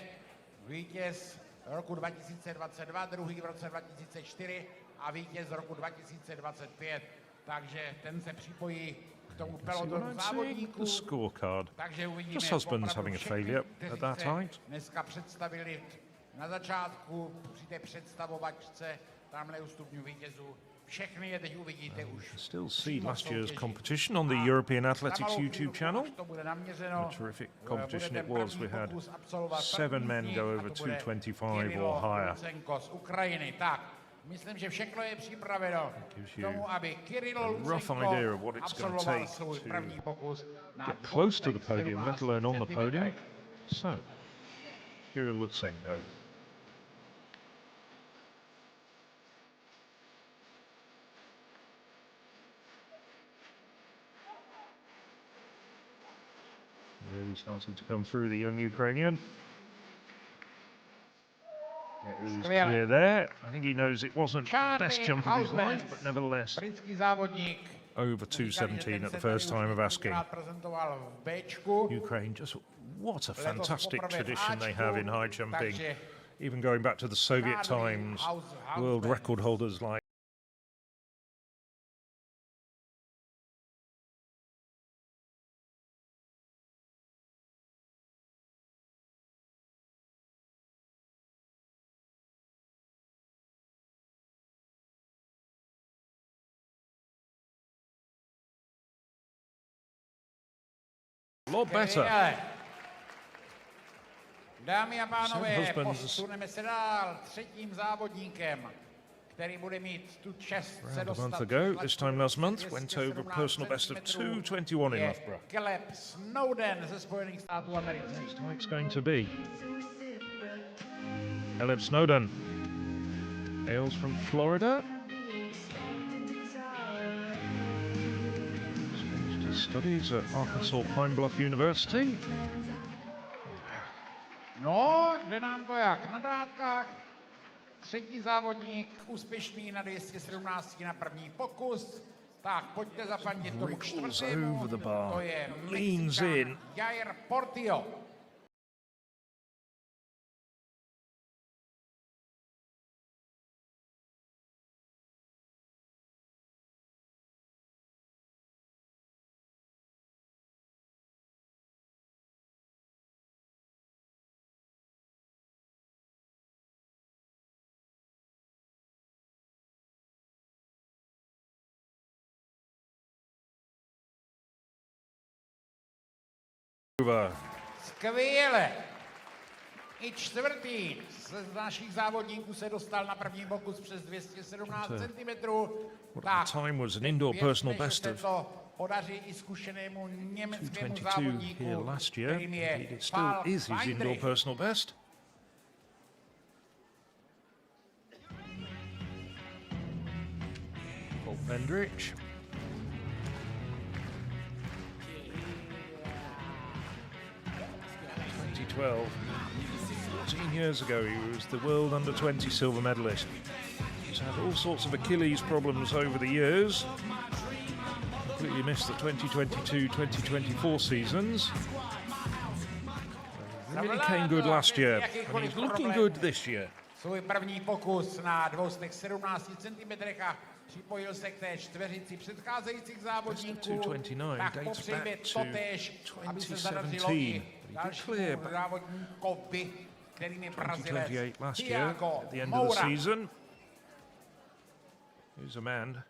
vítěz roku 2022, druhý v roce 2004 a vítěz roku 2025. Takže ten se připojí k tomu pelotonu závodníků. The scorecard. Takže uvidíme. Just Husbands having a failure at that height. Dneska představili na začátku při té představovačce tamhle u stupňu vítězů. Všechny je teď uvidíte už. Still see last year's competition on the European Athletics YouTube channel. A terrific competition it was. We had 7 men go over 225 or higher. Z Ukrajiny. Tak, myslím, že všechno je připraveno k tomu, aby Kiril Lucenko absolvoval svůj první pokus na Get close to the podium, let alone on the podium. So, Kiril Lucenko. Really starting to come through the young Ukrainian. Really clear there. I think he knows it wasn't the best jump of his life, but nevertheless, over 217 at the first time of asking. Ukraine, just what a fantastic tradition they have in high jumping. Even going back to the Soviet times, world record holders like A lot better. Dámy a pánové, posuneme se dál. Třetím závodníkem, který bude mít tu čest se dostat. A month ago, this time last month, went over a personal best of 2:21 in Loughborough. Caleb Snowden ze Spojených států amerických. Next time it's going to be Caleb Snowden. Hails from Florida. Finished his studies at Arkansas Pine Bluff University. No, jde nám to jak na drátkách. Třetí závodník, úspěšný na 217 na první pokus. Tak, pojďte zapandit tomu čtvrtému. To je Mexikán Jair Portillo. Skvěle. I čtvrtý z našich závodníků se dostal na první pokus přes 217 cm. Tak, time was an indoor personal best of podaří i zkušenému německému závodníku, here last year. kterým je It still is his indoor personal best. Paul Pendrich. 2012. 14 years ago, he was the World Under-20 silver medalist. He's had all sorts of Achilles problems over the years. Completely missed the 2022-2024 seasons. He really came good last year, and he's looking good this year. Svůj první pokus na 217 cm a připojil se k té čtveřici předcházejících závodníků. Tak popřejme totéž, aby se zadařilo i dalšímu závodníkovi, kterým je Brazilec Thiago Moura. Here's a man.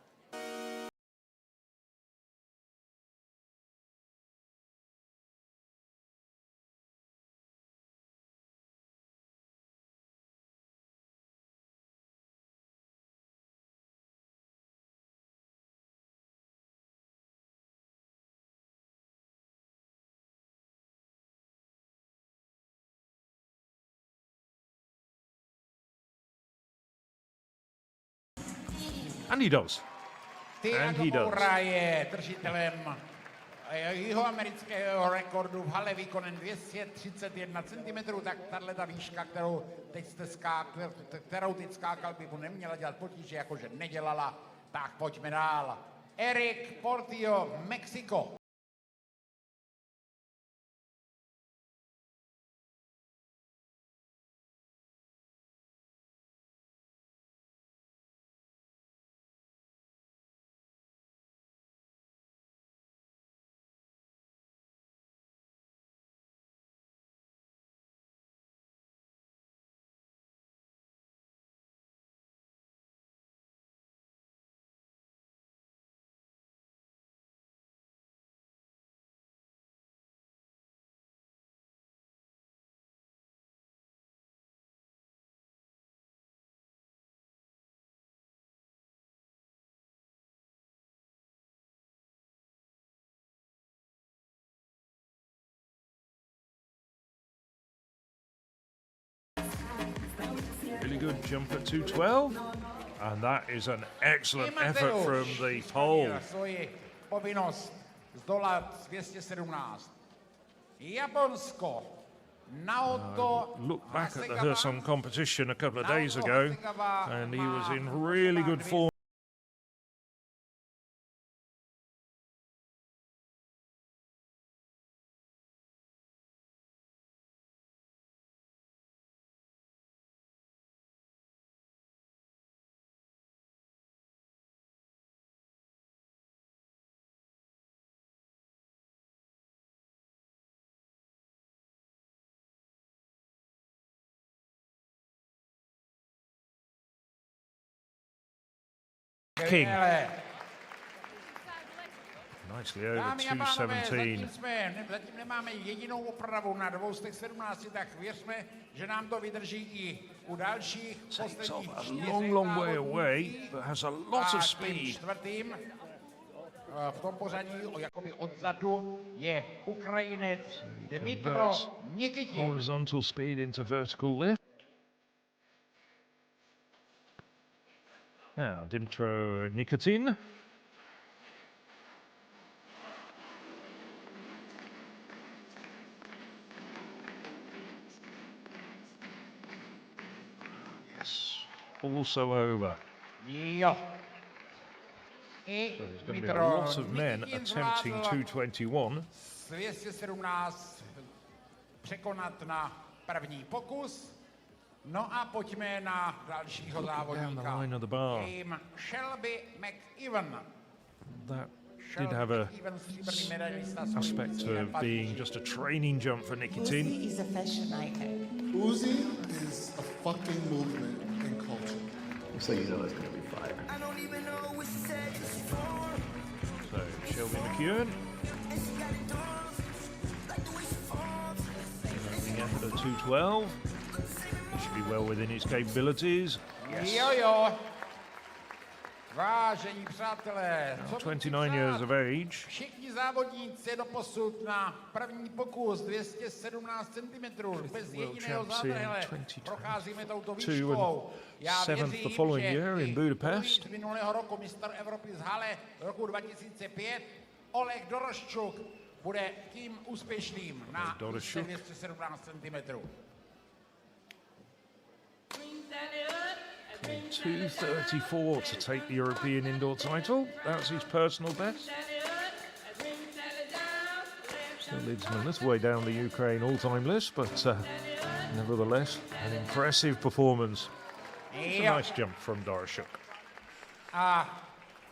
And he does. Thiago Moura je držitelem jihoamerického rekordu v hale výkonem 231 cm, tak tato výška, kterou teď skákal, by mu neměla dělat potíže, jakože nedělala. Tak pojďme dál. Eric Portillo, Mexiko. Really good jump at 212, and that is an excellent effort from the pole. Povinnost zdolat 217. Japonsko. Look back at the Hillsong competition a couple of days ago, and he was in really good form. Nicely over Dámy a pánové, 217. zatím nemáme jedinou opravu na 217, tak věřme, že nám to vydrží i u dalších posledních A 4 long way away, but has a lot of tím speed. čtvrtým v tom pořadí jakoby odzadu je Ukrajinec Dmitro Nikitin. Horizontal speed into vertical lift. Now, Dmitro Nikitin. Yes, also over. Jo. So there's going to be a lot of men attempting 221. 217 překonat na první pokus. No a pojďme na dalšího závodníka. Tím Shelby McEwen. That did have a aspect of being just a training jump for Nikitin. Uzi is a fashion icon. Uzi is a fucking movement in culture. So you know it's going to be fire. So Shelby McEwen. Running ahead of 212. He should be well within his capabilities. Yes. Jo. Vážení přátelé, 29 years of age. Všichni závodníci doposud na první pokus 217 cm bez jediného zádrhele. Procházíme touto výškou. Já věřím, že i minulého roku mistr Evropy z Halle roku 2005 Oleg Doroščuk bude tím úspěšným na 217 cm. 2:34 to take the European indoor title. That's his personal best. Still leads him a little way down the Ukraine all-time list, but nevertheless, an impressive performance. It's a nice jump from Doroščuk.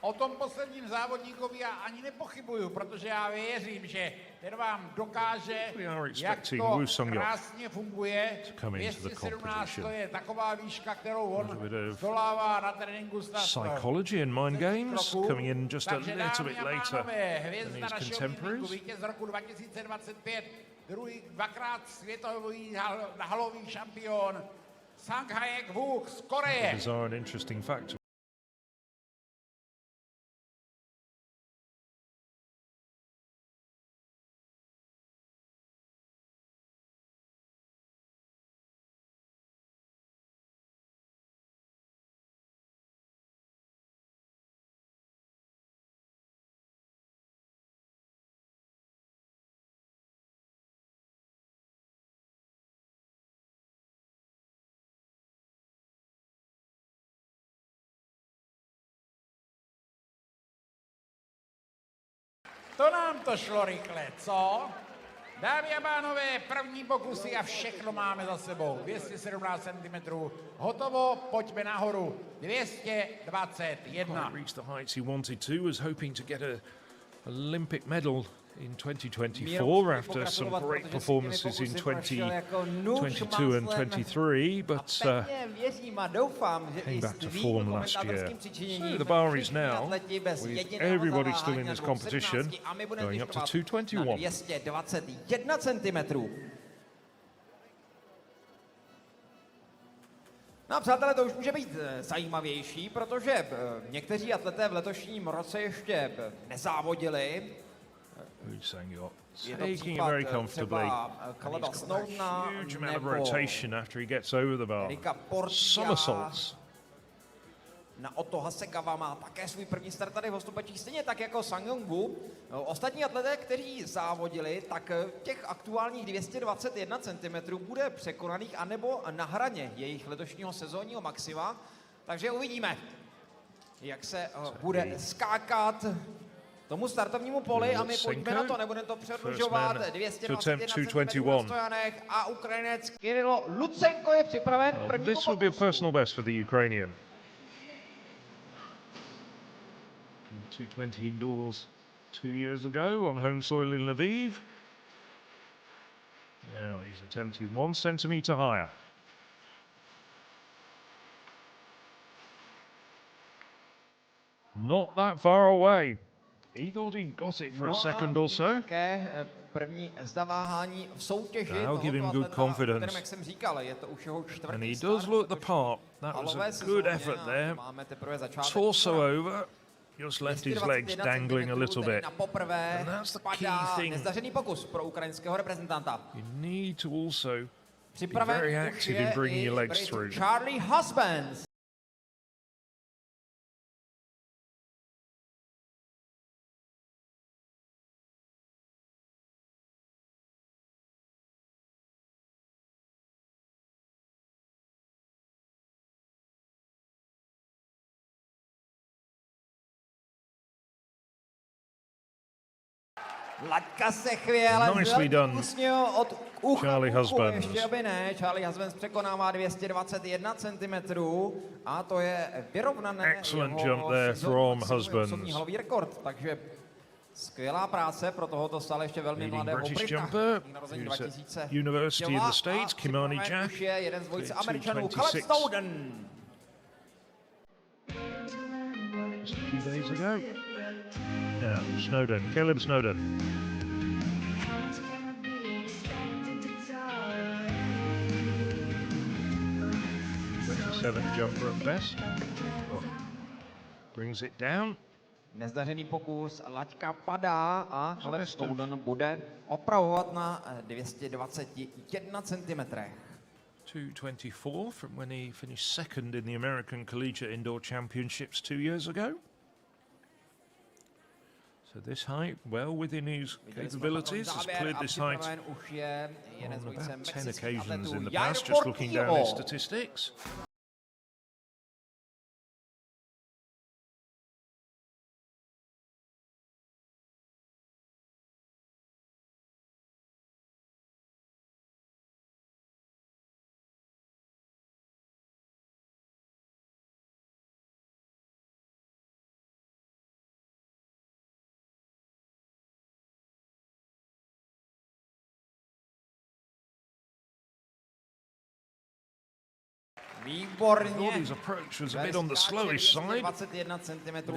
O tom posledním závodníkovi já ani nepochybuju, protože já věřím, že ten vám dokáže, jak to krásně funguje. 217 to je taková výška, kterou on zdolává na tréninku psychology and mind games coming in just a little bit later than his contemporaries. Vítěz roku 2025, dvakrát světový halový šampion Sang-Haek Wook z Koreje. Bizarre and interesting fact. To nám to šlo rychle, co? Dámy a pánové, první pokusy a všechno máme za sebou. 217 cm. Hotovo, pojďme nahoru. 221. Reached the heights he wanted to, was hoping to get a Olympic medal in 2024 after some great performances in 2022 and 23, but came back to form last year. So the bar is now, with everybody still in this competition, going up to 221. 221 cm. No a přátelé, to už může být zajímavější, protože někteří atleté v letošním roce ještě nezávodili. Taking it very comfortably. And he's got a huge amount of rotation after he gets over the bar. Somersaults. Naoto Hasegawa má také svůj první start tady v Hustopečích, stejně tak jako Sang Yong-gu. Ostatní atleté, kteří závodili, tak těch aktuálních 221 cm bude překonaných anebo na hraně jejich letošního sezónního maxima. Takže uvidíme, jak se bude skákat tomu startovnímu poli a my pojďme na to, nebudeme to předlužovat. 221 cm na stojanech a Ukrajinec Kirilo Lucenko je připraven. This will be a personal best for the Ukrainian. 220 indoors 2 years ago on home soil in Lviv. Now he's attempting 1 centimetre higher. Not that far away. He thought he got it for a second or so. První zaváhání v soutěži. That'll give him good confidence. Jak jsem říkal, je to už jeho čtvrtý And he does look the part. That was a good effort there. Torso over. Just left his legs dangling a little bit. And that's the key thing. Nezdařený pokus pro ukrajinského reprezentanta. You need to also be very active in bringing your legs through. Charlie Husbands. Laťka se chvěje, ale Nicely done, od ucha Charlie Husbands. Ještě by ne. Charlie Husbands překonává 221 cm a to je vyrovnané Excellent jump there from Husbands. halový rekord, takže skvělá práce pro tohoto stále ještě velmi mladého British Brita. jumper, who's at university in the States, Kimani Jack, už je jeden z dvojice Američanů, 226. Caleb Snowden. Just a few days ago. Yeah, Snowden, Caleb Snowden. Seventh jumper at best. Brings it down. Nezdařený pokus, laťka padá a Caleb Snowden bude opravovat na 221 cm. 224 from when he finished second in the American Collegiate Indoor Championships 2 years ago. So this height, well within his capabilities, has cleared this height on about 10 occasions in the past, just looking down his statistics. Výborně. His approach was a bit on the slowish side, but he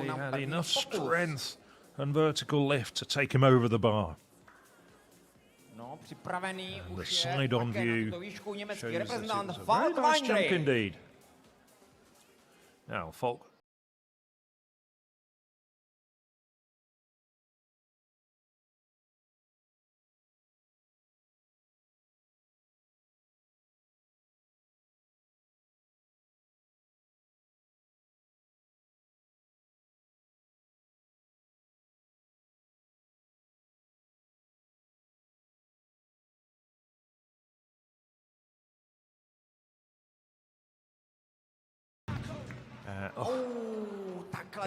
had enough strength and vertical lift to take him over the bar. No, připravený And the už je side on také view na tuto výšku německý shows that it reprezentant was a Falk very nice jump Weinrich. indeed. Now, Falk.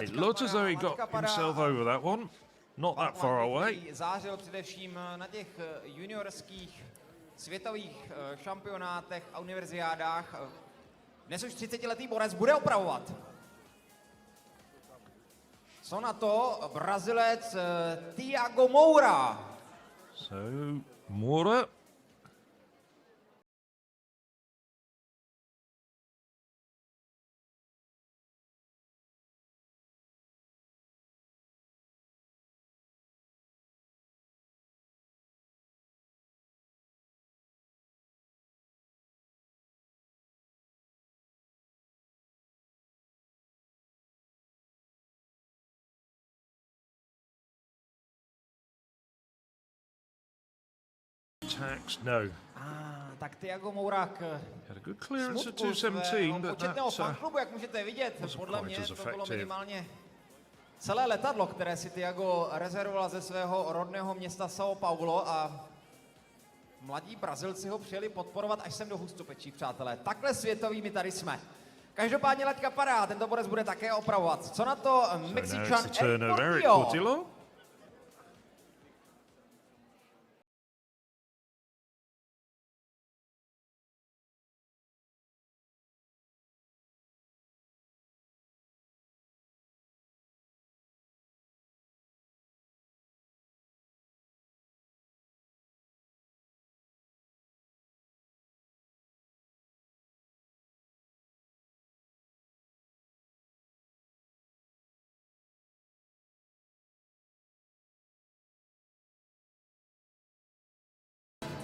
It looked as though he got himself over that one. Not that far away. Zářil především na těch juniorských světových šampionátech a univerziádách. Dnes už 30letý borec bude opravovat. Co na to Brazilec Thiago Moura? So, Moura. Tax, no. Tak Thiago Moura Had a good clearance at 217, but that's fanklubu, jak můžete vidět, podle quite mě as to bylo effective. minimálně celé letadlo, které si Thiago rezervoval ze svého rodného města São Paulo a mladí Brazilci ho přijeli podporovat až sem do Hustopečí, přátelé. Takhle světovými tady jsme. Každopádně laťka padá, tento borec bude také opravovat. Co na to Mexičan Eric Portillo?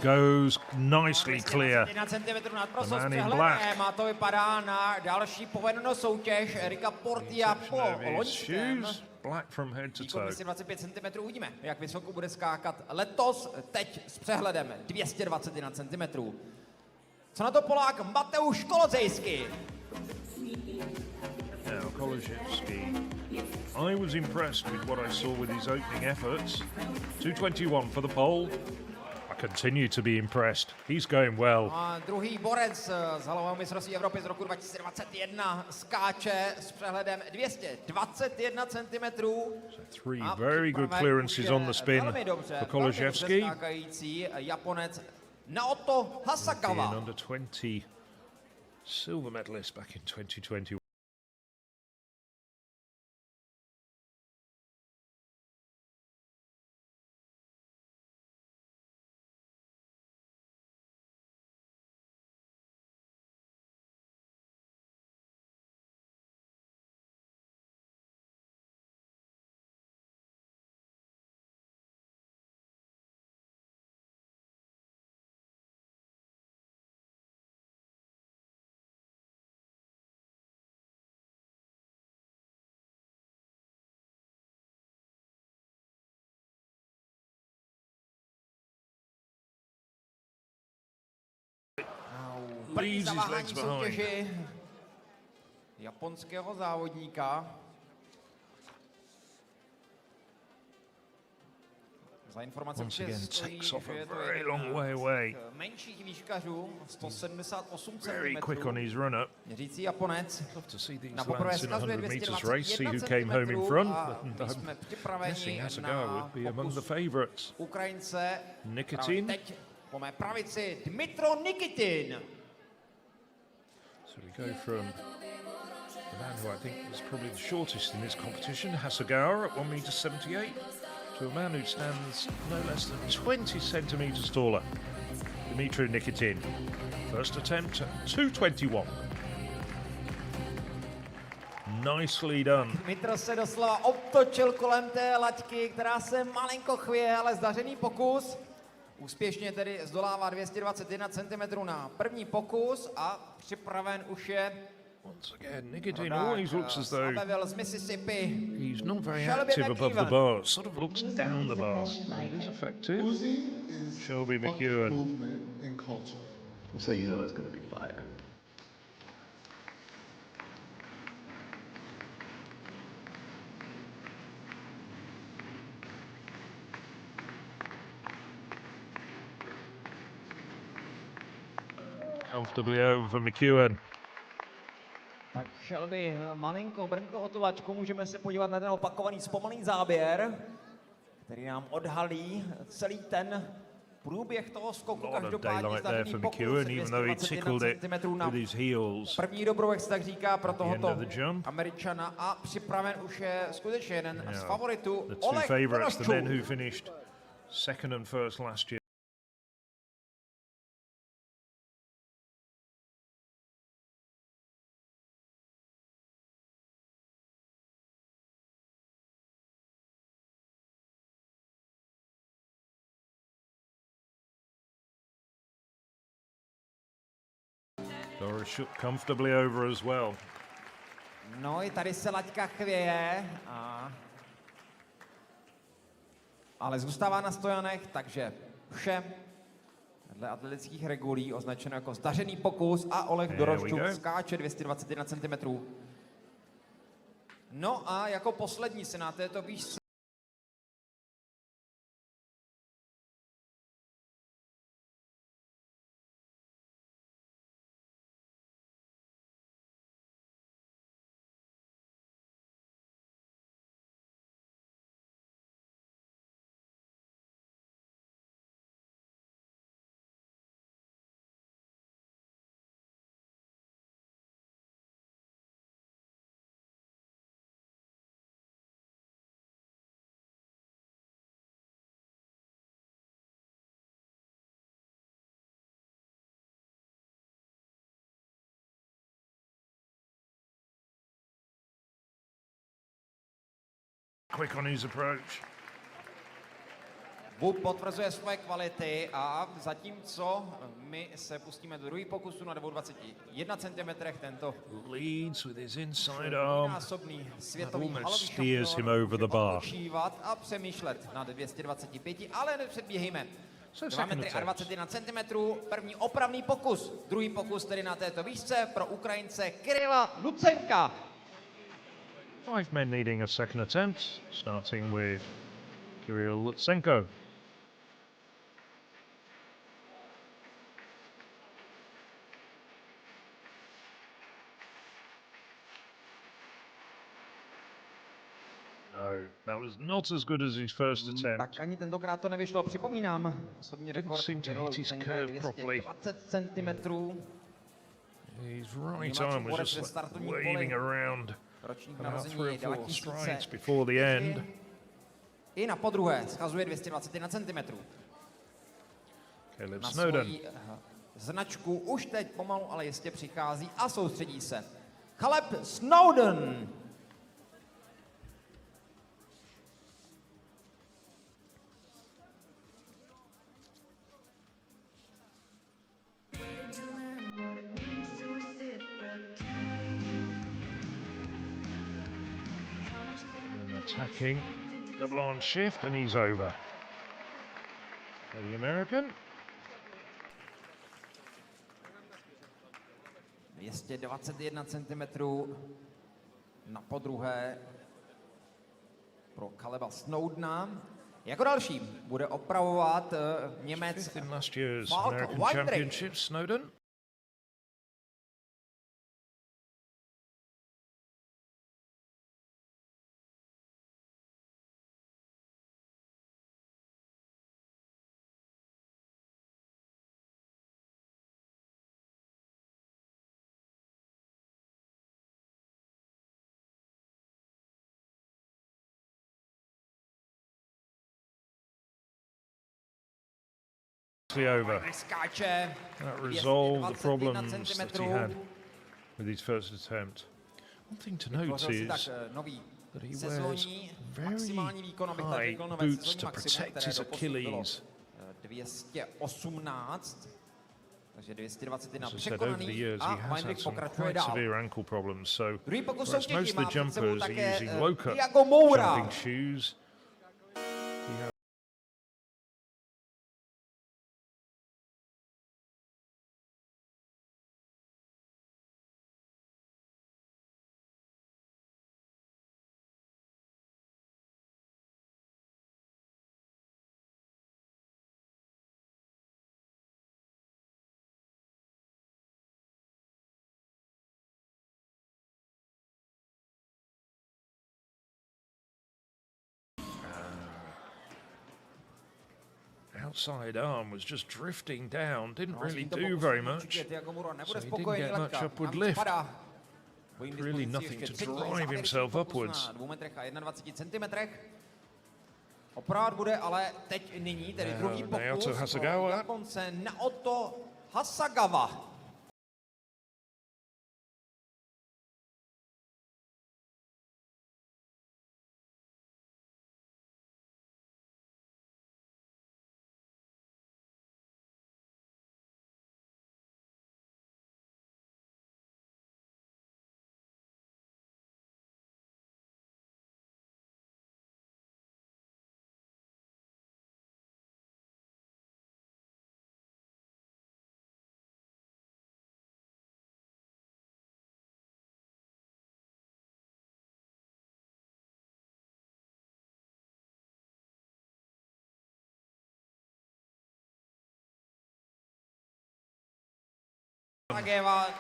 goes nicely clear. The man in black. A to vypadá na další povedenou soutěž Erika Portia po loňském. Black from head to toe. 25 cm. Uvidíme, jak vysoko bude skákat letos, teď s přehledem 221 cm. Co na to Polák Mateusz Kolozejský? Now, Kolozejský. I was impressed with what I saw with his opening efforts. 2:21 for the pole. I continue to be impressed. He's going well. A druhý borec z halového mistrovství Evropy z roku 2021 skáče s přehledem 221 cm. So 3 very good clearances on the spin for Kolozejský. Skákající Japonec Naoto Hasakawa. Under 20 silver medalist back in 2021. Leaves his legs behind. Japonského závodníka. Za informace takes off a very long way away. Menších výškařů, 178 cm. Very quick on his run up. Měřící Japonec. Love to see these Na poprvé lands in a 100 meters race, see who came cm. home in front. Jsme připraveni Hasagawa would be among the favorites. Ukrajince. Nikitin. Teď po mé pravici Dmitro Nikitin. So we go from the man who I think was probably the shortest in this competition, Hasagawa at 1.78 m, to a man who stands no less than 20 centimetres taller, Dmitry Nikitin. First attempt at 2:21. Nicely done. Dmitro se doslova obtočil kolem té laťky, která se malinko chvěje, ale zdařený pokus. Úspěšně tedy zdolává 221 cm na první pokus a připraven už je once again, Nikitin always looks as though z Mississippi. He's not very active above the bar, sort of looks down the bar. It is effective. Shelby McEwen. Movement and culture. So you know it's going to be fire. Comfortably over McEwen. Tak Shelby malinko brnko o tu laťku, můžeme se podívat na ten opakovaný zpomalý záběr, který nám odhalí celý ten průběh toho skoku. Každopádně zdařený pokus 221 cm na první dobrou, jak se tak říká, pro tohoto Američana a připraven už je skutečně jeden z favoritů Oleg Konoščuk. The men who finished second and first last year. Doris shook comfortably over as well. No i tady se laťka chvěje, ale zůstává na stojanech, takže vše dle atletických regulí označeno jako zdařený pokus a Oleg Doroščuk skáče 221 cm. No a jako poslední se na této výšce quick on his approach. Wu potvrzuje svoje kvality a zatímco my se pustíme do druhý pokusu na 21 cm, tento leads with his inside arm. násobný světový Almost halový steers him šampion over the bar. odpočívat a přemýšlet nad 225, ale nepředběhejme. So 2 metry a 21 cm, první opravný pokus. Druhý pokus tedy na této výšce pro Ukrajince Kirila Lucenka. 5 men needing a second attempt, starting with Kirill Lutsenko. No, that was not as good as his first attempt. Tak ani tentokrát to nevyšlo. Připomínám, osobní rekord Kirila Lucenka je 220 cm. His right arm was just like waving around about 3 or 4 strides before the end. I na podruhé schazuje 221 cm. Caleb Na Snowden. svoji značku už teď pomalu, ale jistě přichází a soustředí se. Caleb Snowden. Attacking, double on shift, and he's over. The American. 221 cm na podruhé pro Caleba Snowdena. Jako další bude opravovat Němec In last year's Falk American Weinrich. Championship, Snowden. Over. Skáče That resolved the 221 problems that he had cm. with his first attempt. One thing to note Vytvořil si tak is nový that he wears sezónní very maximální výkon, abych tak high řekl, nové boots sezónní to maximum, protect které his doposud bylo Achilles. 218, takže 221 As I said, over the překonaný years, he a has had Weinrich some pokračuje quite dál. severe ankle problems. So, Druhý pokus whereas soutěží most of má the před sebou jumpers are také using low cut Diego Moura. jumping shoes, he has outside arm was just drifting down, didn't really do very much, so he didn't get much upward lift. Really nothing to drive himself upwards. Opravdu bude ale teď nyní, tedy druhý Naoto pokus Hasegawa. pro Japonce Naoto Hasegawa.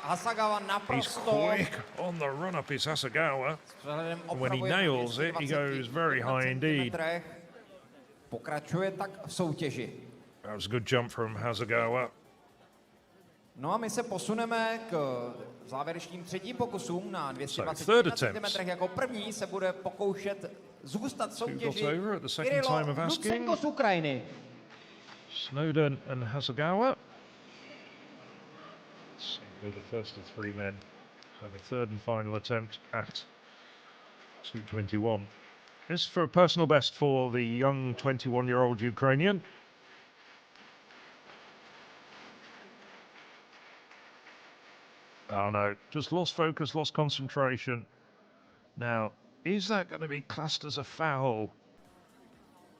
Hasagawa He's naprosto. quick on the run up, is Hasegawa. When he nails it, he goes very high indeed. Pokračuje tak v soutěži. That was a good jump from Hasegawa. No a my se posuneme k závěrečným třetím pokusům na 220 cm. Jako první se bude pokoušet zůstat v soutěži Kirilo Lucenko z Ukrajiny. Snowden and Hasegawa. They're the first of 3 men. So the third and final attempt at 221. This is for a personal best for the young 21-year-old Ukrainian. Oh no, just lost focus, lost concentration. Now, is that going to be classed as a foul?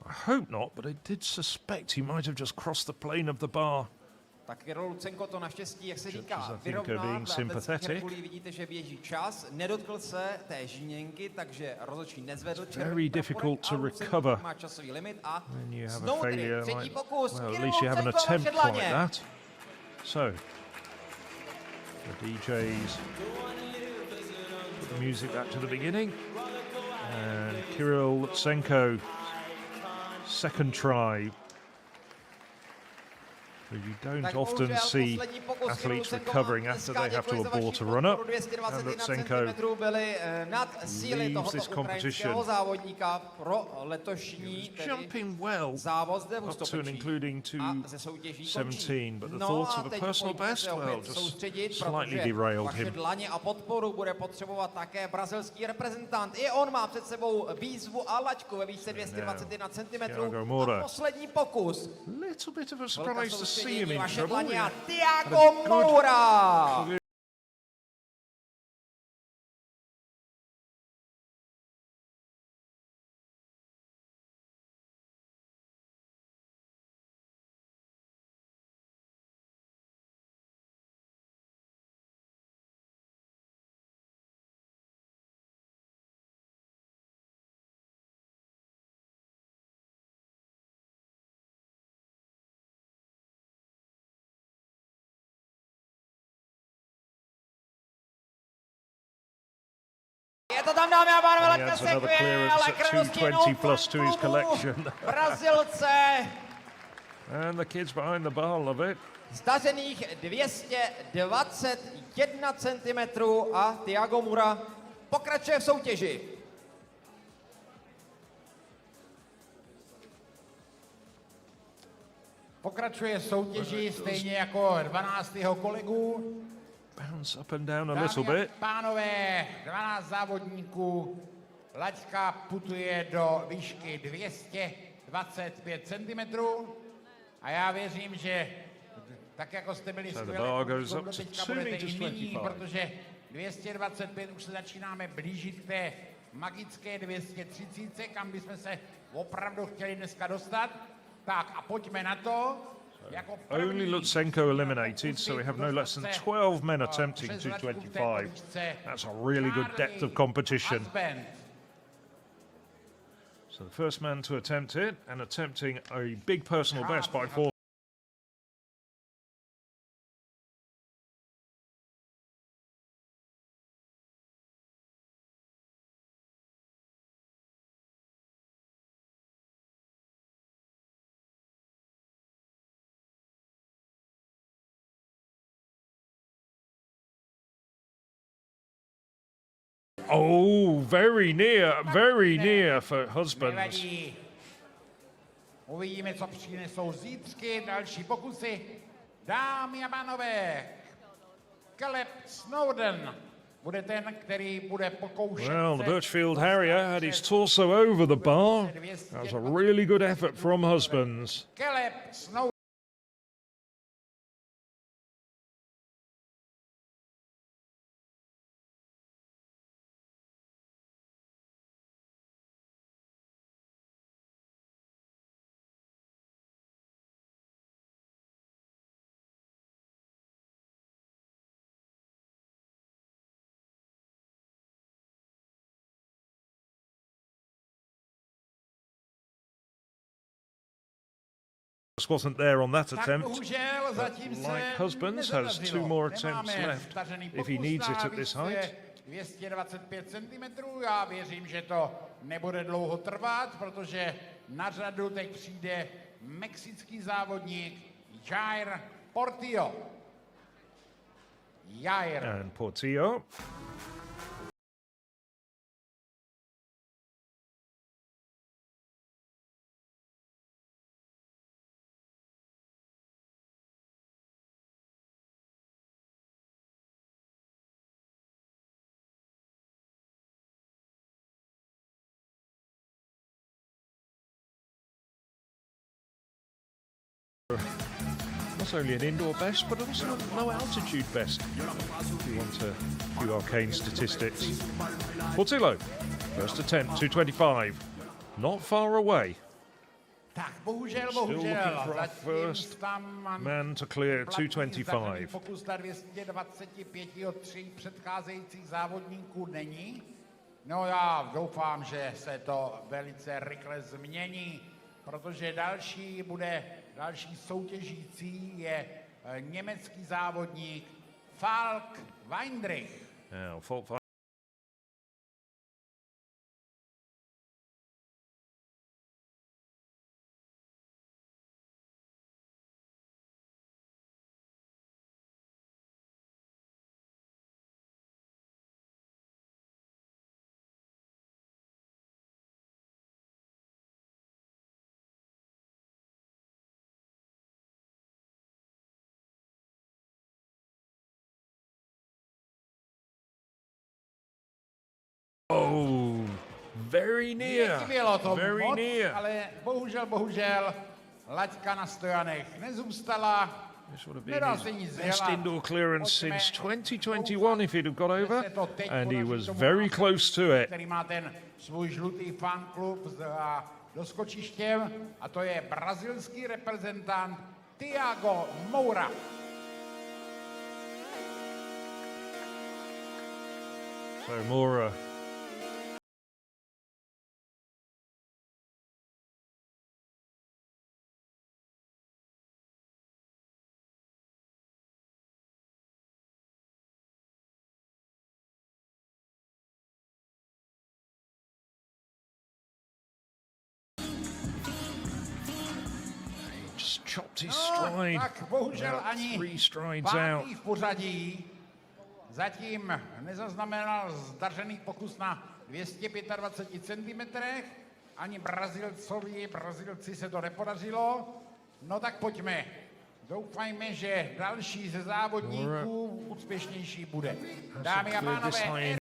I hope not, but I did suspect he might have just crossed the plane of the bar. Tak Kiril Lucenko to naštěstí, jak se říká, vyrovná. Vidíte, že běží čas, nedotkl se té žíněnky, takže rozhodčí nezvedl červený Very difficult to recover. Má časový limit a when you have znovu a failure třetí pokus. Well, at least you have an attempt like that. So, the DJs put the music back to the beginning. And Kiril Lutsenko, second try. You don't often see athletes recovering after they have to abort a run-up. And Lutsenko leaves this competition jumping well up to and including 2:17, but the thoughts of a personal best, well, just slightly derailed him. A podporu bude potřebovat také brazilský reprezentant. I on má před sebou výzvu a laťku ve výšce 221 cm. A poslední pokus. Little bit of a surprise to see him in trouble. Tiago Moura. Je to tam, dámy a pánové, letka sekuje, ale $220 plus to his collection. Brazilce. And the kids behind the bar love it. Zdařených 221 cm a Tiago Moura pokračuje v soutěži. Pokračuje v soutěži stejně jako 12. kolegu. Bounce up and down a little bit. Pánové, 12 závodníků, laťka putuje do výšky 225 cm a já věřím, že tak jako jste byli skvělí, teďka budete i nyní, protože 225 už se začínáme blížit k té magické 230, kam bychom se opravdu chtěli dneska dostat. Tak a pojďme na to. Only Lutsenko eliminated, so we have no less than 12 men attempting 225. That's a really good depth of competition. So the first man to attempt it, and attempting a big personal best by 4. Oh, very near for husbands. Uvidíme, co přinesou zítřky, další pokusy. Dámy a pánové, Caleb Snowden bude ten, který bude pokoušet. Well, the Birchfield Harrier had his torso over the bar. That was a really good effort from husbands. Caleb Snowden. Wasn't there on that attempt, but like husbands, has 2 more attempts left if he needs it at this height. 225 cm, já věřím, že to nebude dlouho trvat, protože na řadu teď přijde mexický závodník Jair Portillo. And Portillo. Not only an indoor best, but also a low altitude best, if you want a few arcane statistics. Portillo, first attempt, 225. Not far away. Tak bohužel, Still looking for our zatím first tam man to clear 225. Pokus na 225 od 3 předcházejících závodníků není. No já doufám, že se to velice rychle změní, protože další soutěžící je německý závodník Falk Weindrich. Now, fault Oh, very near. Bylo to very moc, near. ale bohužel, laťka na stojanech nezůstala. This would have been his best indoor clearance since 2021 if he'd have got over, and he was very close to it. Který má ten svůj žlutý fanklub za doskočištěm, a to je brazilský reprezentant Thiago Moura. So Moura. Just chopped his stride. Tak bohužel ani 3 strides out. pátý v pořadí zatím nezaznamenal zdařený pokus na 225 cm. Ani Brazilci se to nepodařilo. No tak pojďme. Doufajme, že další ze závodníků úspěšnější bude. Dámy a pánové,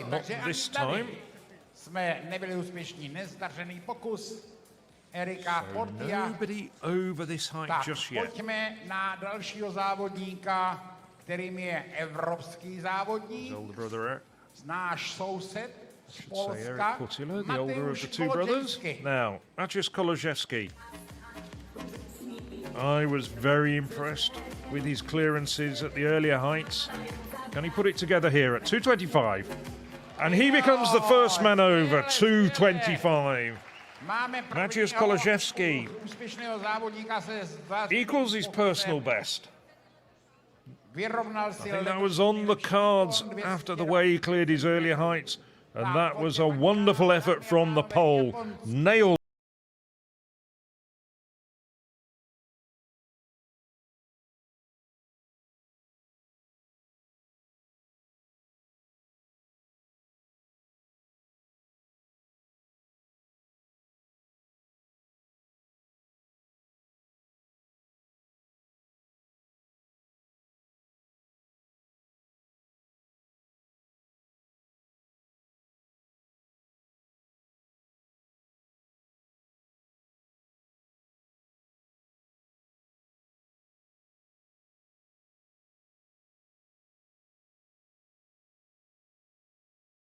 Not this time. Jsme nebyli úspěšní, nezdařený pokus Erika Portia. Nobody over this height Tak just yet. pojďme na dalšího závodníka, kterým je evropský závodník, His older brother, náš soused z Eric Polska, Portillo, the older of Mateusz the two brothers. Kolodziejski. Now, Maciej Kolodziejski. I was very impressed with his clearances at the earlier heights. Can he put it together here at 225? And he becomes the first man over, 225. Maciej Kolodziejski equals his personal best. I think that was on the cards after the way he cleared his earlier heights, and that was a wonderful effort from the pole. Nailed.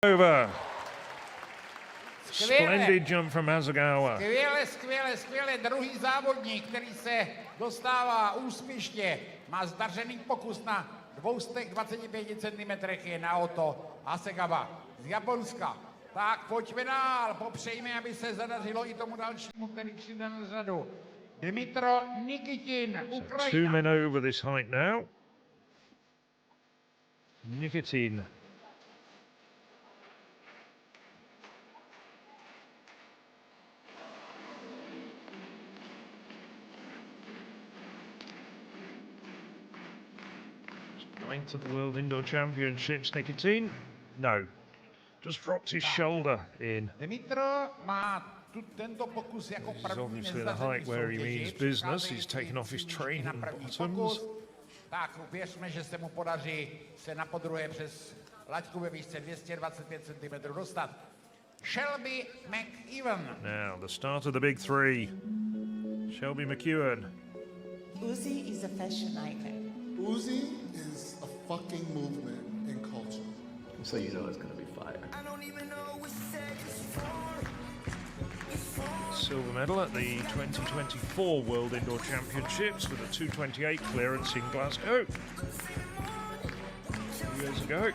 Over. Splendid jump from Hasegawa. Skvěle. Druhý závodník, který se dostává úspěšně, má zdařený pokus na 225 cm, je Naoto Hasegawa z Japonska. Tak pojďme dál, popřejme, aby se zadařilo i tomu dalšímu, který přijde na řadu. Dmitro Nikitin, Ukrajina. 2 men over this height now. Nikitin. coming to the World Indoor Championships, Nicotine? No. Just dropped his shoulder in. Dimitro má tento pokus jako This is první obviously the height where he means business. He's taken off his training bottoms. Tak věřme, že se mu podaří se na podruhé přes laťku ve výšce 225 cm dostat. Shelby McEwen. Now, the start of the big three. Shelby McEwen. Uzi is a fashion icon. Uzi is a fucking movement in culture. So you know it's going to be fire. Silver medal at the 2024 World Indoor Championships with a 2:28 clearance in Glasgow 2 years ago.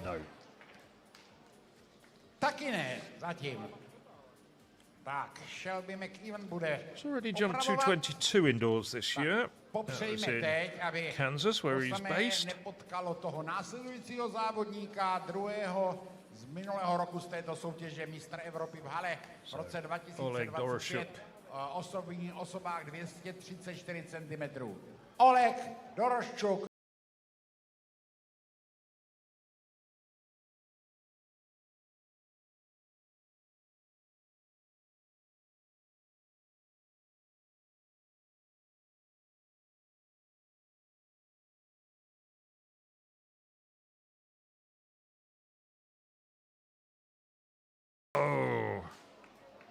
No. Taky ne, zatím. Tak, Shelby McEwen bude. He's already jumped 2:22 indoors this year. That was in Kansas, where he's based. Nepotkalo toho následujícího závodníka, druhého z minulého roku z této soutěže mistr Evropy v hale v roce 2025 osobách 234 cm. Oleg Doroščuk.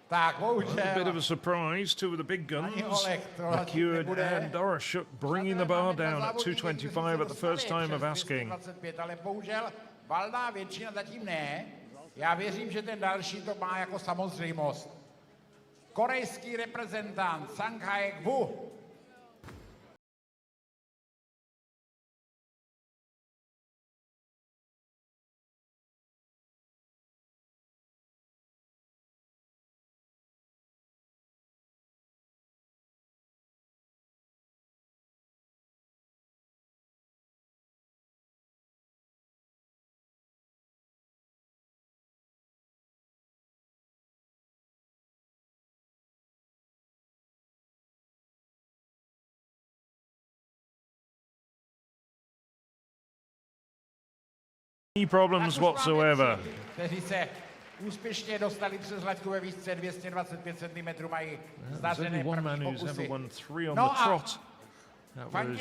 Tak, a bit of a surprise, two of the big guns, McEwen and Doroščuk, bringing the bar down at 2:25 at the first time of asking. Ale bohužel valná většina zatím ne. Já věřím, že ten další to má jako samozřejmost. Korejský reprezentant Sang Haek-woo. Any problems whatsoever. Kteří se úspěšně dostali přes laťku ve výšce 225 cm, mají zdařené první pokusy. No a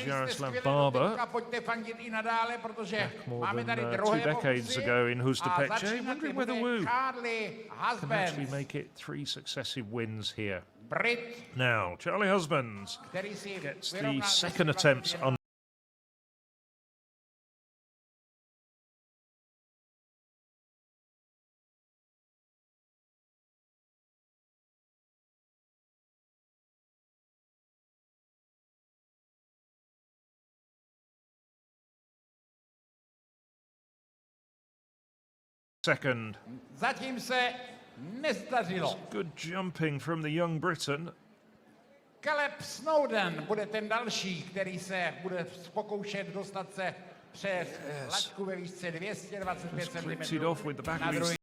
Jaroslav Barber, pojďte fandit i nadále, protože more máme tady than druhé 2 decades pokusy ago in a Hustopeče. začínat Wondering whether bude Wu Charlie can actually Husbands. make it 3 successive wins here. Brit, Now, Charlie Husbands který si gets the vyrovnal second attempt on. Second. Zatím se nezdařilo. Good jumping from the young Briton. Caleb Snowden bude ten další, který se bude pokoušet dostat se přes laťku ve výšce 225 cm. Na druhý.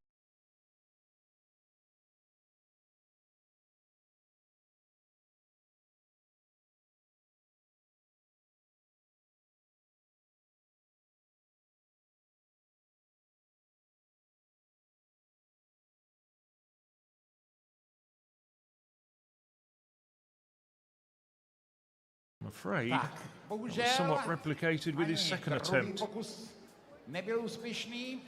I'm afraid was somewhat replicated with his second attempt. Pokus nebyl úspěšný.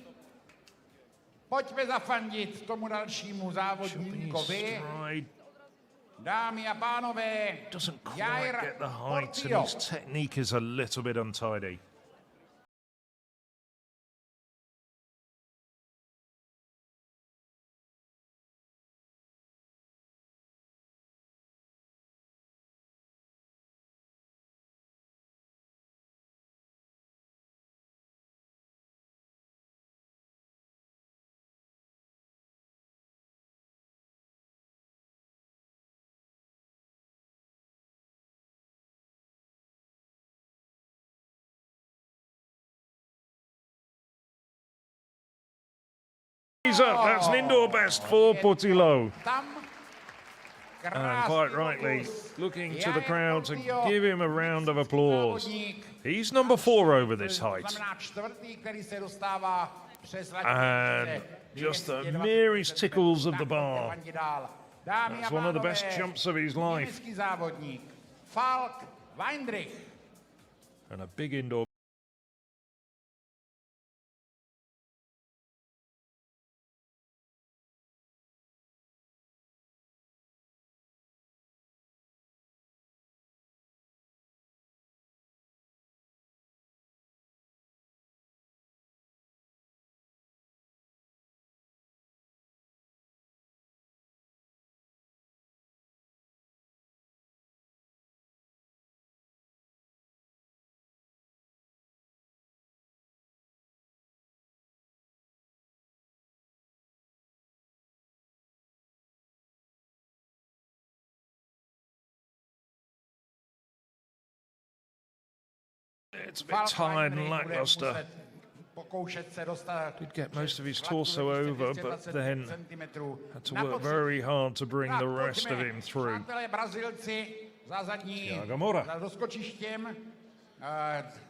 Pojďme zafandit tomu dalšímu závodníkovi. Dámy a pánové, doesn't quite get the height and his technique is a little bit untidy. He's up. That's an indoor best for Putty Low. Tam And quite rightly, looking to the crowd to give him a round of applause. He's number 4 over this height. And just the merest tickles of the bar. That's one of the best jumps of his life. And a big indoor. It's a bit tired and lackluster. Did get most of his torso over, but then had to work very hard to bring the rest of him through.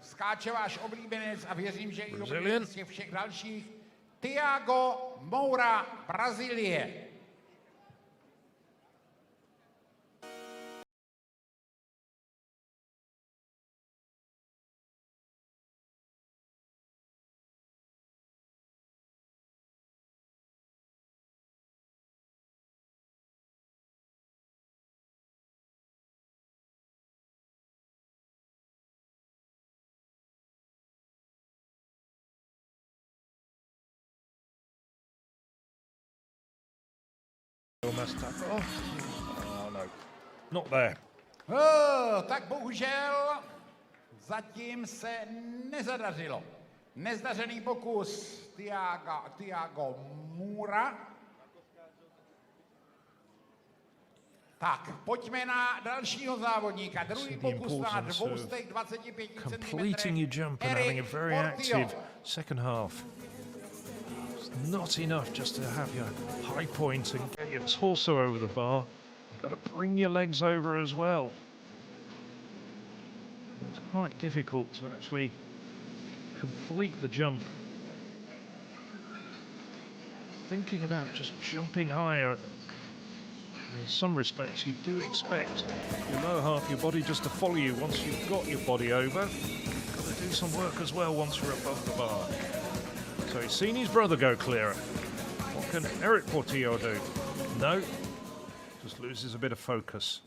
Skáče váš oblíbenec a věřím, že i oblíbenec všech dalších. Tiago Moura, Brazílie. Oh no, not there. Tak bohužel zatím se nezadařilo. Nezdařený pokus Tiago Moura. Tak, pojďme na dalšího závodníka. Druhý pokus na 225 cm. Completing your jump and having a very active second half. Not enough just to have your high point and get your torso over the bar. You've got to bring your legs over as well. It's quite difficult to actually complete the jump. Thinking about just jumping higher, in some respects you do expect your lower half of your body just to follow you once you've got your body over. You've got to do some work as well once you're above the bar. So he's seen his brother go clearer. What can Eric Portillo do? No, just loses a bit of focus.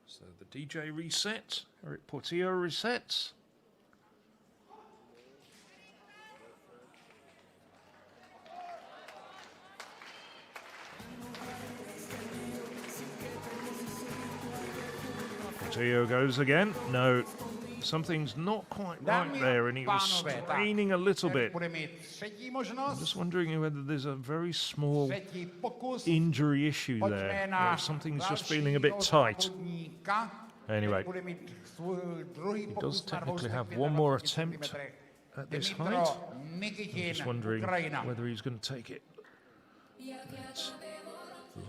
So the DJ resets, Eric Portillo resets. Portillo goes again. No, something's not quite right there, and he was straining a little bit. I'm just wondering whether there's a very small injury issue there, where something's just feeling a bit tight. Anyway, he does technically have one more attempt at this height. I'm just wondering whether he's going to take it. Its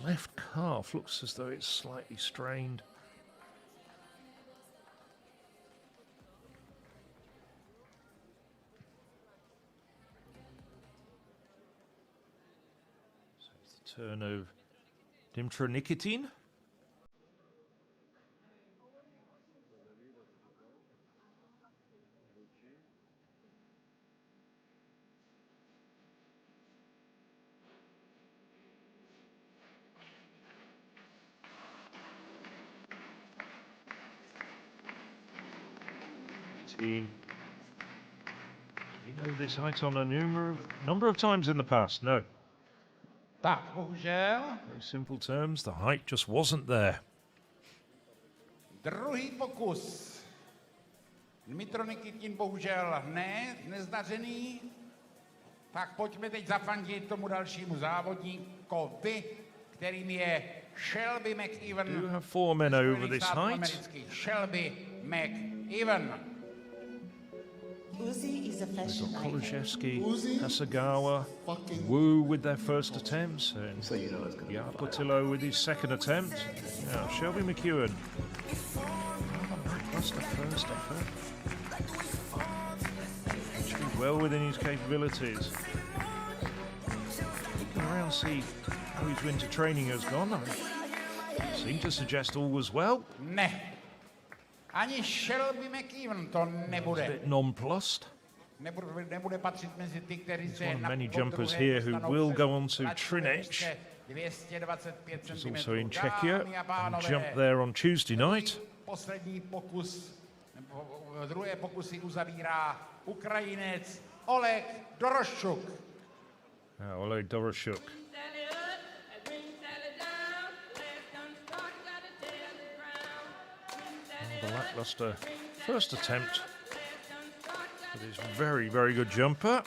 left calf looks as though it's slightly strained. Turn of Dimitra Nikitin. You know this height on a number of times in the past? No. Tak, bohužel. In simple terms, the height just wasn't there. Druhý pokus. Dmitro Nikitin bohužel nezdařený. Tak pojďme teď zafandit tomu dalšímu závodníkovi, kterým je Shelby McEwen. Do have 4 men over this height. Shelby McEwen. even. Uzi is a fashion icon. Koloszewski, Uzi? Hasegawa, Fucking Wu with their first attempts, and So you know it's going to be fire. Yapatillo with his second attempt. Now, Shelby McEwen. Plus the first effort. Actually well within his capabilities. Looking around, see how his winter training has gone. I seem to suggest all was well. Ne. Ani Shelby McEwen to A nebude. bit nonplussed. Nebude patřit mezi ty, kteří He's se one of na many podruhé jumpers here who dostanou will přes go on to značku Trinec, výšce 225 who's cm. also in Czechia, Dámy a and pánové, jumped there on Tuesday night. poslední pokus, nebo druhé pokusy uzavírá Ukrajinec Oleg Doroščuk. Oleg Doroshuk. The lackluster first attempt, but he's very, very good jumper.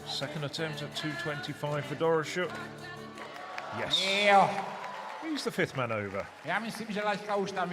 So, second attempt at 225 for Doroshuk. Yes, Jo, he's the fifth man over. já myslím, že laťka už tam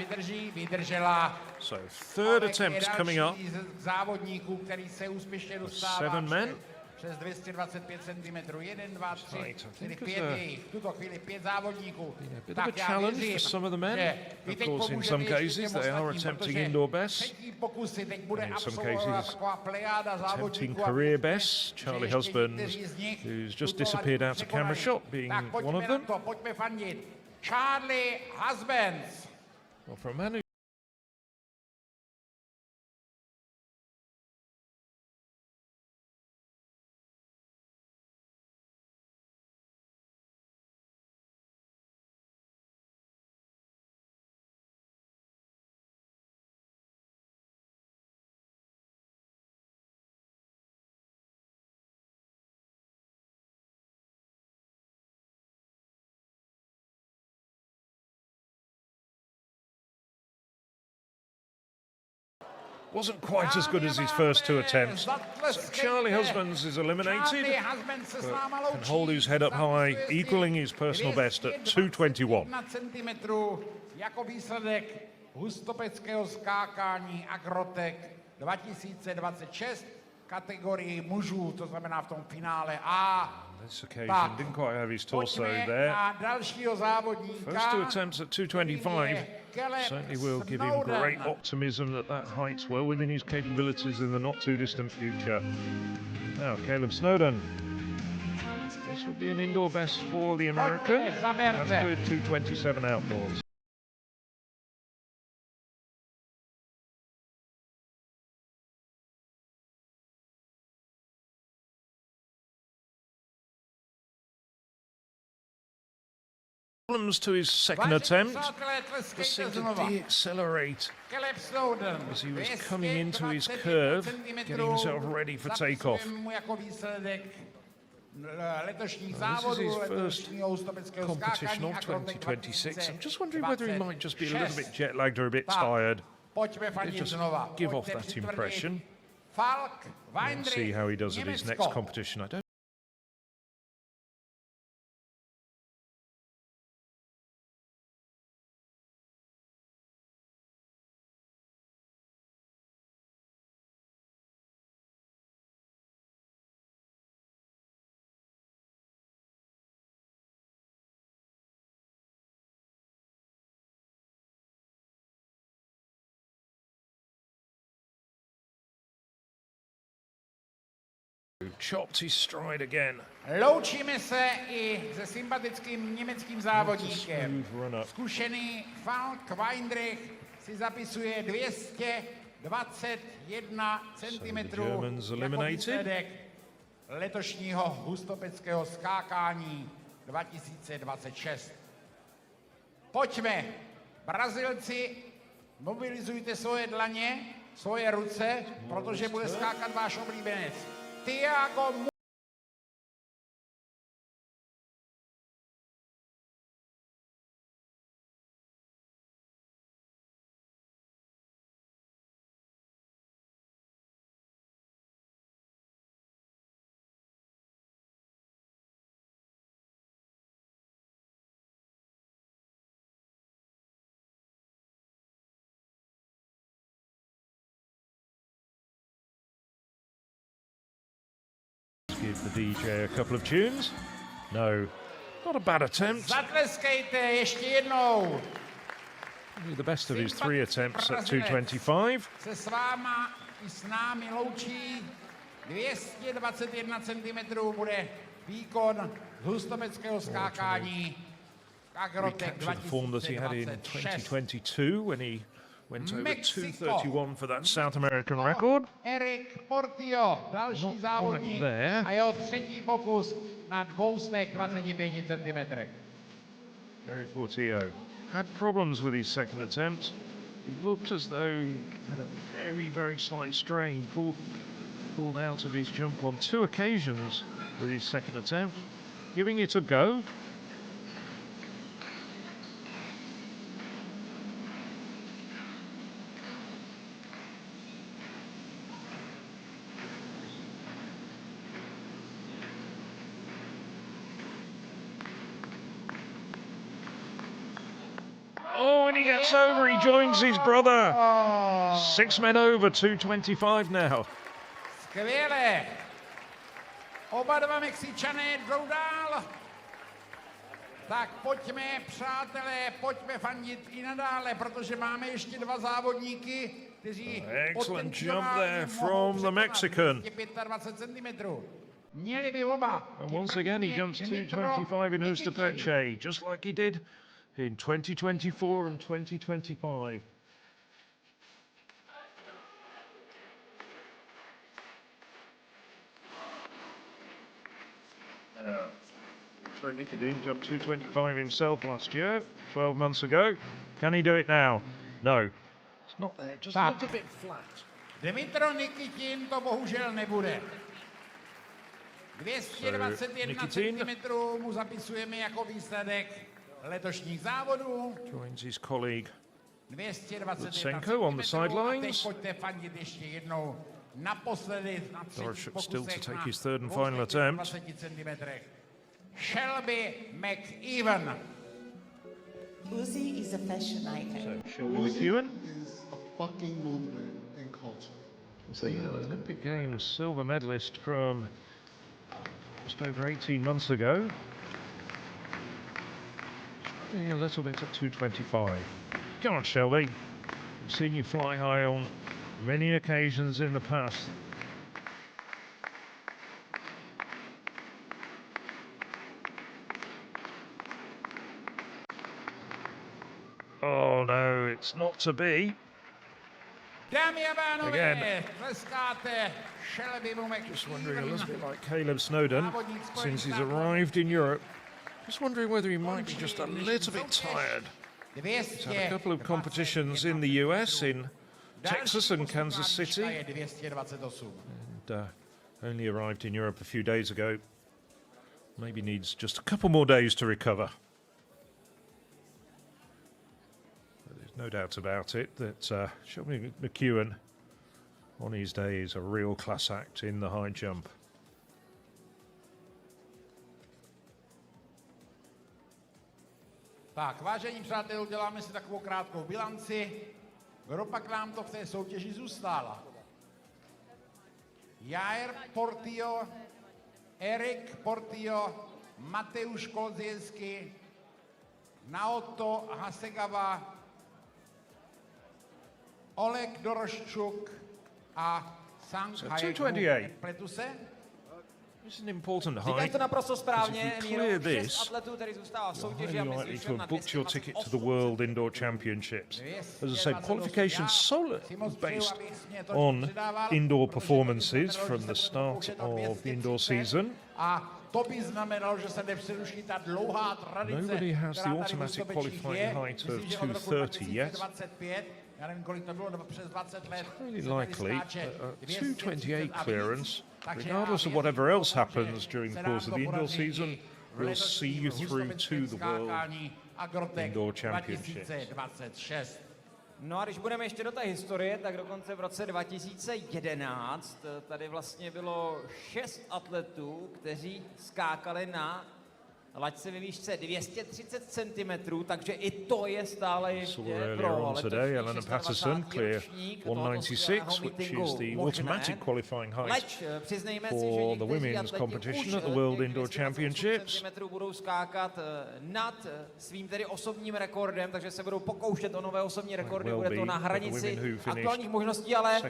vydržela. So third Oleg attempt je coming up. další z závodníků, který se úspěšně dostává Seven men. přes 225 cm. 1, 2, 3, Right, I 4, think 5 there's a- jich. V tuto chvíli 5 závodníků. A bit of a Tak já challenge věřím, for some of the že men. vy Of teď course, in pomůžete some ještě cases těm they are ostatním, attempting protože indoor best. třetí pokusy teď bude And in some absolvovat cases, taková plejáda attempting závodníků. a career věřte, best. že Charlie ještě Husbands, někteří z nich who's just tuto disappeared laťku out of camera překonají. shot, being Tak one pojďme of na them. to, pojďme fandit. Charlie Husbands. Well, for a man who wasn't quite as good as his first two attempts. So Charlie Husbands is eliminated, Charlie Husbands se s but náma can loučí. hold his head up high, Zapisuje si equaling his personal best at 221. 221 centimetrů jako výsledek Hustopeckého skákání Agrotec 2026 kategorii mužů, to znamená v tom finále A. This occasion Tak, didn't quite have his torso pojďme there. na dalšího závodníka. First two attempts at 225 Caleb certainly will give him Snowden. great optimism that that height's well within his capabilities in the not too distant future. Now, Caleb Snowden. This would be an indoor best for the American. That's good, 227 outdoors. Problems to his second attempt. Přátelé, Just tleskejte seemed to znova. de-accelerate Caleb Snowden, as he was coming into his curve, getting himself ready for takeoff. Zapisujeme mu jako výsledek letošních Well, this is závodů, his first letošního Hustopeckého competition skákání of Agrotec 2026. I'm just wondering whether he might just be a little 2026. bit jet lagged or a bit Tak, tired. Pojďme fandit Just znova. give off Pojďte that přitvrdit. impression. Falk, And Weindrich, see how he does at his next Německo. competition. I don't chopped his stride again. Loučíme se i se sympatickým německým závodníkem. Smooth run up. Zkušený Falk Weindrich si zapisuje 221 cm Germans jako eliminated. výsledek letošního Hustopeckého skákání 2026. Pojďme, Brazilci, mobilizujte svoje dlaně, svoje ruce, protože bude skákat váš oblíbenec. Thiago give the DJ a couple of tunes. No, not a bad attempt. Zatleskejte ještě jednou. The best of his 3 attempts at 225. Se s váma i s námi loučí 221 cm bude výkon z hustopeckého skákání. Recapture the form that he had in 2022 when he went over 231 for that South American record. Erik Portillo, další závodník a jeho třetí pokus na 225 cm. Erik Portillo had problems with his second attempt. It looked as though he had a very slight strain, pulled out of his jump on 2 occasions with his second attempt. Giving it a go. Oh, and he gets over, he joins his brother. 6 men over, 225 now. Skvěle. Oba dva Mexičané jdou dál. Tak pojďme, přátelé, pojďme fandit i nadále, protože máme ještě 2 závodníky, kteří excellent jump there from the Mexican. 25 cm. Měli by oba. And once again he jumps 225 in Hustopeče, just like he did in 2024 and 2025. So Nikodin jumped 225 himself last year, 12 months ago. Can he do it now? No. It's not there, just looked a bit flat. Dmitro Nikitin to bohužel nebude. 221 cm mu zapisujeme jako výsledek letošních závodů. Joins his colleague 221 Senko on the sidelines. Teď pojďte fandit ještě jednou naposledy na třetích pokusech take his third and final attempt. 20 cm. Shelby McEwen. Uzi is a fashion icon. So Shelby McEwen is a fucking movement in culture. So you know, Olympic Games silver medalist from just over 18 months ago. A little bit at 225. Come on, Shelby. I've seen you fly high on many occasions in the past. Oh no, it's not to be. Dámy a pánové, tleskáte Shelbymu McEwenu. Just wondering a little bit like Caleb Snowden, since he's arrived in Europe. Just wondering whether he might be just a little bit tired. He's had a couple of competitions in the US, in Texas and Kansas City, and only arrived in Europe a few days ago. Maybe needs just a couple more days to recover. But there's no doubt about it that Shelby McEwen on his day is a real class act in the high jump. Tak, vážení přátelé, uděláme si takovou krátkou bilanci. Kdo pak nám to v té soutěži zůstal? Jair Portillo, Erik Portillo, Mateusz Koldzielski, Naoto Hasegawa, Oleg Doroščuk a Sanghai Pletuse. It's an important Říkáte height. to naprosto správně. If you clear this, atletů, který zůstává v soutěži, you're highly likely to have booked your ticket to the World Indoor Championships. As I say, qualification solely based on indoor performances from the start of the indoor season. A to by znamenalo, že se nepřeruší ta dlouhá tradice. Nobody has the automatic qualifying height of 230 yet. Já nevím, kolik to bylo, přes 20 let. Really likely, a 228 clearance, regardless of whatever else happens during the course of the indoor season, will see you through to the World Indoor Championships. No a když budeme ještě do té historie, tak dokonce v roce 2011 tady vlastně bylo 6 atletů, kteří skákali na laťce ve výšce 230 cm, takže i to je stále ještě pro today, Elena Patterson clear 196, which is the automatic qualifying height for the women's competition at the World Indoor Championships. Budou skákat nad svým tedy osobním rekordem, takže se budou pokoušet o nové osobní rekordy, bude to na hranici aktuálních možností, ale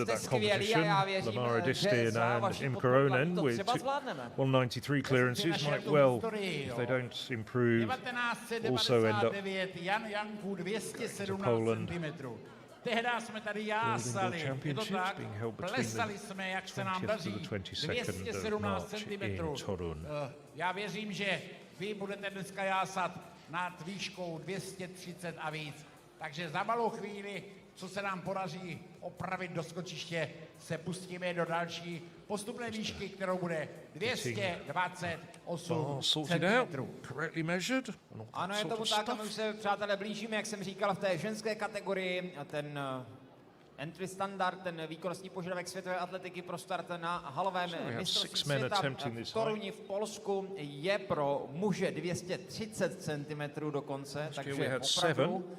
jste skvělí a já věřím, že and Imka Ronen with 193 clearances might well, if they don't improve, also end up to Poland. Tehdy jsme tady jásali, je to tak, plesali jsme, jak se nám daří, 217 cm. Já věřím, že vy budete dneska jásat nad výškou 230 a víc. Takže za malou chvíli, co se nám podaří opravit do skočiště, se pustíme do další postupné výšky, kterou bude 228 cm. Ano, je tomu tak, a my už se, přátelé, blížíme, jak jsem říkal, v té ženské kategorii, ten entry standard, ten výkonnostní požadavek světové atletiky pro start na halovém mistrovství světa v Toruni v Polsku je pro muže 230 cm dokonce, takže opravdu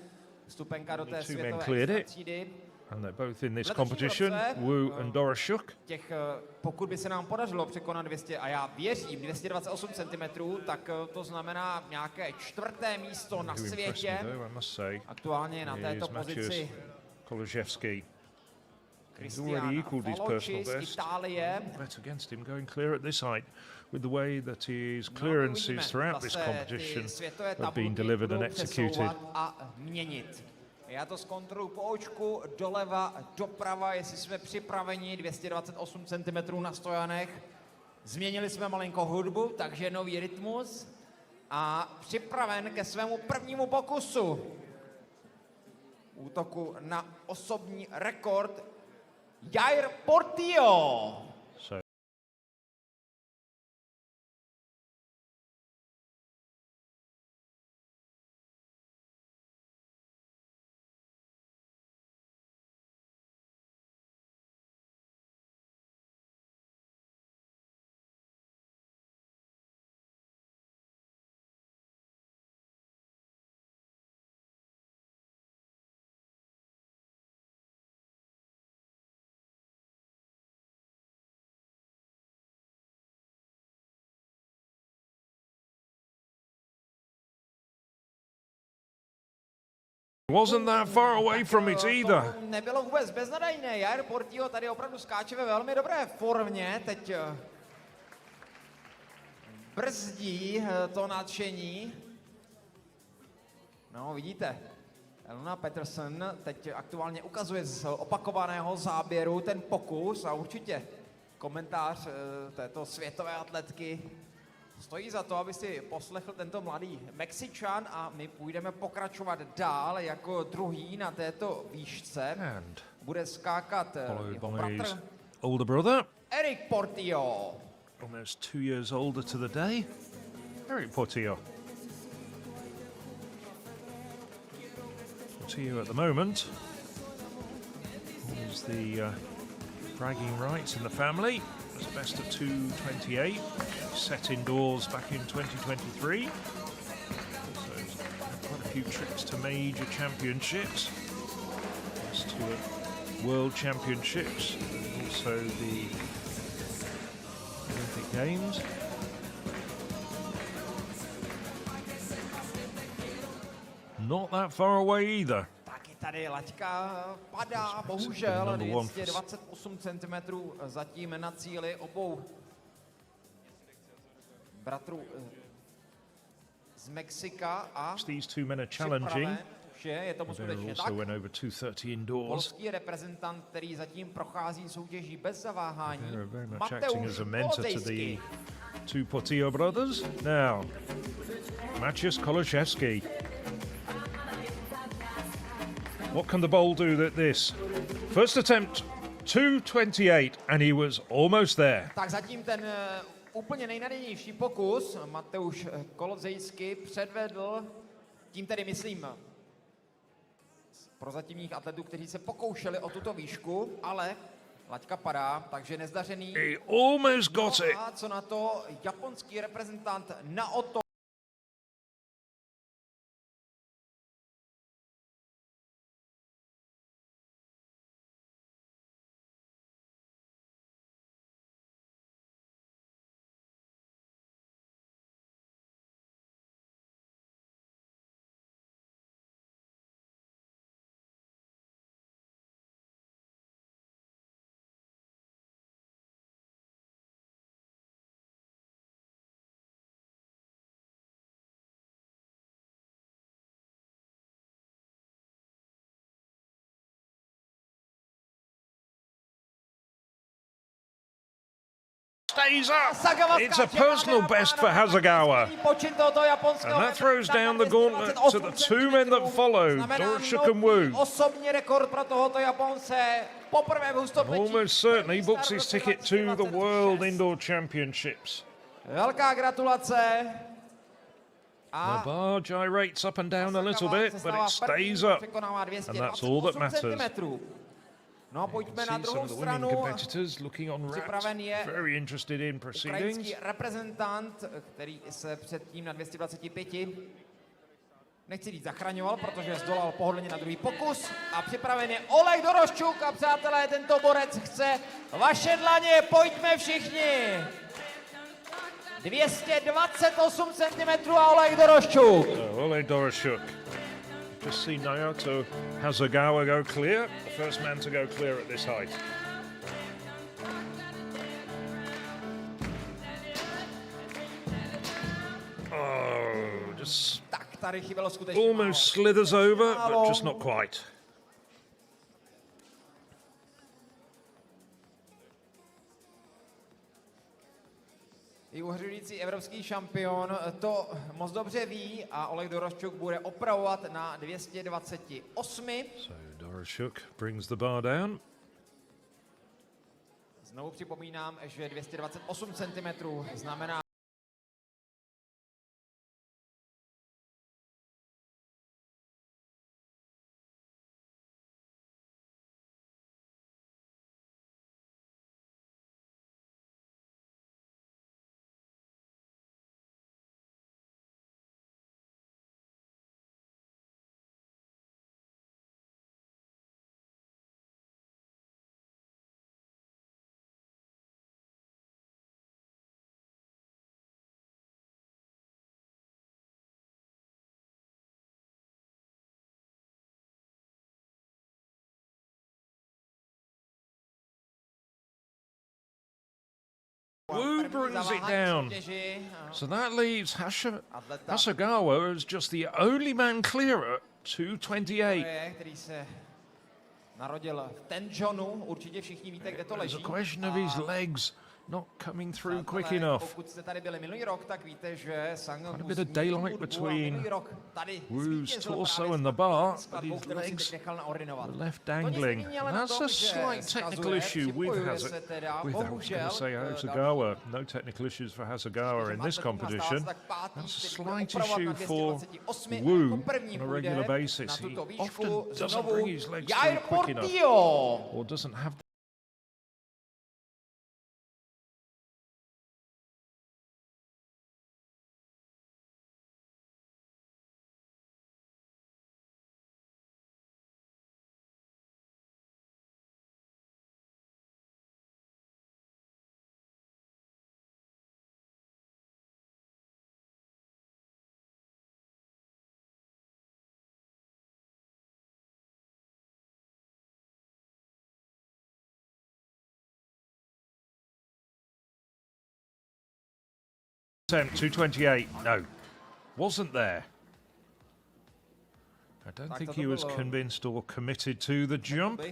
stupenka do té světové třídy. And they're both in this competition, Wu and Dora Shook. Pokud by se nám podařilo překonat 200, a já věřím, 228 cm, tak to znamená nějaké 4. místo na světě. Aktuálně na této pozici Kolozhevský. He's already equaled his personal best. Bet against him going clear at this height with the way that his clearances throughout this competition have been delivered and executed. Já to zkontroluji po očku, doleva, doprava, jestli jsme připraveni, 228 cm na stojanech. Změnili jsme malinko hudbu, takže nový rytmus. A připraven ke svému prvnímu pokusu. Útoku na osobní rekord Jair Portillo. Wasn't that far away from it either. Nebylo vůbec beznadějné. Jair Portillo tady opravdu skáče ve velmi dobré formě. Teď brzdí to nadšení. No, vidíte, Elena Patterson teď aktuálně ukazuje z opakovaného záběru ten pokus a určitě komentář této světové atletky stojí za to, aby si poslechl tento mladý Mexičan, a my půjdeme pokračovat dál jako druhý na této výšce. Bude skákat jeho bratr, older brother, Eric Portillo. Almost 2 years older to the day, Eric Portillo. Portillo at the moment is the bragging rights in the family. Was best at 2:28, set indoors back in 2023. So quite a few trips to major championships, yes, to world championships, and also the Olympic Games. Not that far away either. Tady laťka padá, bohužel, 228 cm zatím na cíli obou bratrů z Mexika. A these two men are challenging. Je tomu skutečně tak. Went over 230 indoors. Polský reprezentant, který zatím prochází soutěží bez zaváhání, Mateusz Kolozhevský. Two Portillo brothers. Now, Mateusz Kolozhevský. What can the bowl do at this? First attempt, 2:28, and he was almost there. Tak zatím ten úplně nejnadějnější pokus Mateusz Kolozhevský předvedl, tím tedy myslím prozatímních atletů, kteří se pokoušeli o tuto výšku, ale Laťka padá, takže nezdařený. He almost got it. A co na to japonský reprezentant Naoto. Stays up. It's a personal best for Hasegawa. And that throws down the gauntlet to the two men that follow, Dorshuk and Wu. Almost certainly books his ticket to the World Indoor Championships. Velká gratulace. The bar gyrates up and down a little bit, but it stays up. And that's all that matters. No a pojďme na See some druhou of the winning stranu. competitors looking on wraps, Připraven je very interested in proceedings. ukrajinský reprezentant, který se předtím na 225 nechci říct zachraňoval, protože zdolal pohodlně na druhý pokus. A připraven je Oleg Doroščuk a přátelé, tento borec chce vaše dlaně, pojďme všichni. 228 cm a Oleg Doroščuk. Oleg Doroščuk. Just see Naoto Hasegawa go clear, the first man to go clear at this height. Oh, just Tak tady chybělo skutečně almost slithers over, but just not quite. I uhřující evropský šampion to moc dobře ví a Oleg Doroščuk bude opravovat na 228. So Doroščuk brings the bar down. Znovu připomínám, že 228 cm znamená Wu brings it down. So that leaves Hasegawa as just the only man clear at 228. který se narodil v Tenjonu, určitě všichni víte, kde to leží. It's a question of his legs not coming through quick enough. Pokud jste tady byli minulý rok, tak víte, že Sang Quite a bit of daylight between Wu's torso and the bar, but his legs were left dangling. That's a slight technical issue with Hasegawa. No technical issues for Hasegawa in this competition. That's a slight issue for Wu on a regular basis. He often doesn't bring his legs through quick enough, or doesn't have attempt, 228, no, wasn't there. I don't think he was convinced or committed to the jump.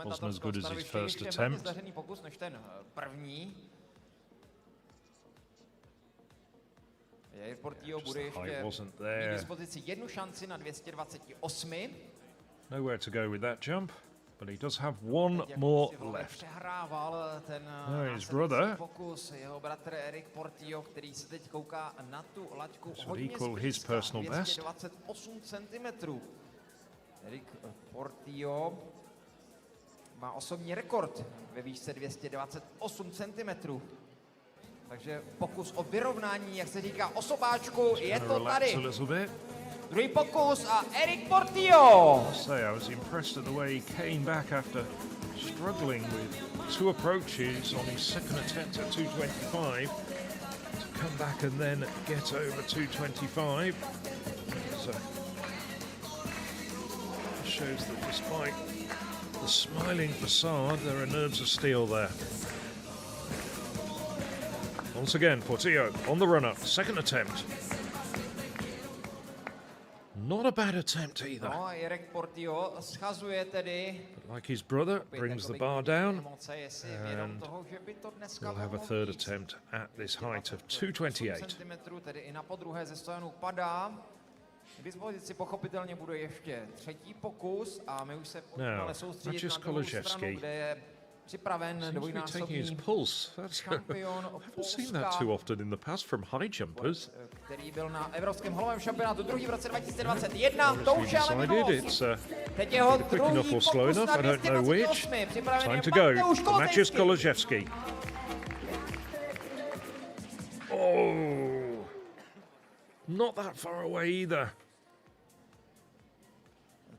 Wasn't as good as his first attempt. The height wasn't there. Nowhere to go with that jump. But he does have one more left. There his brother. This would equal his personal best. má osobní rekord ve výšce 228 cm. Takže pokus o vyrovnání, jak se říká, osobáčku, je to tady. Druhý pokus a Eric Portillo. I was impressed at the way he came back after struggling with two approaches on his second attempt at 225 to come back and then get over 225. So it shows that despite the smiling facade, there are nerves of steel there. Once again, Portillo on the run-up, second attempt. Not a bad attempt either. No, Eric Portillo schazuje tedy. But like his brother, brings the bar down, and we'll have a third attempt at this height of 228. Tedy i na podruhé ze stojanu padá. K dispozici pochopitelně bude ještě třetí pokus a my už se ale soustředit na druhou stranu, kde je připraven dvojnásobný šampion Polska, který byl na evropském halovém šampionátu druhý v roce 2021. To už je ale minulost. Teď jeho druhý pokus na 228. Připraven je Mateusz Kolozejský. Oh, not that far away either.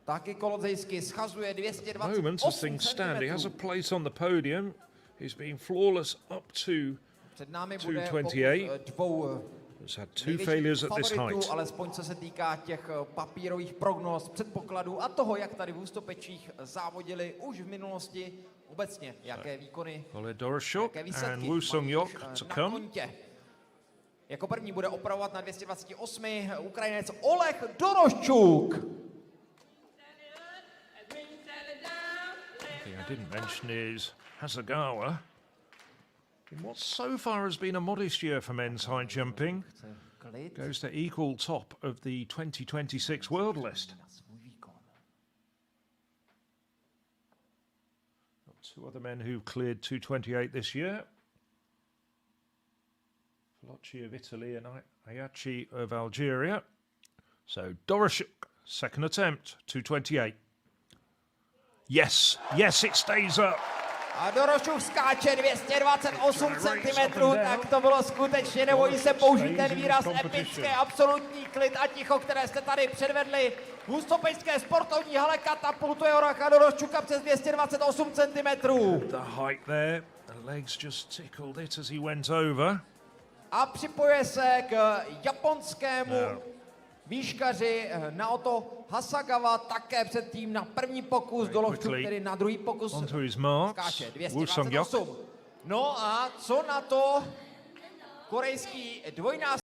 Taky Kolozejský schazuje 228 Moments as things stand, he has a place on the podium. He's been flawless up to 228. He's had two failures at this height. Alespoň co se týká těch papírových prognóz, předpokladů a toho, jak tady v Hustopečích závodili už v minulosti obecně, jaké výkony, jaké výsledky na kontě. Jako první bude opravovat na 228. Ukrajinec Oleg Doroščuk. I didn't mention is Hasegawa. In what so far has been a modest year for men's high jumping, goes to equal top of the 2026 world list. Got two other men who've cleared 228 this year. Flocci of Italy and Ayachi of Algeria. So Doroščuk, second attempt, 228. Yes, yes, it stays up. A Doroščuk skáče 228 cm, tak to bylo skutečně, nebojí se použít ten výraz epické, absolutní klid a ticho, které jste tady předvedli. Hustopečské sportovní hale katapultuje Oracha Doroščuka přes 228 cm. The height there, the legs just tickled it as he went over. A připojuje se k japonskému výškaři Naoto Hasegawa, také předtím na první pokus, Doroščuk tedy na druhý pokus skáče 228. No a co na to korejský dvojnásobek?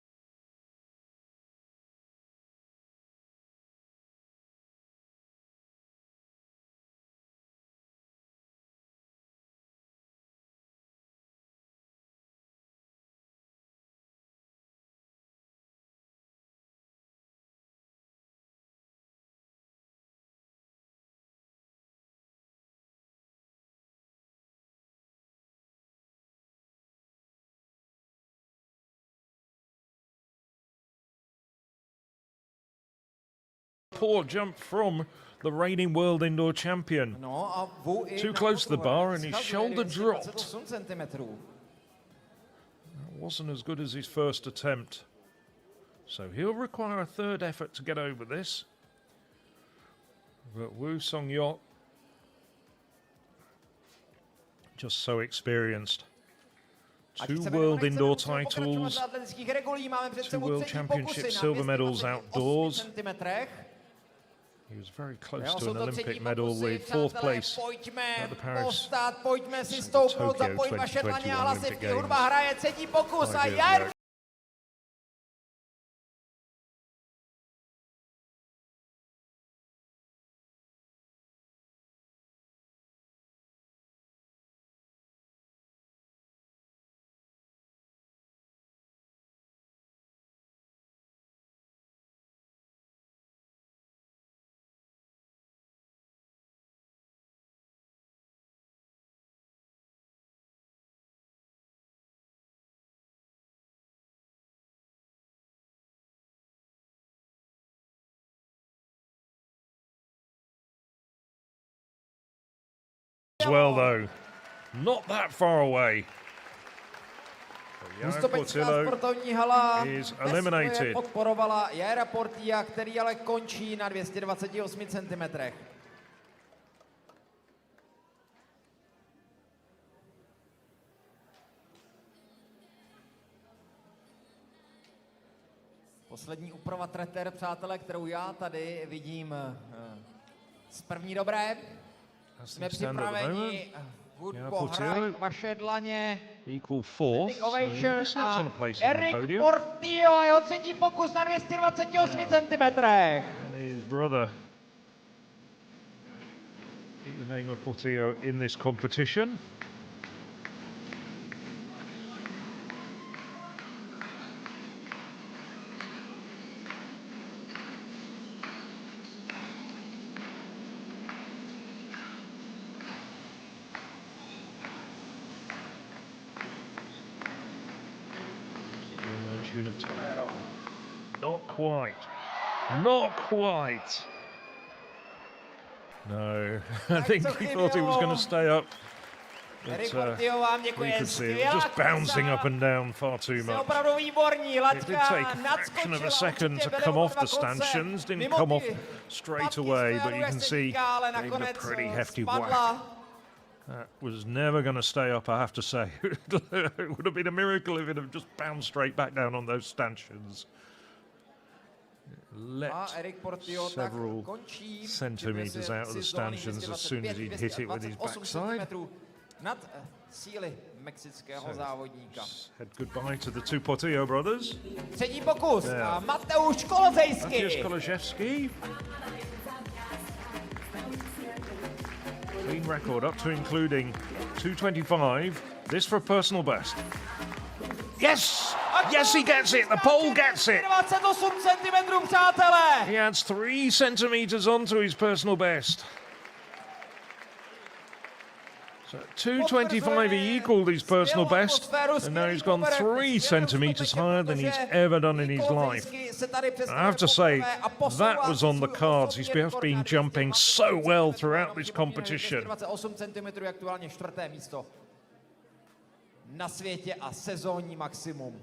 Poor jump from the reigning world indoor champion. Too close to the bar and his shoulder dropped. That wasn't as good as his first attempt. So he'll require a third effort to get over this. But Woo Sung-yeok, just so experienced. Two world indoor titles, two world championships, silver medals outdoors. He was very close to an Olympic medal with fourth place at the Paris Tokyo 2021 Olympic Games. as well, though. Not that far away. Hustopečská sportovní hala is eliminated. podporovala Jaira Portia, který ale končí na 228 cm. Poslední úprava treter, přátelé, kterou já tady vidím z první dobré. Jsme připraveni. Hudbo, hraj vaše dlaně. Equal fourth. A Erik Portillo a jeho třetí pokus na 228 cm. And his brother Igor Portillo in this competition. Not quite. Not quite. No, I think he thought he was going to stay up. But, we could see it was just bouncing up and down far too much. It did take a fraction of a second to come off the stanchions, didn't come off straight away, but you can see they gave a pretty hefty whack. That was never going to stay up, I have to say. It would have been a miracle if it had just bounced straight back down on those stanchions. Leapt several centimetres out of the stanchions as soon as he'd hit it with his backside. Said goodbye to the two Portillo brothers. Třetí pokus. Mateusz Kolozejski. Clean record up to including 225. This for a personal best. Yes! Yes, he gets it. The pole gets it. 28 cm, přátelé. He adds 3 centimetres onto his personal best. So 225, he equaled his personal best, and now he's gone 3 centimetres higher than he's ever done in his life. And I have to say, that was on the cards. He's been jumping so well throughout this competition. 28 cm je aktuálně 4. místo na světě a sezónní maximum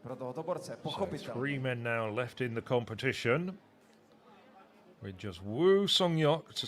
pro tohoto borce, pochopitelně. 3 men now left in the competition, with just Woo Song-hyuk to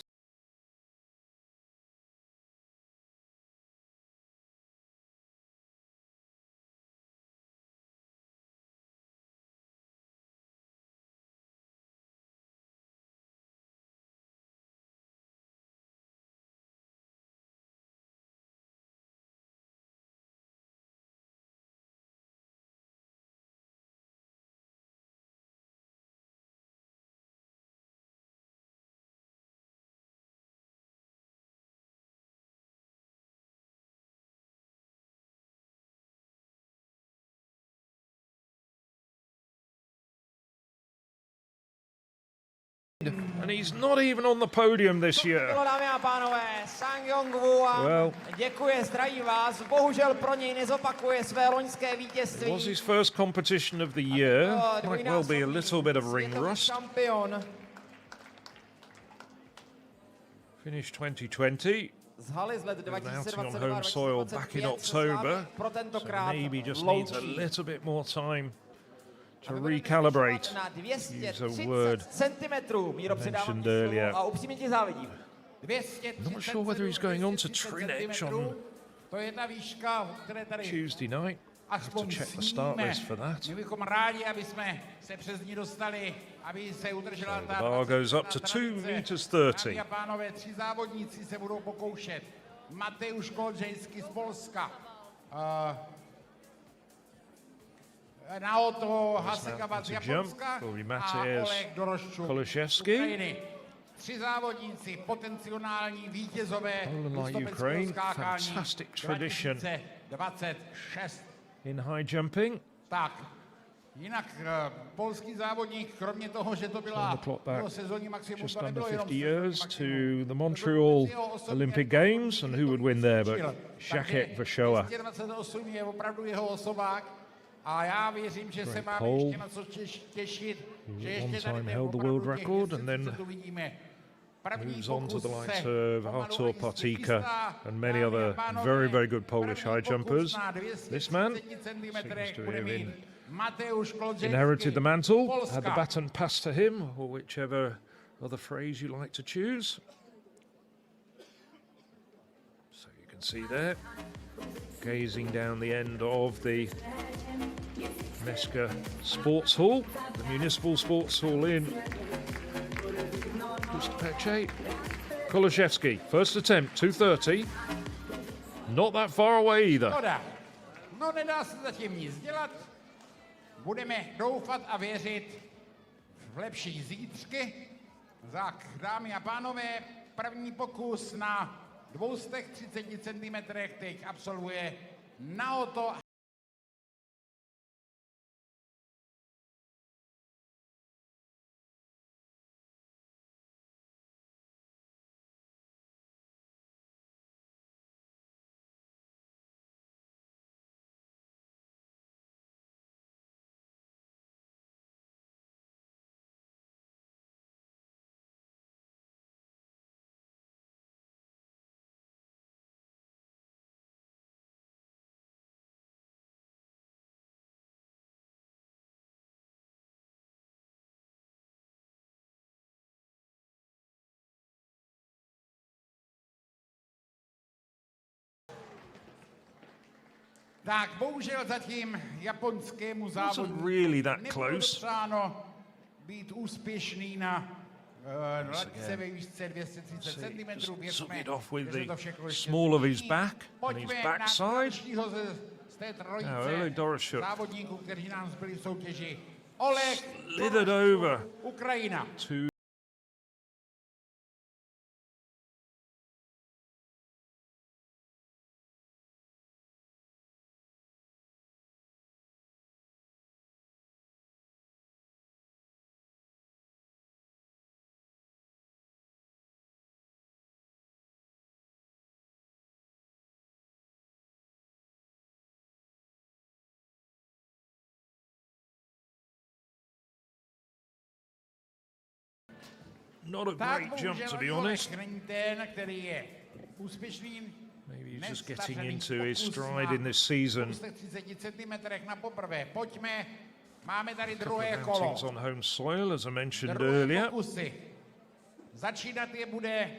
and he's not even on the podium this year. Dámy a pánové, Sang Yong-woo vám děkuje, zdraví vás. Bohužel pro něj nezopakuje své loňské vítězství. It was his first competition of the year. Might well be a little bit of ring rust. Finished 2020. Announcing on home soil back in October. So maybe just needs a little bit more time to recalibrate, use a word mentioned earlier. I'm not sure whether he's going on to Trinech on Tuesday night. I have to check the start list for that. So the bar goes up to 2 meters 30. Mateusz Kolozejski z Polska. Naoto Hasekawa z Japonska a Oleg Doroščuk z Ukrajiny. 3 závodníci, potenciální vítězové Hustopečského skákání 2026. In high jumping. Tak, jinak polský závodník, kromě toho, že to byla sezónní maximum, just under 50 years to the Montreal Olympic Games, and who would win there but Jacek Vashoa. 228 je opravdu jeho osobák. A já věřím, že se máme ještě na co těšit, že ještě tady held the world record and then tu vidíme. moves on to the likes of Hustopečské and many other very, very good Polish high jumpers. This man seems to have inherited the mantle, had the baton passed to him, or whichever other phrase you like to choose. So you can see there, gazing down the end of the Meska Sports Hall, the Municipal Sports Hall in Hustopeče. Koleževský, first attempt, 2:30. Not that far away either. No, nedá se zatím nic dělat. Budeme doufat a věřit v lepší zítřky. Tak, dámy a pánové, první pokus na 230 cm teď absolvuje Naoto. Tak bohužel zatím japonskému závodu nebylo dopřáno být úspěšný na laťce ve výšce 230 cm. Took it off with the small of his back and his backside. Z té trojice závodníků, kteří nám zbyli v soutěži. Oleg, slithered over Ukrajina. To not a great jump, to be honest. Maybe he's just getting into his stride in this season. Outings on home soil, as I mentioned earlier. Začínat je bude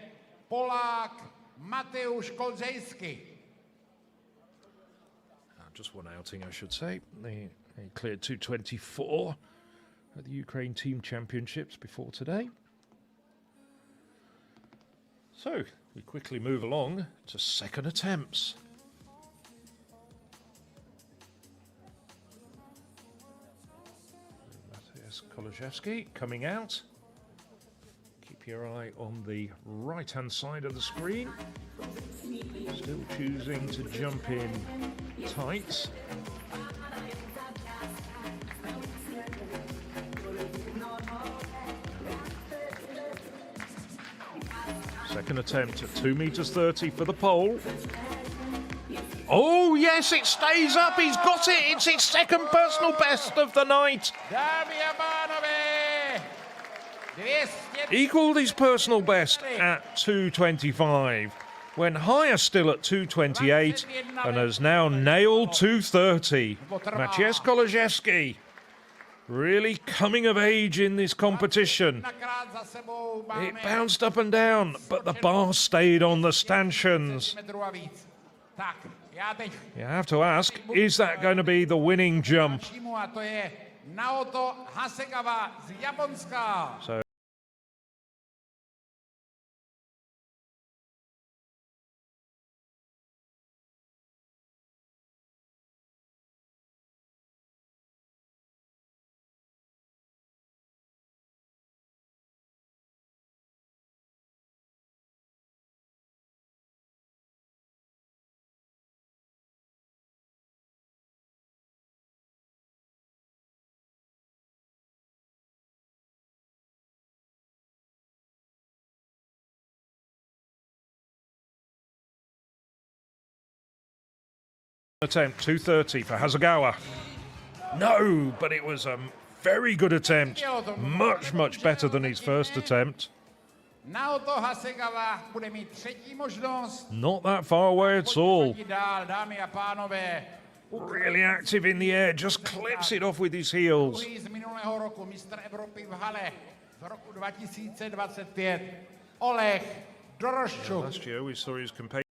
Polák Mateusz Kolzejski. Just one outing, I should say. They cleared 2:24 at the Ukraine Team Championships before today. So, we quickly move along to second attempts. Koleževský coming out. Keep your eye on the right-hand side of the screen. Still choosing to jump in tights. Second attempt at 2:30 for the pole. Oh yes, it stays up, he's got it, it's his second personal best of the night. Equalled his personal best at 2:25, went higher still at 2:28 and has now nailed 2:30. Maciej Koleżewski really coming of age in this competition. It bounced up and down, but the bar stayed on the stanchions. You have to ask, is that going to be the winning jump? So attempt 2:30 for Hasegawa. No, but it was a very good attempt. Much better than his first attempt. Naoto Hasegawa bude mít třetí možnost. Not that far away at all. Dál, dámy a pánové. Really active in the air, just clips it off with his heels. Z minulého roku mistr Evropy v hale z roku 2025 Oleh Doroščuk. Last year we saw his compatriot.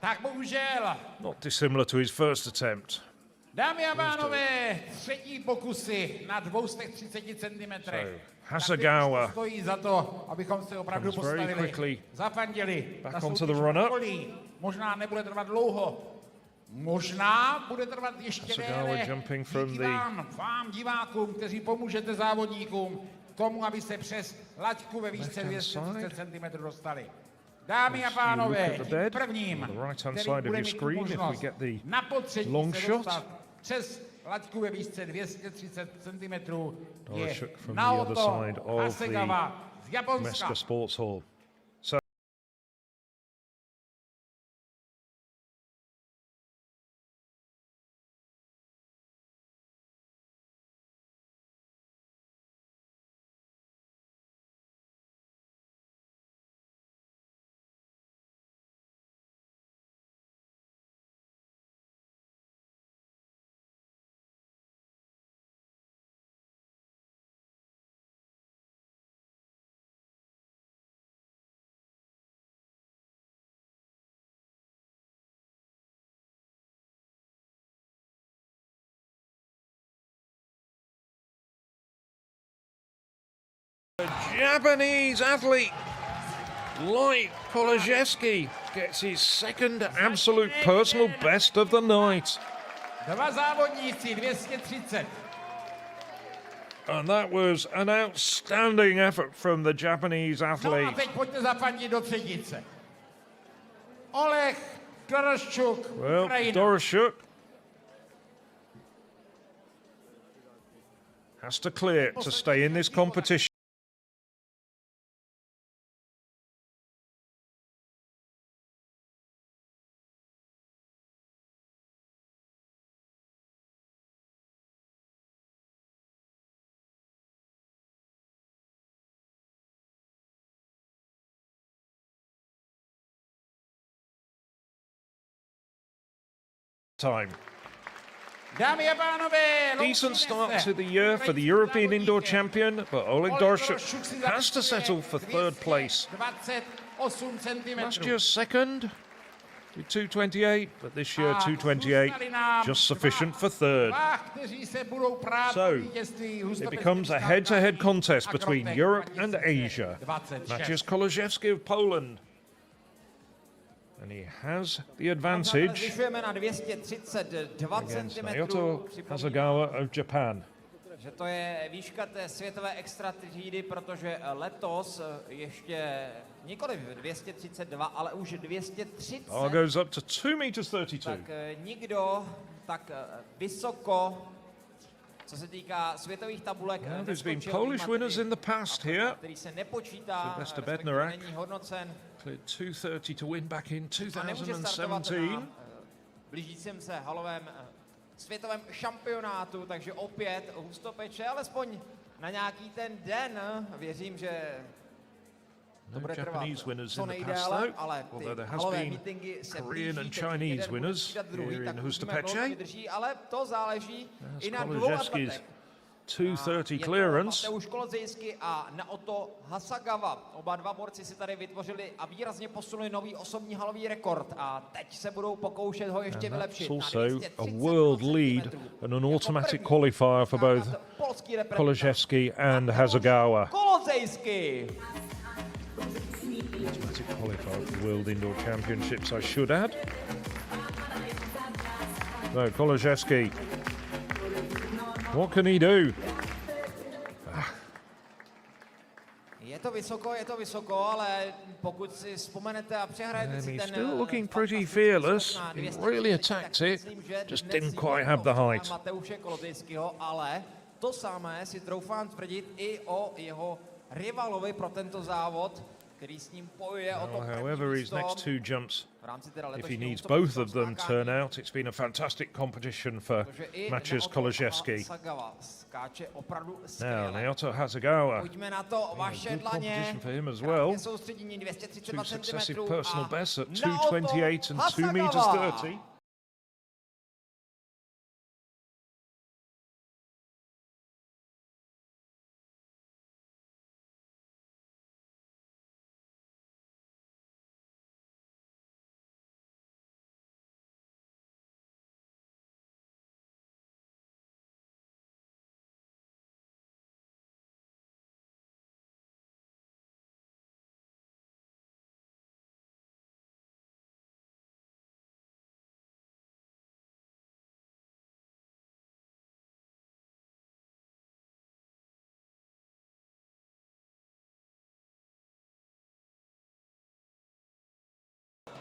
Tak bohužel. Not dissimilar to his first attempt. Dámy a pánové, třetí pokusy na 230 cm. Hasegawa stojí za to, abychom se opravdu postavili, zafandili. Back onto the run-up. Možná nebude trvat dlouho. Možná bude trvat ještě déle. Díky vám, divákům, kteří pomůžete závodníkům tomu, aby se přes laťku ve výšce 230 cm dostali. Dámy a pánové, prvním, který bude mít možnost na potřetí se dostat přes laťku ve výšce 230 cm je Naoto Hasegawa z Japonska. The Japanese athlete, like Kolozhevsky, gets his second absolute personal best of the night. Dva závodníci 230. And that was an outstanding effort from the Japanese athlete. No a teď pojďte zafandit do třetice. Oleh Doroščuk, Ukrajina. Doroščuk has to clear to stay in this competition. Time. Decent start to the year for the European indoor champion, but Oleg Doroščuk has to settle for third place. Last year's second with 2:28, but this year 2:28 just sufficient for third. So it becomes a head-to-head contest between Europe and Asia. Mateusz Kolozhevsky of Poland. And he has the advantage against Naoto Hasegawa of Japan. Že to je výška té světové extra třídy, protože letos ještě nikoliv 232, ale už 230. Bar goes up to 2.32 Tak nikdo tak vysoko, co se týká světových tabulek, there's been Polish winners in the past here. Který se nepočítá, Sylvester Bednarek není hodnocen. cleared 2:30 to win back in 2017. Blížícím se halovém světovém šampionátu, takže opět Hustopeče, alespoň na nějaký ten den, věřím, že to bude trvat co nejdéle, ale ty halové meetingy se blíží, Chinese winners here in Hustopeče. Ale to záleží i na dvou atletech. 2:30 clearance. Mateusz Kolozhevsky a Naoto Hasegawa. Oba dva borci si tady vytvořili a výrazně posunuli nový osobní halový rekord a teď se budou pokoušet ho ještě vylepšit. Also a world lead and an automatic qualifier for both Kolozhevsky and Hasegawa. Kolozhevsky! Automatic qualifier for the World Indoor Championships, I should add. No, Kolozhevsky. What can he do? Je to vysoko, ale pokud si vzpomenete a přehrajete si ten... Still looking pretty fearless. He really attacked it. Just didn't quite have the height. Mateuše Kolotejského, ale to samé si troufám tvrdit i o jeho rivalovi pro tento závod, který s ním bojuje o to however, his next two jumps, if he needs both of them turn out, it's been a fantastic competition for Maciej Kolozhevsky. Now, Naoto Hasegawa, good competition for him as well. Two successive personal bests at 2:28 and 2 meters 30.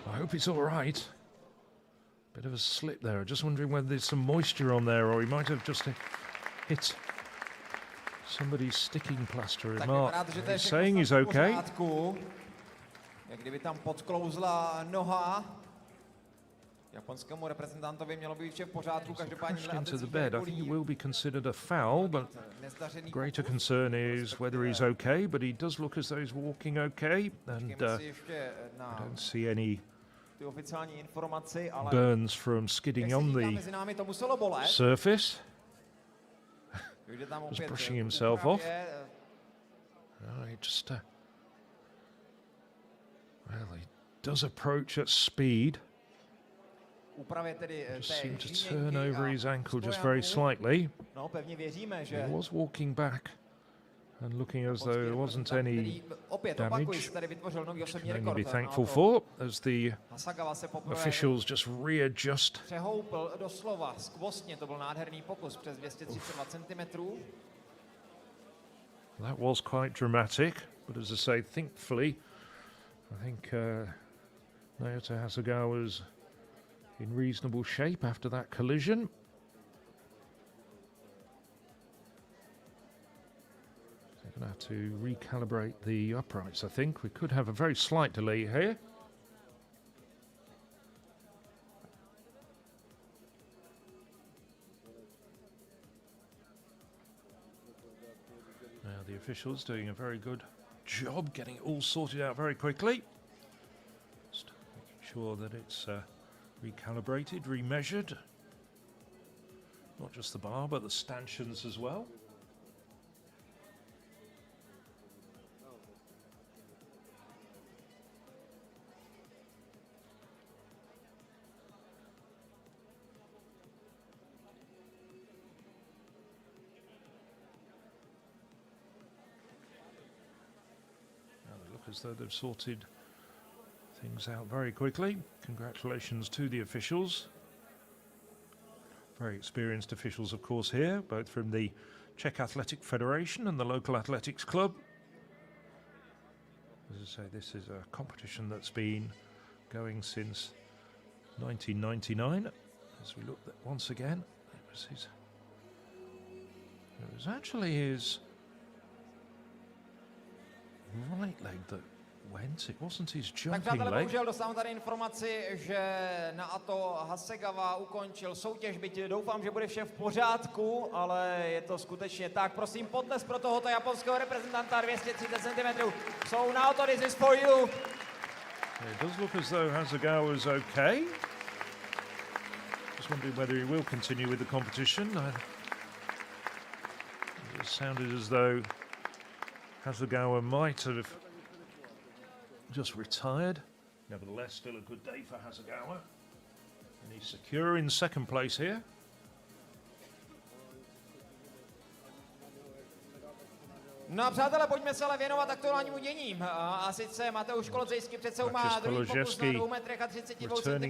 I hope it's all right. Bit of a slip there. Just wondering whether there's some moisture on there, or he might have just hit somebody's sticking plaster remark. He's saying he's okay. Jak kdyby tam podklouzla noha. Japonskému reprezentantovi mělo být vše v pořádku, každopádně into the bed. I think it will be considered a foul, but the greater concern is whether he's okay, but he does look as though he's walking okay, and I don't see any burns from skidding on the surface. Just brushing himself off. He just well, he does approach at speed. Just seemed to turn over his ankle just very slightly. He was walking back and looking as though there wasn't any damage. Can only be thankful for, as the officials just readjust. That was quite dramatic, but as I say, thankfully, I think Naoto Hasegawa's in reasonable shape after that collision. They're going to have to recalibrate the uprights, I think. We could have a very slight delay here. Now the officials doing a very good job getting it all sorted out very quickly. Just making sure that it's recalibrated, remeasured. Not just the bar, but the stanchions as well. Now they look as though they've sorted things out very quickly. Congratulations to the officials. Very experienced officials, of course, here, both from the Czech Athletic Federation and the local athletics club. As I say, this is a competition that's been going since 1999. As we look at once again, it was actually his right leg that went. It wasn't his jumping leg. Bohužel dostávám tady informaci, že Naoto Hasegawa ukončil soutěž, byť doufám, že bude vše v pořádku, ale je to skutečně tak. Prosím, potles pro tohoto japonského reprezentanta 230 cm. So Naoto, this is for you. It does look as though Hasegawa is okay. Just wondering whether he will continue with the competition. It sounded as though Hasegawa might have just retired. Nevertheless, still a good day for Hasegawa. And he's secure in second place here. No a přátelé, pojďme se ale věnovat aktuálnímu děním. A sice Mateusz Kolozejský před sebou má druhý pokus na 2,32 m.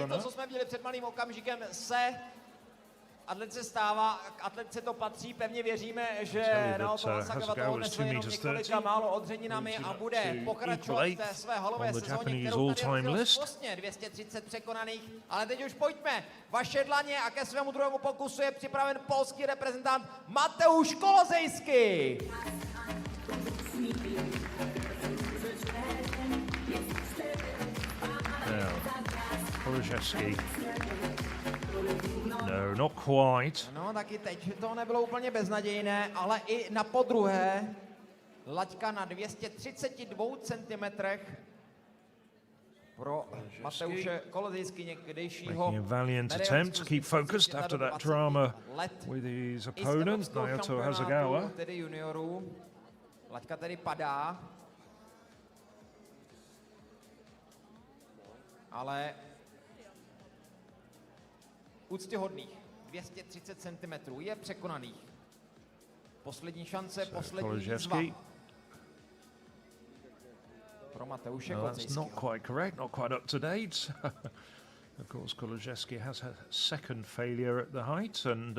I to, co jsme viděli před malým okamžikem, se atlet stává, k atletce to patří, pevně věříme, že Naoto Asagawa toho nesl jenom několika málo odřeninami a bude pokračovat v té své halové sezóně, kterou tady rozdělil skvostně 230 překonaných. Ale teď už pojďme, vaše dlaně a ke svému druhému pokusu je připraven polský reprezentant Mateusz Kolozejský. Kolozejský. No, not quite. No, taky teď to nebylo úplně beznadějné, ale i na podruhé laťka na 232 cm pro Mateusze Kolozejský, někdejšího making a valiant attempt to keep focused after that drama with his opponent, Naoto Asagawa. Tedy juniorů. Laťka tedy padá. Ale úctyhodných 230 cm je překonaných. Poslední šance, poslední výzva pro Mateusze Kolozejského. That's not quite correct, not quite up to date. Of course, Kolozejský has a second failure at the height, and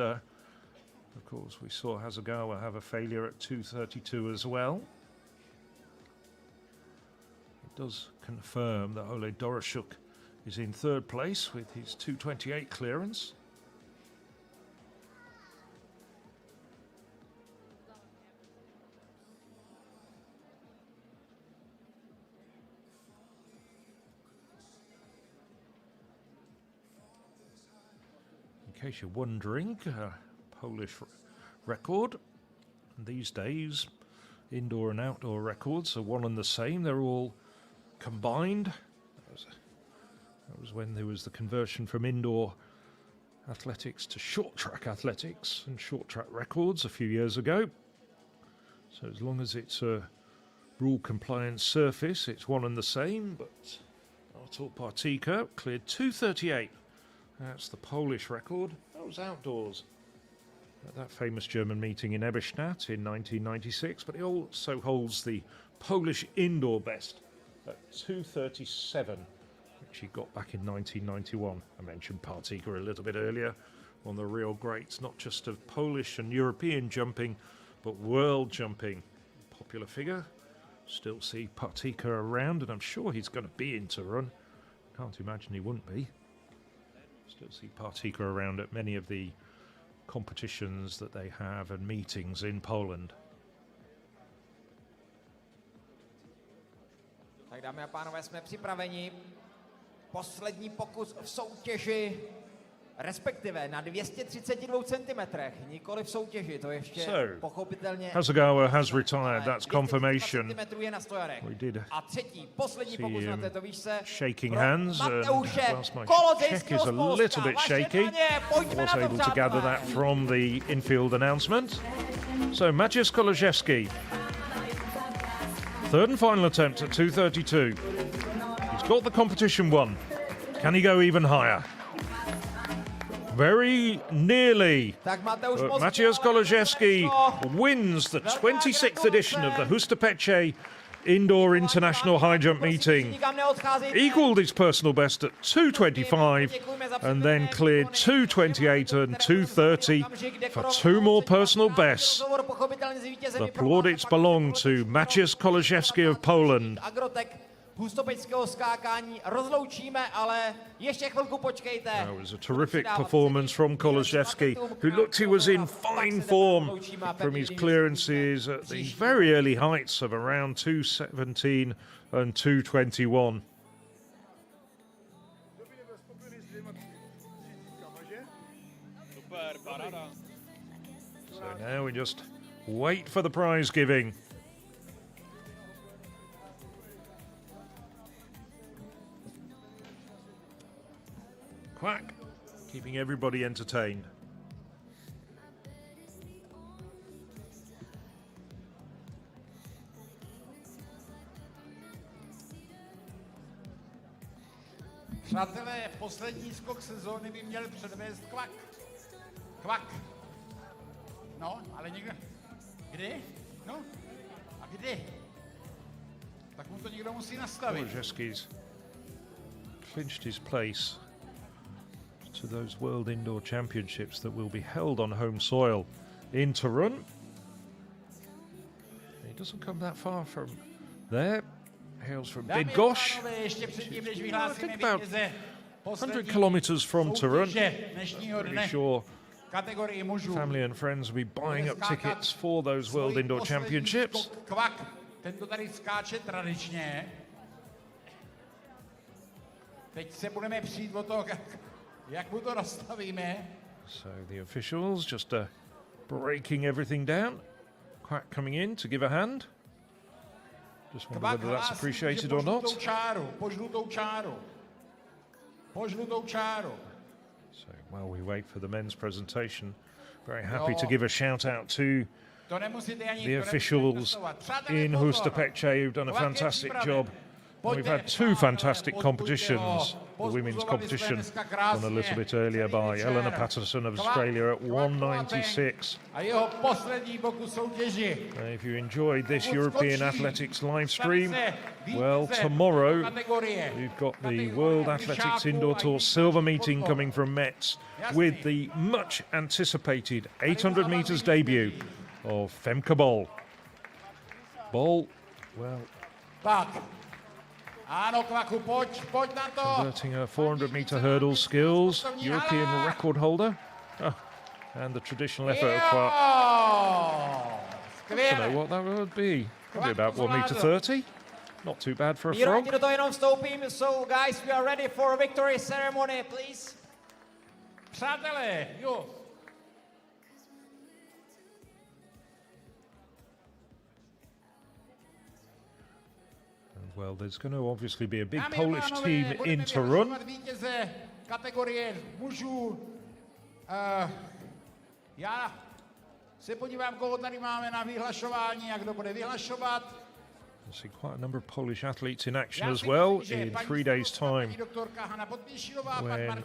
of course we saw Hasegawa have a failure at 2:32 as well. It does confirm that Ole Doroshuk is in third place with his 2:28 clearance. In case you're wondering, Polish record. These days, indoor and outdoor records are one and the same. They're all combined. That was when there was the conversion from indoor athletics to short track athletics and short track records a few years ago. So as long as it's a rule compliant surface, it's one and the same. But Artur Partyka cleared 2:38. That's the Polish record. That was outdoors at that famous German meeting in Eberstadt in 1996. But he also holds the Polish indoor best at 2:37. Which he got back in 1991. I mentioned Partyka a little bit earlier, one of the real greats, not just of Polish and European jumping, but world jumping. Popular figure. Still see Partyka around, and I'm sure he's going to be in to run. Can't imagine he wouldn't be. Still see Partyka around at many of the competitions that they have and meetings in Poland. Tak dámy a pánové, jsme připraveni. Poslední pokus v soutěži, respektive na 232 cm, nikoli v soutěži, to ještě pochopitelně. Hasegawa has retired, that's confirmation. We did a třetí, poslední pokus na této výšce. Shaking hands, and whilst my check is a little bit shaky, I was able to gather that from the infield announcement. So Mateusz Kolozejský, third and final attempt at 2:32. He's got the competition won. Can he go even higher? Very nearly. But Mateusz Kolozejský wins the 26th edition of the Hustopeče Indoor International High Jump Meeting. Equalled his personal best at 2:25 and then cleared 2:28 and 2:30 for two more personal bests. The plaudits belong to Mateusz Kolozejský of Poland. Hustopečského skákání rozloučíme, ale ještě chvilku počkejte. That was a terrific performance from Kolozejský, who looked he was in fine form from his clearances at the very early heights of around 2:17 and 2:21. So now we just wait for the prize giving. Quack, keeping everybody entertained. Přátelé, poslední skok sezóny by měl předvést Kvak. Kvak. No, ale někdo... Kdy? No, a kdy? Tak mu to někdo musí nastavit. Kolozejský's clinched his place to those World Indoor Championships that will be held on home soil in Torun. He doesn't come that far from there. Hails from Bydgoszcz. I think about 100 kilometers from Torun. Pretty sure family and friends will be buying up tickets for those World Indoor Championships. Tento tady skáče tradičně. Teď se budeme přijít o to, jak mu to nastavíme. So the officials just breaking everything down. Quack coming in to give a hand. Just wonder whether that's appreciated or not. Po žlutou čáru. So while we wait for the men's presentation, very happy to give a shout out to the officials in Hustopeče who've done a fantastic job. We've had two fantastic competitions. The women's competition done a little bit earlier by Eleanor Patterson of Australia at 196. If you enjoyed this European Athletics live stream, well, tomorrow we've got the World Athletics Indoor Tour Silver Meeting coming from Metz with the much anticipated 800 meters debut of Femke Bol. Bol, well, converting her 400-meter hurdle skills, European record holder, and the traditional effort of Quack. I don't know what that would be. Probably about 1.30 m. Not too bad for a frog. So guys, we are ready for a victory ceremony, please. Přátelé, jo. Well, there's going to obviously be a big Polish team in Torun. Kategorie mužů. Já se podívám, koho tady máme na vyhlašování a kdo bude vyhlašovat. You'll see quite a number of Polish athletes in action as well in 3 days' time, when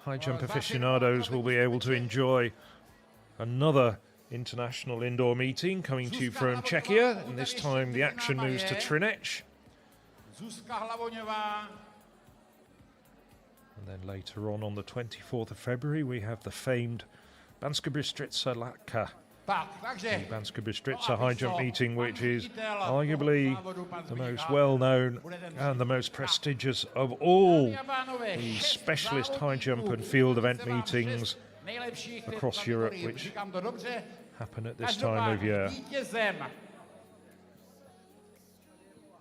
high jump aficionados will be able to enjoy another international indoor meeting coming to you from Czechia, and this time the action moves to Třinec. And then later on the 24th of February, we have the famed Banska Bystrica Latka. The Banska Bystrica high jump meeting, which is arguably the most well-known and the most prestigious of all the specialist high jump and field event meetings across Europe, which happen at this time of year.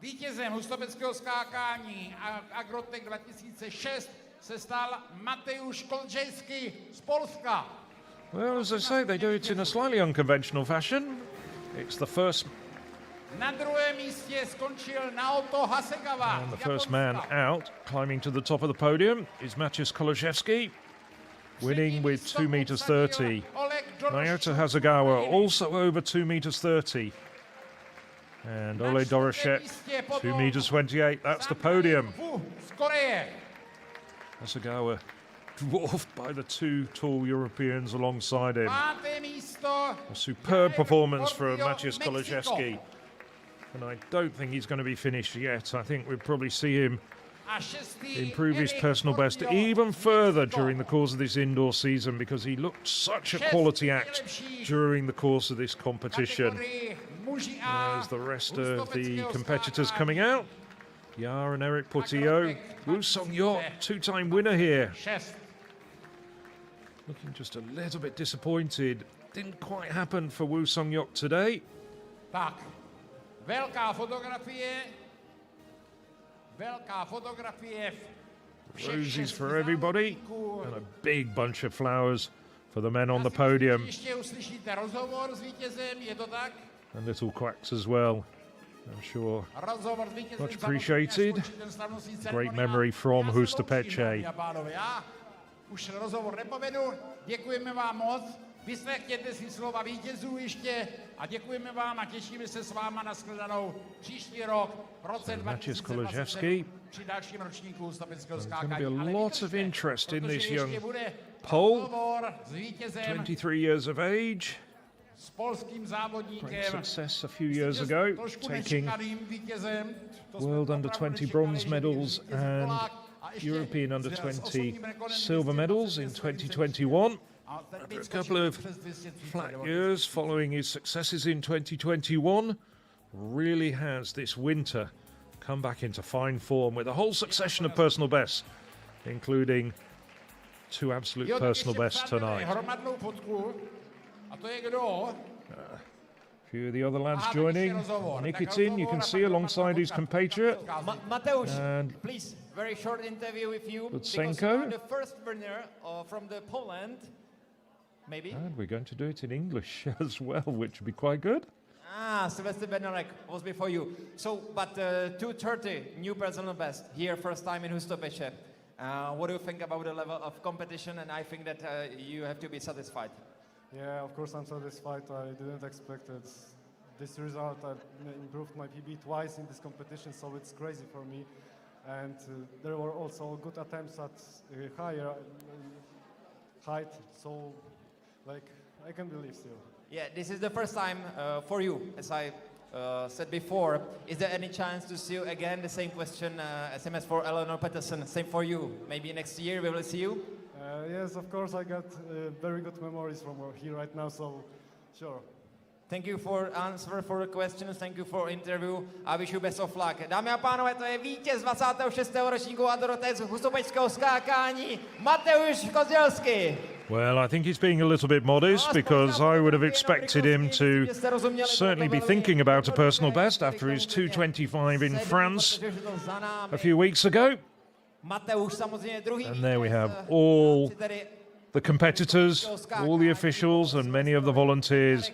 Vítězem Hustopečského skákání Agrotech 2006 se stal Mateusz Kolczejski z Polska. Well, as I say, they do it in a slightly unconventional fashion. It's the first. Na druhém místě skončil Naoto Hasegawa. And the first man out, climbing to the top of the podium, is Maciej Kolczejski, winning with 2.30 meters. Naoto Hasegawa also over 2.30 meters. And Ole Doroshek, 2.28 meters. That's the podium. Hasegawa dwarfed by the two tall Europeans alongside him. A superb performance from Maciej Kolczejski. And I don't think he's going to be finished yet. I think we'll probably see him improve his personal best even further during the course of this indoor season, because he looked such a quality act during the course of this competition. There's the rest of the competitors coming out. Jar and Eric Portillo. Woo Song-yeok, two-time winner here. Looking just a little bit disappointed. Didn't quite happen for Woo Song-yeok today. Tak, velká fotografie. Velká fotografie. Roses for everybody, and a big bunch of flowers for the men on the podium. Ještě uslyšíte rozhovor s vítězem, je to tak? And little quacks as well, I'm sure. Much appreciated. Great memory from Hustopeče. Já už rozhovor nepovedu. Děkujeme vám moc. Vyslechněte si slova vítězů ještě a děkujeme vám a těšíme se s váma na shledanou příští rok v roce 2027 při dalším ročníku Hustopeckého skákání. There's going to be a lot of interest in this young Pole, 23 years of age. Great success a few years ago, taking World Under-20 bronze medals and European Under-20 silver medals in 2021. After a couple of flat years following his successes in 2021, really has this winter come back into fine form with a whole succession of personal bests, including 2 absolute personal bests tonight. A few of the other lads joining. Nikitin, you can see alongside his compatriot. Mateusz, please, very short interview with you. Lutsenko. Because you are the first winner from the Poland, maybe. And we're going to do it in English as well, which would be quite good. Sylvester Bednarek was before you. So, but 2:30, new personal best here, first time in Hustopeče. What do you think about the level of competition? And I think that you have to be satisfied. Yeah, of course I'm satisfied. I didn't expect it. This result. I improved my PB twice in this competition, so it's crazy for me. And there were also good attempts at higher height, so like I can believe still. Yeah, this is the first time for you, as I said before. Is there any chance to see you again? The same question, SMS for Eleanor Pettersson, same for you. Maybe next year we will see you? Yes, of course, I got very good memories from here right now, so sure. Thank you for answer for the questions, thank you for interview. I wish you best of luck. Dámy a pánové, to je vítěz 26. ročníku a dorotek z Hustopečského skákání, Mateusz Kozdělský. Well, I think he's being a little bit modest because I would have expected him to certainly be thinking about a personal best after his 2:25 in France a few weeks ago. And there we have all the competitors, all the officials and many of the volunteers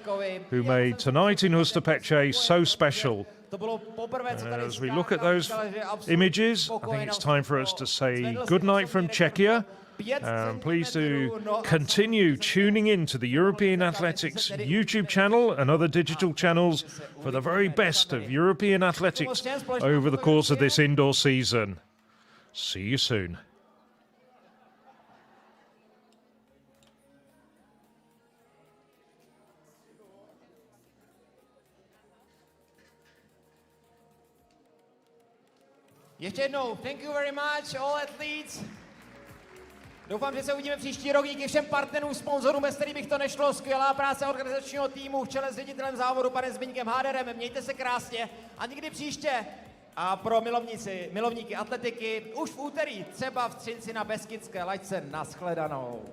who made tonight in Hustopeče so special. And as we look at those images, I think it's time for us to say goodnight from Czechia. Please do continue tuning in to the European Athletics YouTube channel and other digital channels for the very best of European athletics over the course of this indoor season. See you soon. Ještě jednou, thank you very much, all athletes. Doufám, že se uvidíme příští rok. Díky všem partnerům, sponzorům, bez kterých bych to nešlo. Skvělá práce organizačního týmu v čele s ředitelem závodu, panem Zbyňkem Háderem. Mějte se krásně a nikdy příště. A pro milovníky atletiky už v úterý, třeba v Třinci na Beskydské laťce. Nashledanou.